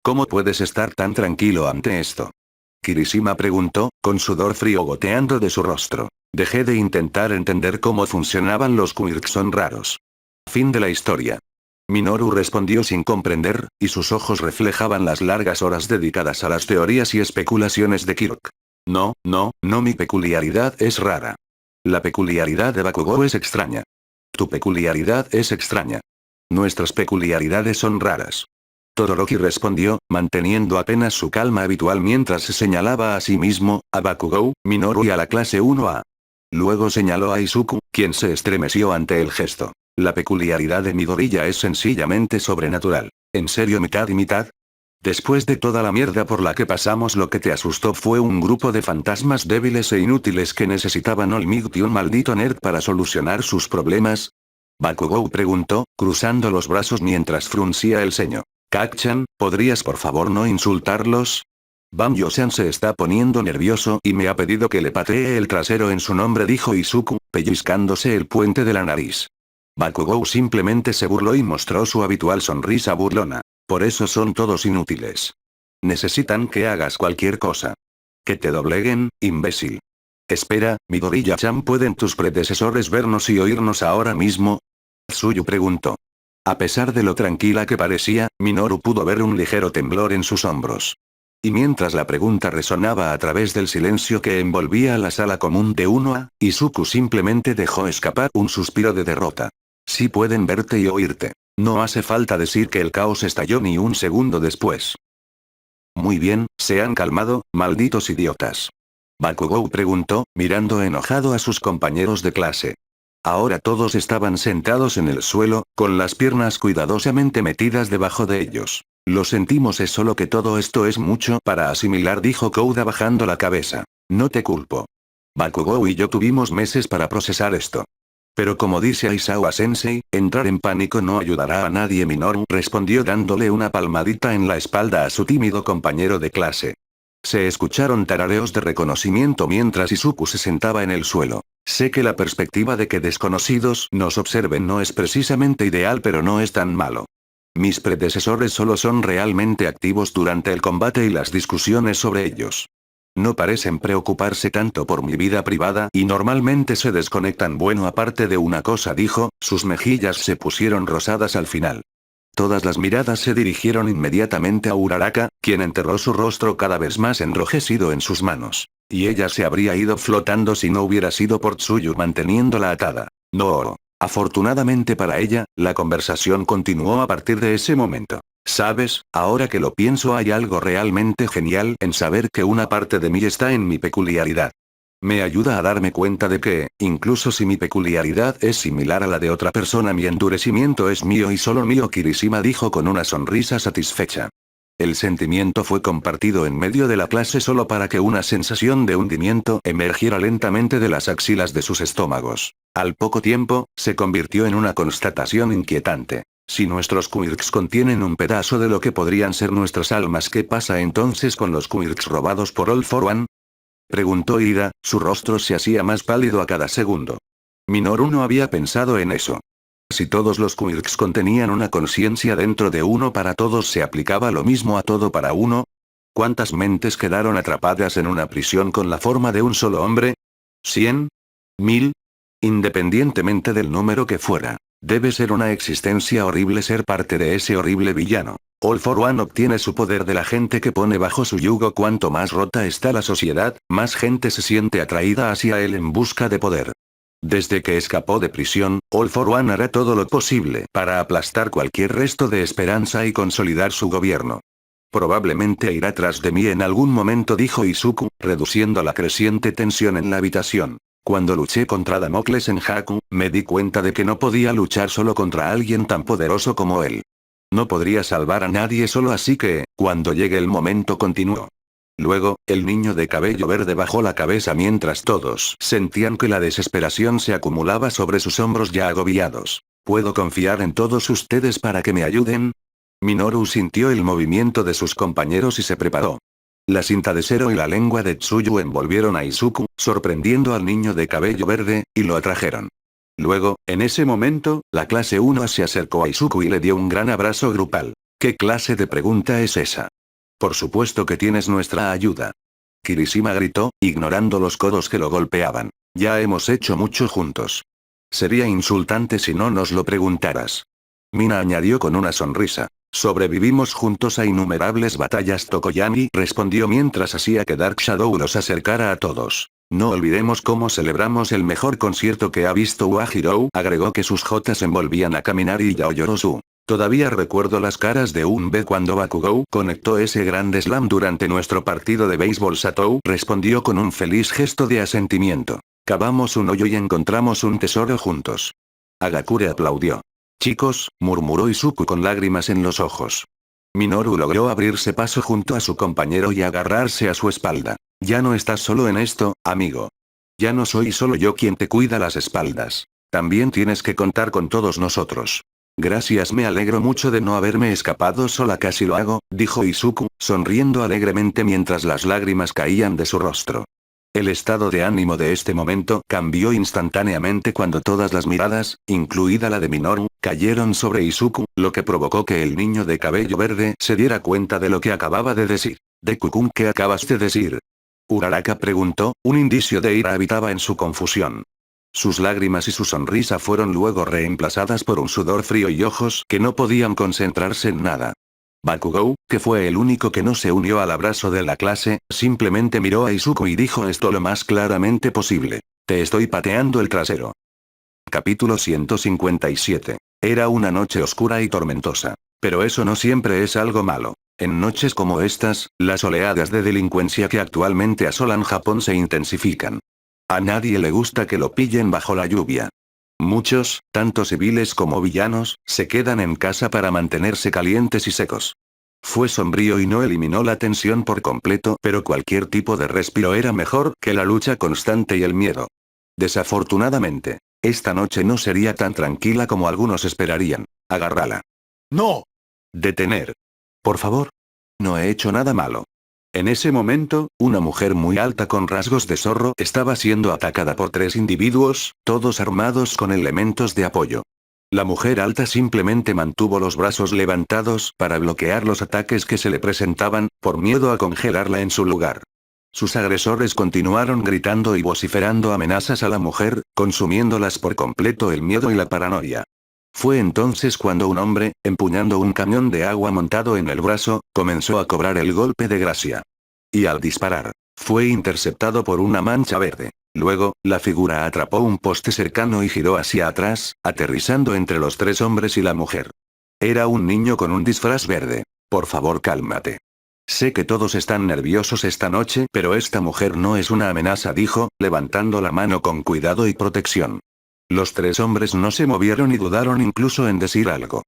¿Cómo puedes estar tan tranquilo ante esto? Kirishima preguntó, con sudor frío goteando de su rostro. Dejé de intentar entender cómo funcionaban los quirks, son raros. Fin de la historia. Minoru respondió sin comprender, y sus ojos reflejaban las largas horas dedicadas a las teorías y especulaciones de Kirk. No, mi peculiaridad es rara. La peculiaridad de Bakugou es extraña. Tu peculiaridad es extraña. Nuestras peculiaridades son raras. Todoroki respondió, manteniendo apenas su calma habitual mientras se señalaba a sí mismo, a Bakugou, Minoru y a la clase 1A. Luego señaló a Izuku, quien se estremeció ante el gesto. La peculiaridad de Midoriya es sencillamente sobrenatural. ¿En serio mitad y mitad? Después de toda la mierda por la que pasamos, lo que te asustó fue un grupo de fantasmas débiles e inútiles que necesitaban All Might y un maldito nerd para solucionar sus problemas. Bakugou preguntó, cruzando los brazos mientras fruncía el ceño. Kacchan, ¿podrías por favor no insultarlos? Banjo-san se está poniendo nervioso y me ha pedido que le patee el trasero en su nombre, dijo Izuku, pellizcándose el puente de la nariz. Bakugou simplemente se burló y mostró su habitual sonrisa burlona. Por eso son todos inútiles. Necesitan que hagas cualquier cosa. Que te dobleguen, imbécil. Espera, Midoriya-chan, ¿pueden tus predecesores vernos y oírnos ahora mismo? Tsuyu preguntó. A pesar de lo tranquila que parecía, Minoru pudo ver un ligero temblor en sus hombros. Y mientras la pregunta resonaba a través del silencio que envolvía la sala común de 1A, Izuku simplemente dejó escapar un suspiro de derrota. Sí pueden verte y oírte. No hace falta decir que el caos estalló ni un segundo después. Muy bien, se han calmado, malditos idiotas. Bakugou preguntó, mirando enojado a sus compañeros de clase. Ahora todos estaban sentados en el suelo, con las piernas cuidadosamente metidas debajo de ellos. Lo sentimos, es solo que todo esto es mucho para asimilar, dijo Kouda bajando la cabeza. No te culpo. Bakugou y yo tuvimos meses para procesar esto. Pero como dice Aizawa-sensei, entrar en pánico no ayudará a nadie. Minoru respondió dándole una palmadita en la espalda a su tímido compañero de clase. Se escucharon tarareos de reconocimiento mientras Izuku se sentaba en el suelo. Sé que la perspectiva de que desconocidos nos observen no es precisamente ideal, pero no es tan malo. Mis predecesores solo son realmente activos durante el combate y las discusiones sobre ellos. No parecen preocuparse tanto por mi vida privada y normalmente se desconectan. Bueno, aparte de una cosa, dijo, sus mejillas se pusieron rosadas al final. Todas las miradas se dirigieron inmediatamente a Uraraka, quien enterró su rostro cada vez más enrojecido en sus manos. Y ella se habría ido flotando si no hubiera sido por Tsuyu manteniéndola atada. No. Afortunadamente para ella, la conversación continuó a partir de ese momento. Sabes, ahora que lo pienso, hay algo realmente genial en saber que una parte de mí está en mi peculiaridad. Me ayuda a darme cuenta de que, incluso si mi peculiaridad es similar a la de otra persona, mi endurecimiento es mío y solo mío. Kirishima dijo con una sonrisa satisfecha. El sentimiento fue compartido en medio de la clase solo para que una sensación de hundimiento emergiera lentamente de las axilas de sus estómagos. Al poco tiempo, se convirtió en una constatación inquietante. Si nuestros quirks contienen un pedazo de lo que podrían ser nuestras almas, ¿qué pasa entonces con los quirks robados por All for One? Preguntó Ida, su rostro se hacía más pálido a cada segundo. Minoru no había pensado en eso. Si todos los quirks contenían una conciencia dentro de uno, para todos se aplicaba lo mismo a todo para uno. ¿Cuántas mentes quedaron atrapadas en una prisión con la forma de un solo hombre? ¿100? ¿1000? Independientemente del número que fuera. Debe ser una existencia horrible ser parte de ese horrible villano. All for One obtiene su poder de la gente que pone bajo su yugo. Cuanto más rota está la sociedad, más gente se siente atraída hacia él en busca de poder. Desde que escapó de prisión, All for One hará todo lo posible para aplastar cualquier resto de esperanza y consolidar su gobierno. Probablemente irá tras de mí en algún momento, dijo Izuku, reduciendo la creciente tensión en la habitación. Cuando luché contra Damocles en Haku, me di cuenta de que no podía luchar solo contra alguien tan poderoso como él. No podría salvar a nadie solo, así que, cuando llegue el momento, continuó. Luego, el niño de cabello verde bajó la cabeza mientras todos sentían que la desesperación se acumulaba sobre sus hombros ya agobiados. ¿Puedo confiar en todos ustedes para que me ayuden? Minoru sintió el movimiento de sus compañeros y se preparó. La cinta de cero y la lengua de Tsuyu envolvieron a Izuku, sorprendiendo al niño de cabello verde, y lo atrajeron. Luego, en ese momento, la clase 1 se acercó a Izuku y le dio un gran abrazo grupal. ¿Qué clase de pregunta es esa? Por supuesto que tienes nuestra ayuda. Kirishima gritó, ignorando los codos que lo golpeaban. Ya hemos hecho mucho juntos. Sería insultante si no nos lo preguntaras. Mina añadió con una sonrisa. Sobrevivimos juntos a innumerables batallas. Tokoyami respondió mientras hacía que Dark Shadow los acercara a todos. No olvidemos cómo celebramos el mejor concierto que ha visto Uahiro, agregó que sus jotas envolvían a Kaminari y Yaoyorozu. Todavía recuerdo las caras de Unbe cuando Bakugou conectó ese grande slam durante nuestro partido de béisbol. Satou respondió con un feliz gesto de asentimiento. Cavamos un hoyo y encontramos un tesoro juntos. Agakure aplaudió. Chicos, murmuró Izuku con lágrimas en los ojos. Minoru logró abrirse paso junto a su compañero y agarrarse a su espalda. Ya no estás solo en esto, amigo. Ya no soy solo yo quien te cuida las espaldas. También tienes que contar con todos nosotros. Gracias, me alegro mucho de no haberme escapado sola. Casi lo hago, dijo Izuku, sonriendo alegremente mientras las lágrimas caían de su rostro. El estado de ánimo de este momento cambió instantáneamente cuando todas las miradas, incluida la de Minoru, cayeron sobre Izuku, lo que provocó que el niño de cabello verde se diera cuenta de lo que acababa de decir. Deku-kun, ¿qué acabas de decir? Uraraka preguntó, un indicio de ira habitaba en su confusión. Sus lágrimas y su sonrisa fueron luego reemplazadas por un sudor frío y ojos que no podían concentrarse en nada. Bakugou, que fue el único que no se unió al abrazo de la clase, simplemente miró a Izuku y dijo esto lo más claramente posible. Te estoy pateando el trasero. Capítulo 157. Era una noche oscura y tormentosa. Pero eso no siempre es algo malo. En noches como estas, las oleadas de delincuencia que actualmente asolan Japón se intensifican. A nadie le gusta que lo pillen bajo la lluvia. Muchos, tanto civiles como villanos, se quedan en casa para mantenerse calientes y secos. Fue sombrío y no eliminó la tensión por completo, pero cualquier tipo de respiro era mejor que la lucha constante y el miedo. Desafortunadamente, Esta noche no sería tan tranquila como algunos esperarían. Agárrala. No. Detener. Por favor. No he hecho nada malo. En ese momento, una mujer muy alta con rasgos de zorro estaba siendo atacada por 3 individuos, todos armados con elementos de apoyo. La mujer alta simplemente mantuvo los brazos levantados para bloquear los ataques que se le presentaban, por miedo a congelarla en su lugar. Sus agresores continuaron gritando y vociferando amenazas a la mujer, consumiéndolas por completo el miedo y la paranoia. Fue entonces cuando un hombre, empuñando un camión de agua montado en el brazo, comenzó a cobrar el golpe de gracia. Y al disparar, fue interceptado por una mancha verde. Luego, la figura atrapó un poste cercano y giró hacia atrás, aterrizando entre los 3 hombres y la mujer. Era un niño con un disfraz verde. Por favor, cálmate. Sé que todos están nerviosos esta noche, pero esta mujer no es una amenaza, dijo, levantando la mano con cuidado y protección. Los 3 hombres no se movieron y dudaron incluso en decir algo.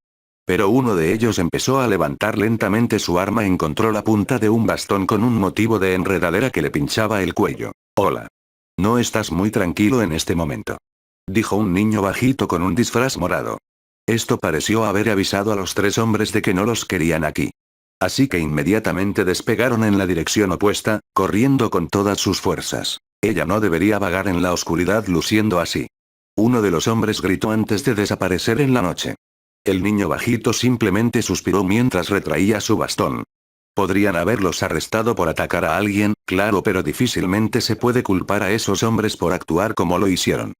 Pero uno de ellos empezó a levantar lentamente su arma y encontró la punta de un bastón con un motivo de enredadera que le pinchaba el cuello. Hola. No estás muy tranquilo en este momento. Dijo un niño bajito con un disfraz morado. Esto pareció haber avisado a los 3 hombres de que no los querían aquí. Así que inmediatamente despegaron en la dirección opuesta, corriendo con todas sus fuerzas. Ella no debería vagar en la oscuridad luciendo así. Uno de los hombres gritó antes de desaparecer en la noche. El niño bajito simplemente suspiró mientras retraía su bastón. Podrían haberlos arrestado por atacar a alguien, claro, pero difícilmente se puede culpar a esos hombres por actuar como lo hicieron.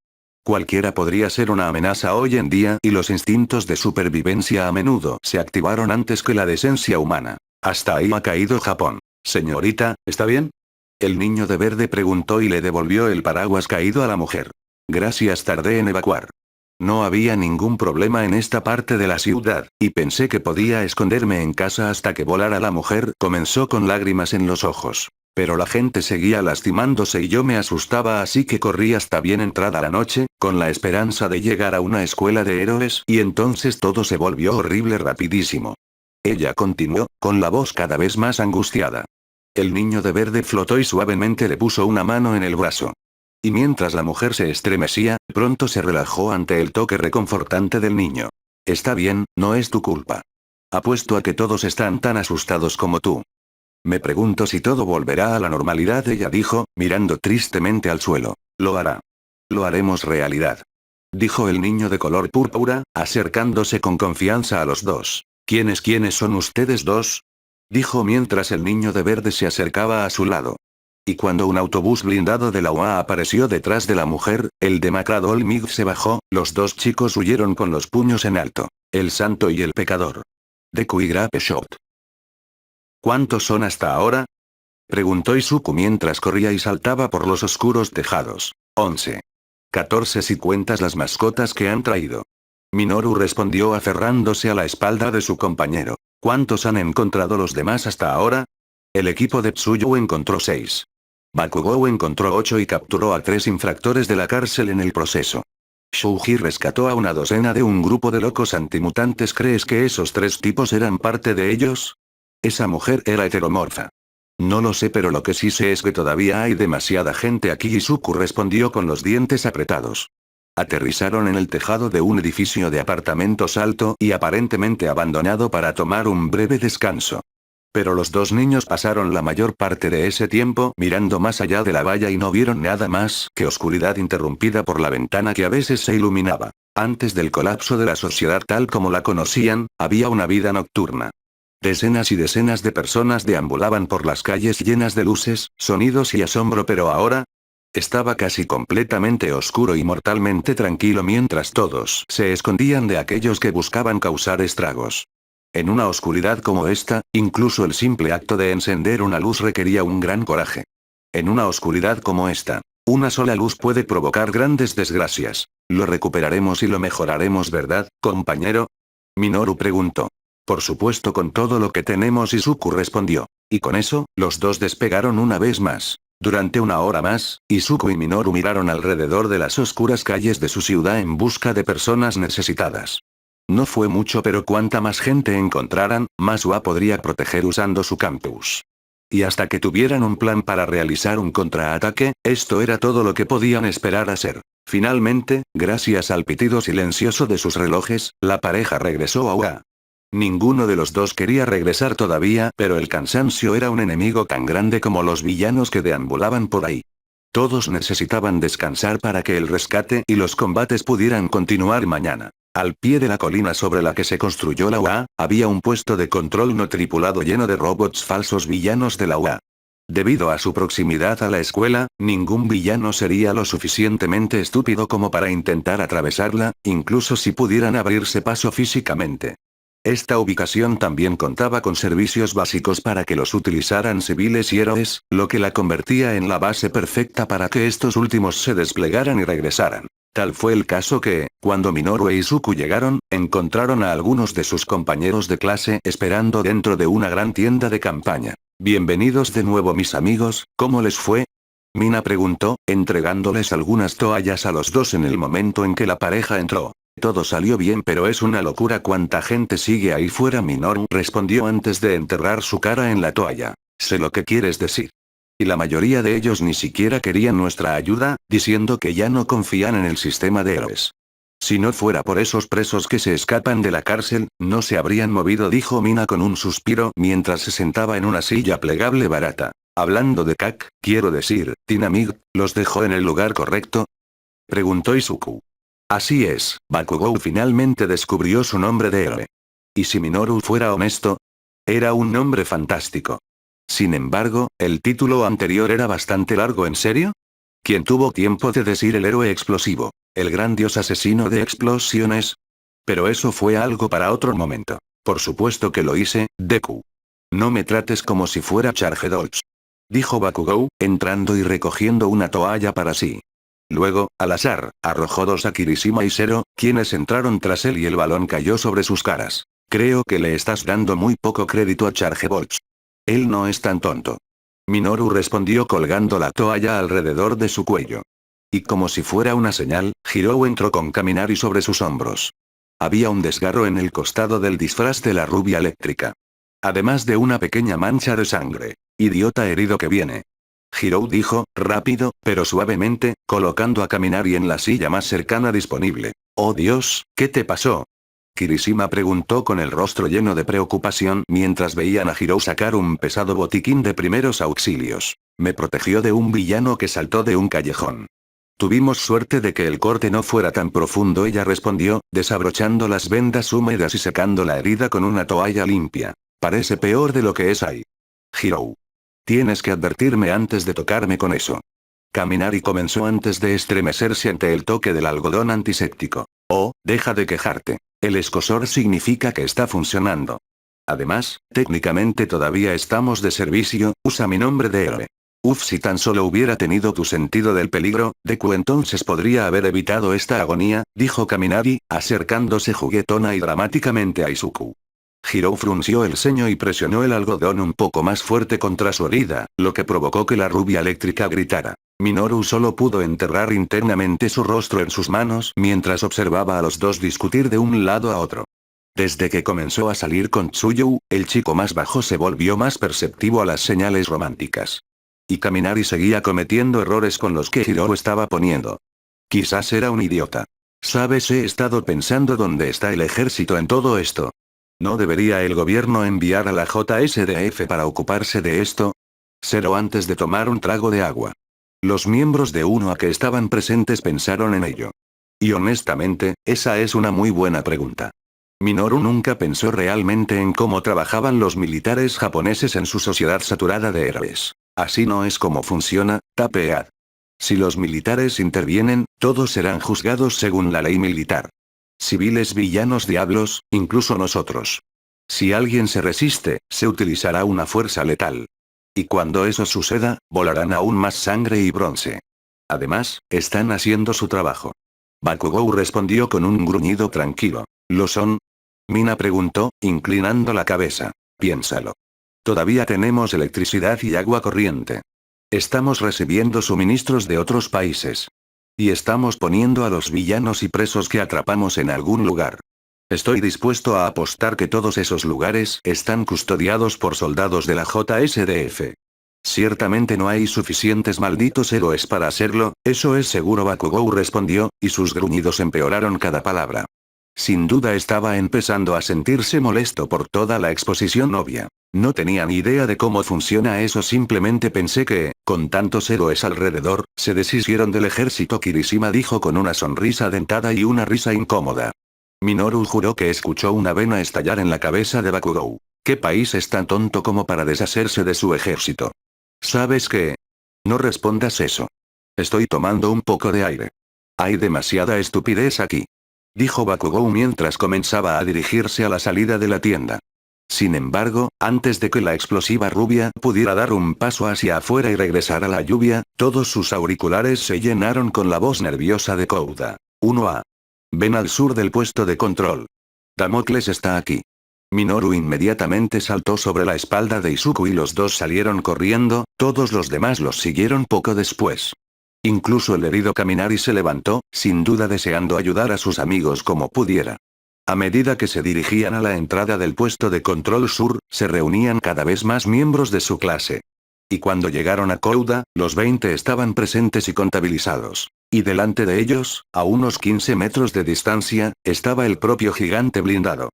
Cualquiera podría ser una amenaza hoy en día y los instintos de supervivencia a menudo se activaron antes que la decencia humana. Hasta ahí ha caído Japón. Señorita, ¿está bien? El niño de verde preguntó y le devolvió el paraguas caído a la mujer. Gracias, tardé en evacuar. No había ningún problema en esta parte de la ciudad, y pensé que podía esconderme en casa hasta que volara. La mujer comenzó con lágrimas en los ojos. Pero la gente seguía lastimándose y yo me asustaba, así que corrí hasta bien entrada la noche, con la esperanza de llegar a una escuela de héroes, y entonces todo se volvió horrible rapidísimo. Ella continuó, con la voz cada vez más angustiada. El niño de verde flotó y suavemente le puso una mano en el brazo. Y mientras la mujer se estremecía, pronto se relajó ante el toque reconfortante del niño. Está bien, no es tu culpa. Apuesto a que todos están tan asustados como tú. Me pregunto si todo volverá a la normalidad, ella dijo, mirando tristemente al suelo. Lo hará. Lo haremos realidad. Dijo el niño de color púrpura, acercándose con confianza a los 2. ¿Quiénes son ustedes 2? Dijo mientras el niño de verde se acercaba a su lado. Y cuando un autobús blindado de la UA apareció detrás de la mujer, el demacrado Olmig se bajó, los 2 chicos huyeron con los puños en alto. El santo y el pecador. Deku y Grape Shot. ¿Cuántos son hasta ahora? Preguntó Izuku mientras corría y saltaba por los oscuros tejados. 11. 14 si cuentas las mascotas que han traído. Minoru respondió aferrándose a la espalda de su compañero. ¿Cuántos han encontrado los demás hasta ahora? El equipo de Tsuyu encontró 6. Bakugou encontró 8 y capturó a 3 infractores de la cárcel en el proceso. Shuji rescató a una docena de un grupo de locos antimutantes. ¿Crees que esos 3 tipos eran parte de ellos? Esa mujer era heteromorfa. No lo sé, pero lo que sí sé es que todavía hay demasiada gente aquí. Izuku respondió con los dientes apretados. Aterrizaron en el tejado de un edificio de apartamentos alto y aparentemente abandonado para tomar un breve descanso. Pero los 2 niños pasaron la mayor parte de ese tiempo mirando más allá de la valla y no vieron nada más que oscuridad interrumpida por la ventana que a veces se iluminaba. Antes del colapso de la sociedad tal como la conocían, había una vida nocturna. Decenas y decenas de personas deambulaban por las calles llenas de luces, sonidos y asombro, pero ahora estaba casi completamente oscuro y mortalmente tranquilo mientras todos se escondían de aquellos que buscaban causar estragos. En una oscuridad como esta, incluso el simple acto de encender una luz requería un gran coraje. En una oscuridad como esta, una sola luz puede provocar grandes desgracias. Lo recuperaremos y lo mejoraremos, ¿verdad, compañero? Minoru preguntó. Por supuesto, con todo lo que tenemos, Izuku respondió. Y con eso, los 2 despegaron una vez más. Durante una hora más, Izuku y Minoru miraron alrededor de las oscuras calles de su ciudad en busca de personas necesitadas. No fue mucho, pero cuanta más gente encontraran, más UA podría proteger usando su campus. Y hasta que tuvieran un plan para realizar un contraataque, esto era todo lo que podían esperar hacer. Finalmente, gracias al pitido silencioso de sus relojes, la pareja regresó a UA. Ninguno de los dos quería regresar todavía, pero el cansancio era un enemigo tan grande como los villanos que deambulaban por ahí. Todos necesitaban descansar para que el rescate y los combates pudieran continuar mañana. Al pie de la colina sobre la que se construyó la UA, había un puesto de control no tripulado lleno de robots falsos villanos de la UA. Debido a su proximidad a la escuela, ningún villano sería lo suficientemente estúpido como para intentar atravesarla, incluso si pudieran abrirse paso físicamente. Esta ubicación también contaba con servicios básicos para que los utilizaran civiles y héroes, lo que la convertía en la base perfecta para que estos últimos se desplegaran y regresaran. Tal fue el caso que, cuando Minoru e Izuku llegaron, encontraron a algunos de sus compañeros de clase esperando dentro de una gran tienda de campaña. Bienvenidos de nuevo mis amigos, ¿cómo les fue? Mina preguntó, entregándoles algunas toallas a los dos en el momento en que la pareja entró. Todo salió bien, pero es una locura cuánta gente sigue ahí fuera. Minoru respondió antes de enterrar su cara en la toalla. Sé lo que quieres decir. Y la mayoría de ellos ni siquiera querían nuestra ayuda, diciendo que ya no confían en el sistema de héroes. Si no fuera por esos presos que se escapan de la cárcel, no se habrían movido, dijo Mina con un suspiro mientras se sentaba en una silla plegable barata. Hablando de Kak, quiero decir, Tinamig, ¿los dejó en el lugar correcto? Preguntó Izuku. Así es, Bakugou finalmente descubrió su nombre de héroe. ¿Y si Minoru fuera honesto? Era un nombre fantástico. Sin embargo, el título anterior era bastante largo. ¿En serio? ¿Quién tuvo tiempo de decir el héroe explosivo? ¿El gran dios asesino de explosiones? Pero eso fue algo para otro momento. Por supuesto que lo hice, Deku. No me trates como si fuera Chargedolch. Dijo Bakugou, entrando y recogiendo una toalla para sí. Luego, al azar, arrojó dos a Kirishima y Zero, quienes entraron tras él y el balón cayó sobre sus caras. Creo que le estás dando muy poco crédito a Chargedolch. Él no es tan tonto. Minoru respondió colgando la toalla alrededor de su cuello. Y como si fuera una señal, Hirou entró con Kaminari sobre sus hombros. Había un desgarro en el costado del disfraz de la rubia eléctrica. Además de una pequeña mancha de sangre. Idiota herido que viene. Hirou dijo, rápido, pero suavemente, colocando a Kaminari en la silla más cercana disponible. Oh Dios, ¿qué te pasó? Kirishima preguntó con el rostro lleno de preocupación mientras veían a Hirou sacar un pesado botiquín de primeros auxilios. Me protegió de un villano que saltó de un callejón. Tuvimos suerte de que el corte no fuera tan profundo, ella respondió, desabrochando las vendas húmedas y secando la herida con una toalla limpia. Parece peor de lo que es ahí. Hirou. Tienes que advertirme antes de tocarme con eso. Kaminari comenzó antes de estremecerse ante el toque del algodón antiséptico. Oh, deja de quejarte. El escosor significa que está funcionando. Además, técnicamente todavía estamos de servicio, usa mi nombre de héroe. Uf, si tan solo hubiera tenido tu sentido del peligro, Deku entonces podría haber evitado esta agonía, dijo Kaminari, acercándose juguetona y dramáticamente a Izuku. Hirou frunció el ceño y presionó el algodón un poco más fuerte contra su herida, lo que provocó que la rubia eléctrica gritara. Minoru solo pudo enterrar internamente su rostro en sus manos mientras observaba a los dos discutir de un lado a otro. Desde que comenzó a salir con Tsuyu, el chico más bajo se volvió más perceptivo a las señales románticas. Y Kaminari seguía cometiendo errores con los que Hirou estaba poniendo. Quizás era un idiota. ¿Sabes? He estado pensando dónde está el ejército en todo esto. ¿No debería el gobierno enviar a la JSDF para ocuparse de esto? Zero antes de tomar un trago de agua. Los miembros de UNO que estaban presentes pensaron en ello. Y honestamente, esa es una muy buena pregunta. Minoru nunca pensó realmente en cómo trabajaban los militares japoneses en su sociedad saturada de héroes. Así no es como funciona, Tapead. Si los militares intervienen, todos serán juzgados según la ley militar. Civiles, villanos, diablos, incluso nosotros. Si alguien se resiste, se utilizará una fuerza letal. Y cuando eso suceda, volarán aún más sangre y bronce. Además, están haciendo su trabajo. Bakugou respondió con un gruñido tranquilo. ¿Lo son? Mina preguntó, inclinando la cabeza. Piénsalo. Todavía tenemos electricidad y agua corriente. Estamos recibiendo suministros de otros países. Y estamos poniendo a los villanos y presos que atrapamos en algún lugar. Estoy dispuesto a apostar que todos esos lugares están custodiados por soldados de la JSDF. Ciertamente no hay suficientes malditos héroes para hacerlo, eso es seguro, Bakugou respondió, y sus gruñidos empeoraron cada palabra. Sin duda estaba empezando a sentirse molesto por toda la exposición obvia. No tenía ni idea de cómo funciona eso, simplemente pensé que, con tantos héroes alrededor, se deshicieron del ejército. Kirishima dijo con una sonrisa dentada y una risa incómoda. Minoru juró que escuchó una vena estallar en la cabeza de Bakugou. ¿Qué país es tan tonto como para deshacerse de su ejército? ¿Sabes qué? No respondas eso. Estoy tomando un poco de aire. Hay demasiada estupidez aquí, dijo Bakugou mientras comenzaba a dirigirse a la salida de la tienda. Sin embargo, antes de que la explosiva rubia pudiera dar un paso hacia afuera y regresar a la lluvia, todos sus auriculares se llenaron con la voz nerviosa de Kouda. 1A. Ven al sur del puesto de control. Damocles está aquí. Minoru inmediatamente saltó sobre la espalda de Izuku y los dos salieron corriendo, todos los demás los siguieron poco después. Incluso el herido Kaminari se levantó, sin duda deseando ayudar a sus amigos como pudiera. A medida que se dirigían a la entrada del puesto de control sur, se reunían cada vez más miembros de su clase. Y cuando llegaron a Kouda, los 20 estaban presentes y contabilizados. Y delante de ellos, a unos 15 metros de distancia, estaba el propio gigante blindado.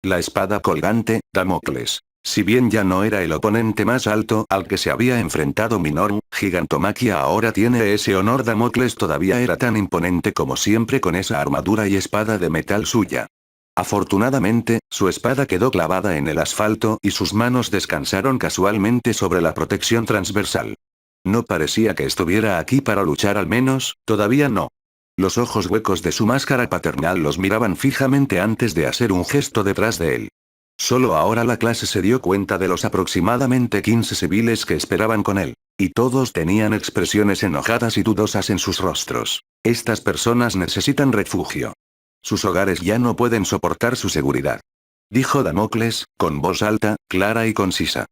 La espada colgante, Damocles. Si bien ya no era el oponente más alto al que se había enfrentado Minoru, Gigantomachia ahora tiene ese honor. Damocles todavía era tan imponente como siempre con esa armadura y espada de metal suya. Afortunadamente, su espada quedó clavada en el asfalto y sus manos descansaron casualmente sobre la protección transversal. No parecía que estuviera aquí para luchar, al menos, todavía no. Los ojos huecos de su máscara paternal los miraban fijamente antes de hacer un gesto detrás de él. Solo ahora la clase se dio cuenta de los aproximadamente 15 civiles que esperaban con él. Y todos tenían expresiones enojadas y dudosas en sus rostros. Estas personas necesitan refugio. Sus hogares ya no pueden soportar su seguridad. Dijo Damocles, con voz alta, clara y concisa.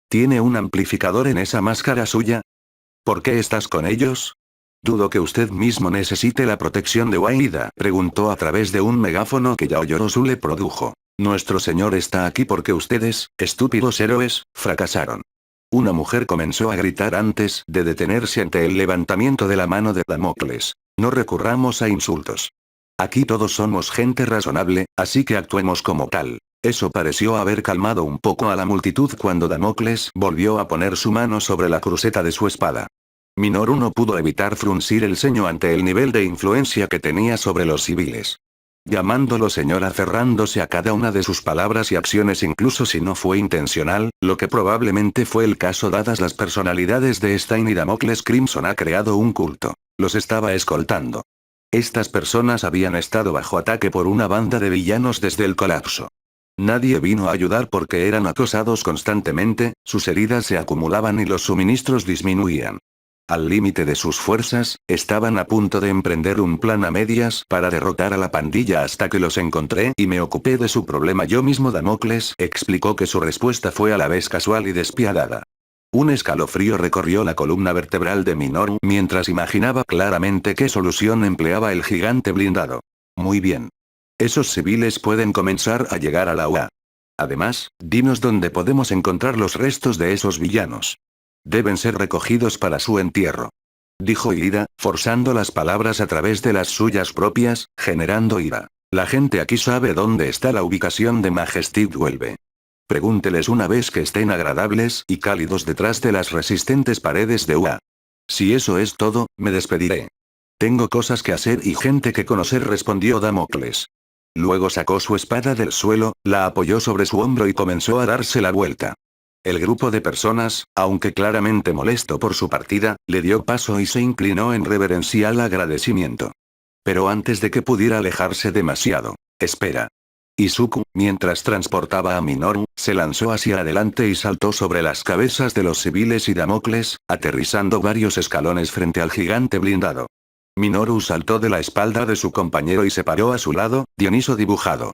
¿Tiene un amplificador en esa máscara suya? ¿Por qué estás con ellos? Dudo que usted mismo necesite la protección de Waida, preguntó a través de un megáfono que Yaoyorozu le produjo. Nuestro señor está aquí porque ustedes, estúpidos héroes, fracasaron. Una mujer comenzó a gritar antes de detenerse ante el levantamiento de la mano de Damocles. No recurramos a insultos. Aquí todos somos gente razonable, así que actuemos como tal. Eso pareció haber calmado un poco a la multitud cuando Damocles volvió a poner su mano sobre la cruceta de su espada. Minoru no pudo evitar fruncir el ceño ante el nivel de influencia que tenía sobre los civiles. Llamándolo señor, aferrándose a cada una de sus palabras y acciones incluso si no fue intencional, lo que probablemente fue el caso dadas las personalidades de Stein y Damocles Crimson ha creado un culto. Los estaba escoltando. Estas personas habían estado bajo ataque por una banda de villanos desde el colapso. Nadie vino a ayudar porque eran acosados constantemente, sus heridas se acumulaban y los suministros disminuían. Al límite de sus fuerzas, estaban a punto de emprender un plan a medias para derrotar a la pandilla hasta que los encontré y me ocupé de su problema yo mismo. Damocles explicó que su respuesta fue a la vez casual y despiadada. Un escalofrío recorrió la columna vertebral de Minoru mientras imaginaba claramente qué solución empleaba el gigante blindado. Muy bien. Esos civiles pueden comenzar a llegar a la UA. Además, dinos dónde podemos encontrar los restos de esos villanos. Deben ser recogidos para su entierro. Dijo Ida, forzando las palabras a través de las suyas propias, generando ira. La gente aquí sabe dónde está la ubicación de Majestic Vuelve. Pregúnteles una vez que estén agradables y cálidos detrás de las resistentes paredes de UA. Si eso es todo, me despediré. Tengo cosas que hacer y gente que conocer, respondió Damocles. Luego sacó su espada del suelo, la apoyó sobre su hombro y comenzó a darse la vuelta. El grupo de personas, aunque claramente molesto por su partida, le dio paso y se inclinó en reverencial agradecimiento. Pero antes de que pudiera alejarse demasiado. Espera. Izuku, mientras transportaba a Minoru, se lanzó hacia adelante y saltó sobre las cabezas de los civiles y Damocles, aterrizando varios escalones frente al gigante blindado. Minoru saltó de la espalda de su compañero y se paró a su lado, Dioniso dibujado.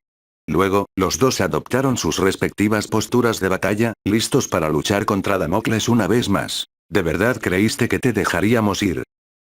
Luego, los dos adoptaron sus respectivas posturas de batalla, listos para luchar contra Damocles una vez más. ¿De verdad creíste que te dejaríamos ir?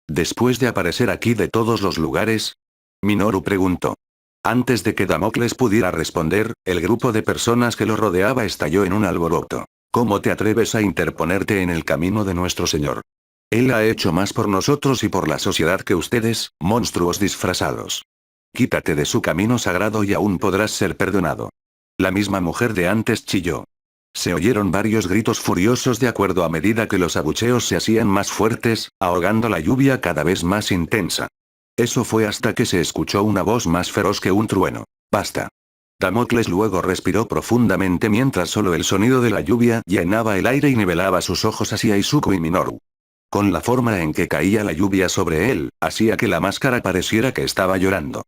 ¿Después de aparecer aquí de todos los lugares? Minoru preguntó. Antes de que Damocles pudiera responder, el grupo de personas que lo rodeaba estalló en un alboroto. ¿Cómo te atreves a interponerte en el camino de nuestro Señor? Él ha hecho más por nosotros y por la sociedad que ustedes, monstruos disfrazados. Quítate de su camino sagrado y aún podrás ser perdonado. La misma mujer de antes chilló. Se oyeron varios gritos furiosos de acuerdo a medida que los abucheos se hacían más fuertes, ahogando la lluvia cada vez más intensa. Eso fue hasta que se escuchó una voz más feroz que un trueno. ¡Basta! Damocles luego respiró profundamente mientras solo el sonido de la lluvia llenaba el aire y nivelaba sus ojos hacia Izuku y Minoru. Con la forma en que caía la lluvia sobre él, hacía que la máscara pareciera que estaba llorando.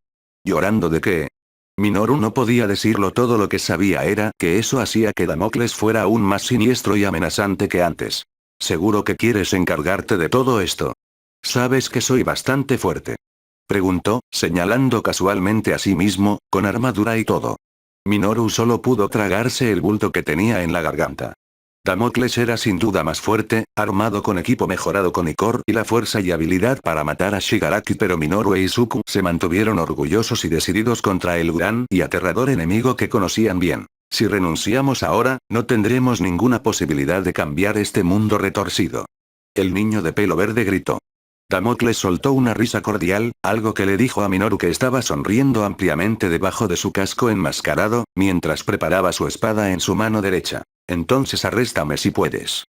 ¿Llorando de qué? Minoru no podía decirlo, todo lo que sabía era que eso hacía que Damocles fuera aún más siniestro y amenazante que antes. ¿Seguro que quieres encargarte de todo esto? ¿Sabes que soy bastante fuerte? Preguntó, señalando casualmente a sí mismo, con armadura y todo. Minoru solo pudo tragarse el bulto que tenía en la garganta. Damocles era sin duda más fuerte, armado con equipo mejorado con Ichor y la fuerza y habilidad para matar a Shigaraki, pero Minoru e Izuku se mantuvieron orgullosos y decididos contra el gran y aterrador enemigo que conocían bien. Si renunciamos ahora, no tendremos ninguna posibilidad de cambiar este mundo retorcido. El niño de pelo verde gritó. Damocles soltó una risa cordial, algo que le dijo a Minoru, que estaba sonriendo ampliamente debajo de su casco enmascarado, mientras preparaba su espada en su mano derecha. Entonces arréstame si puedes.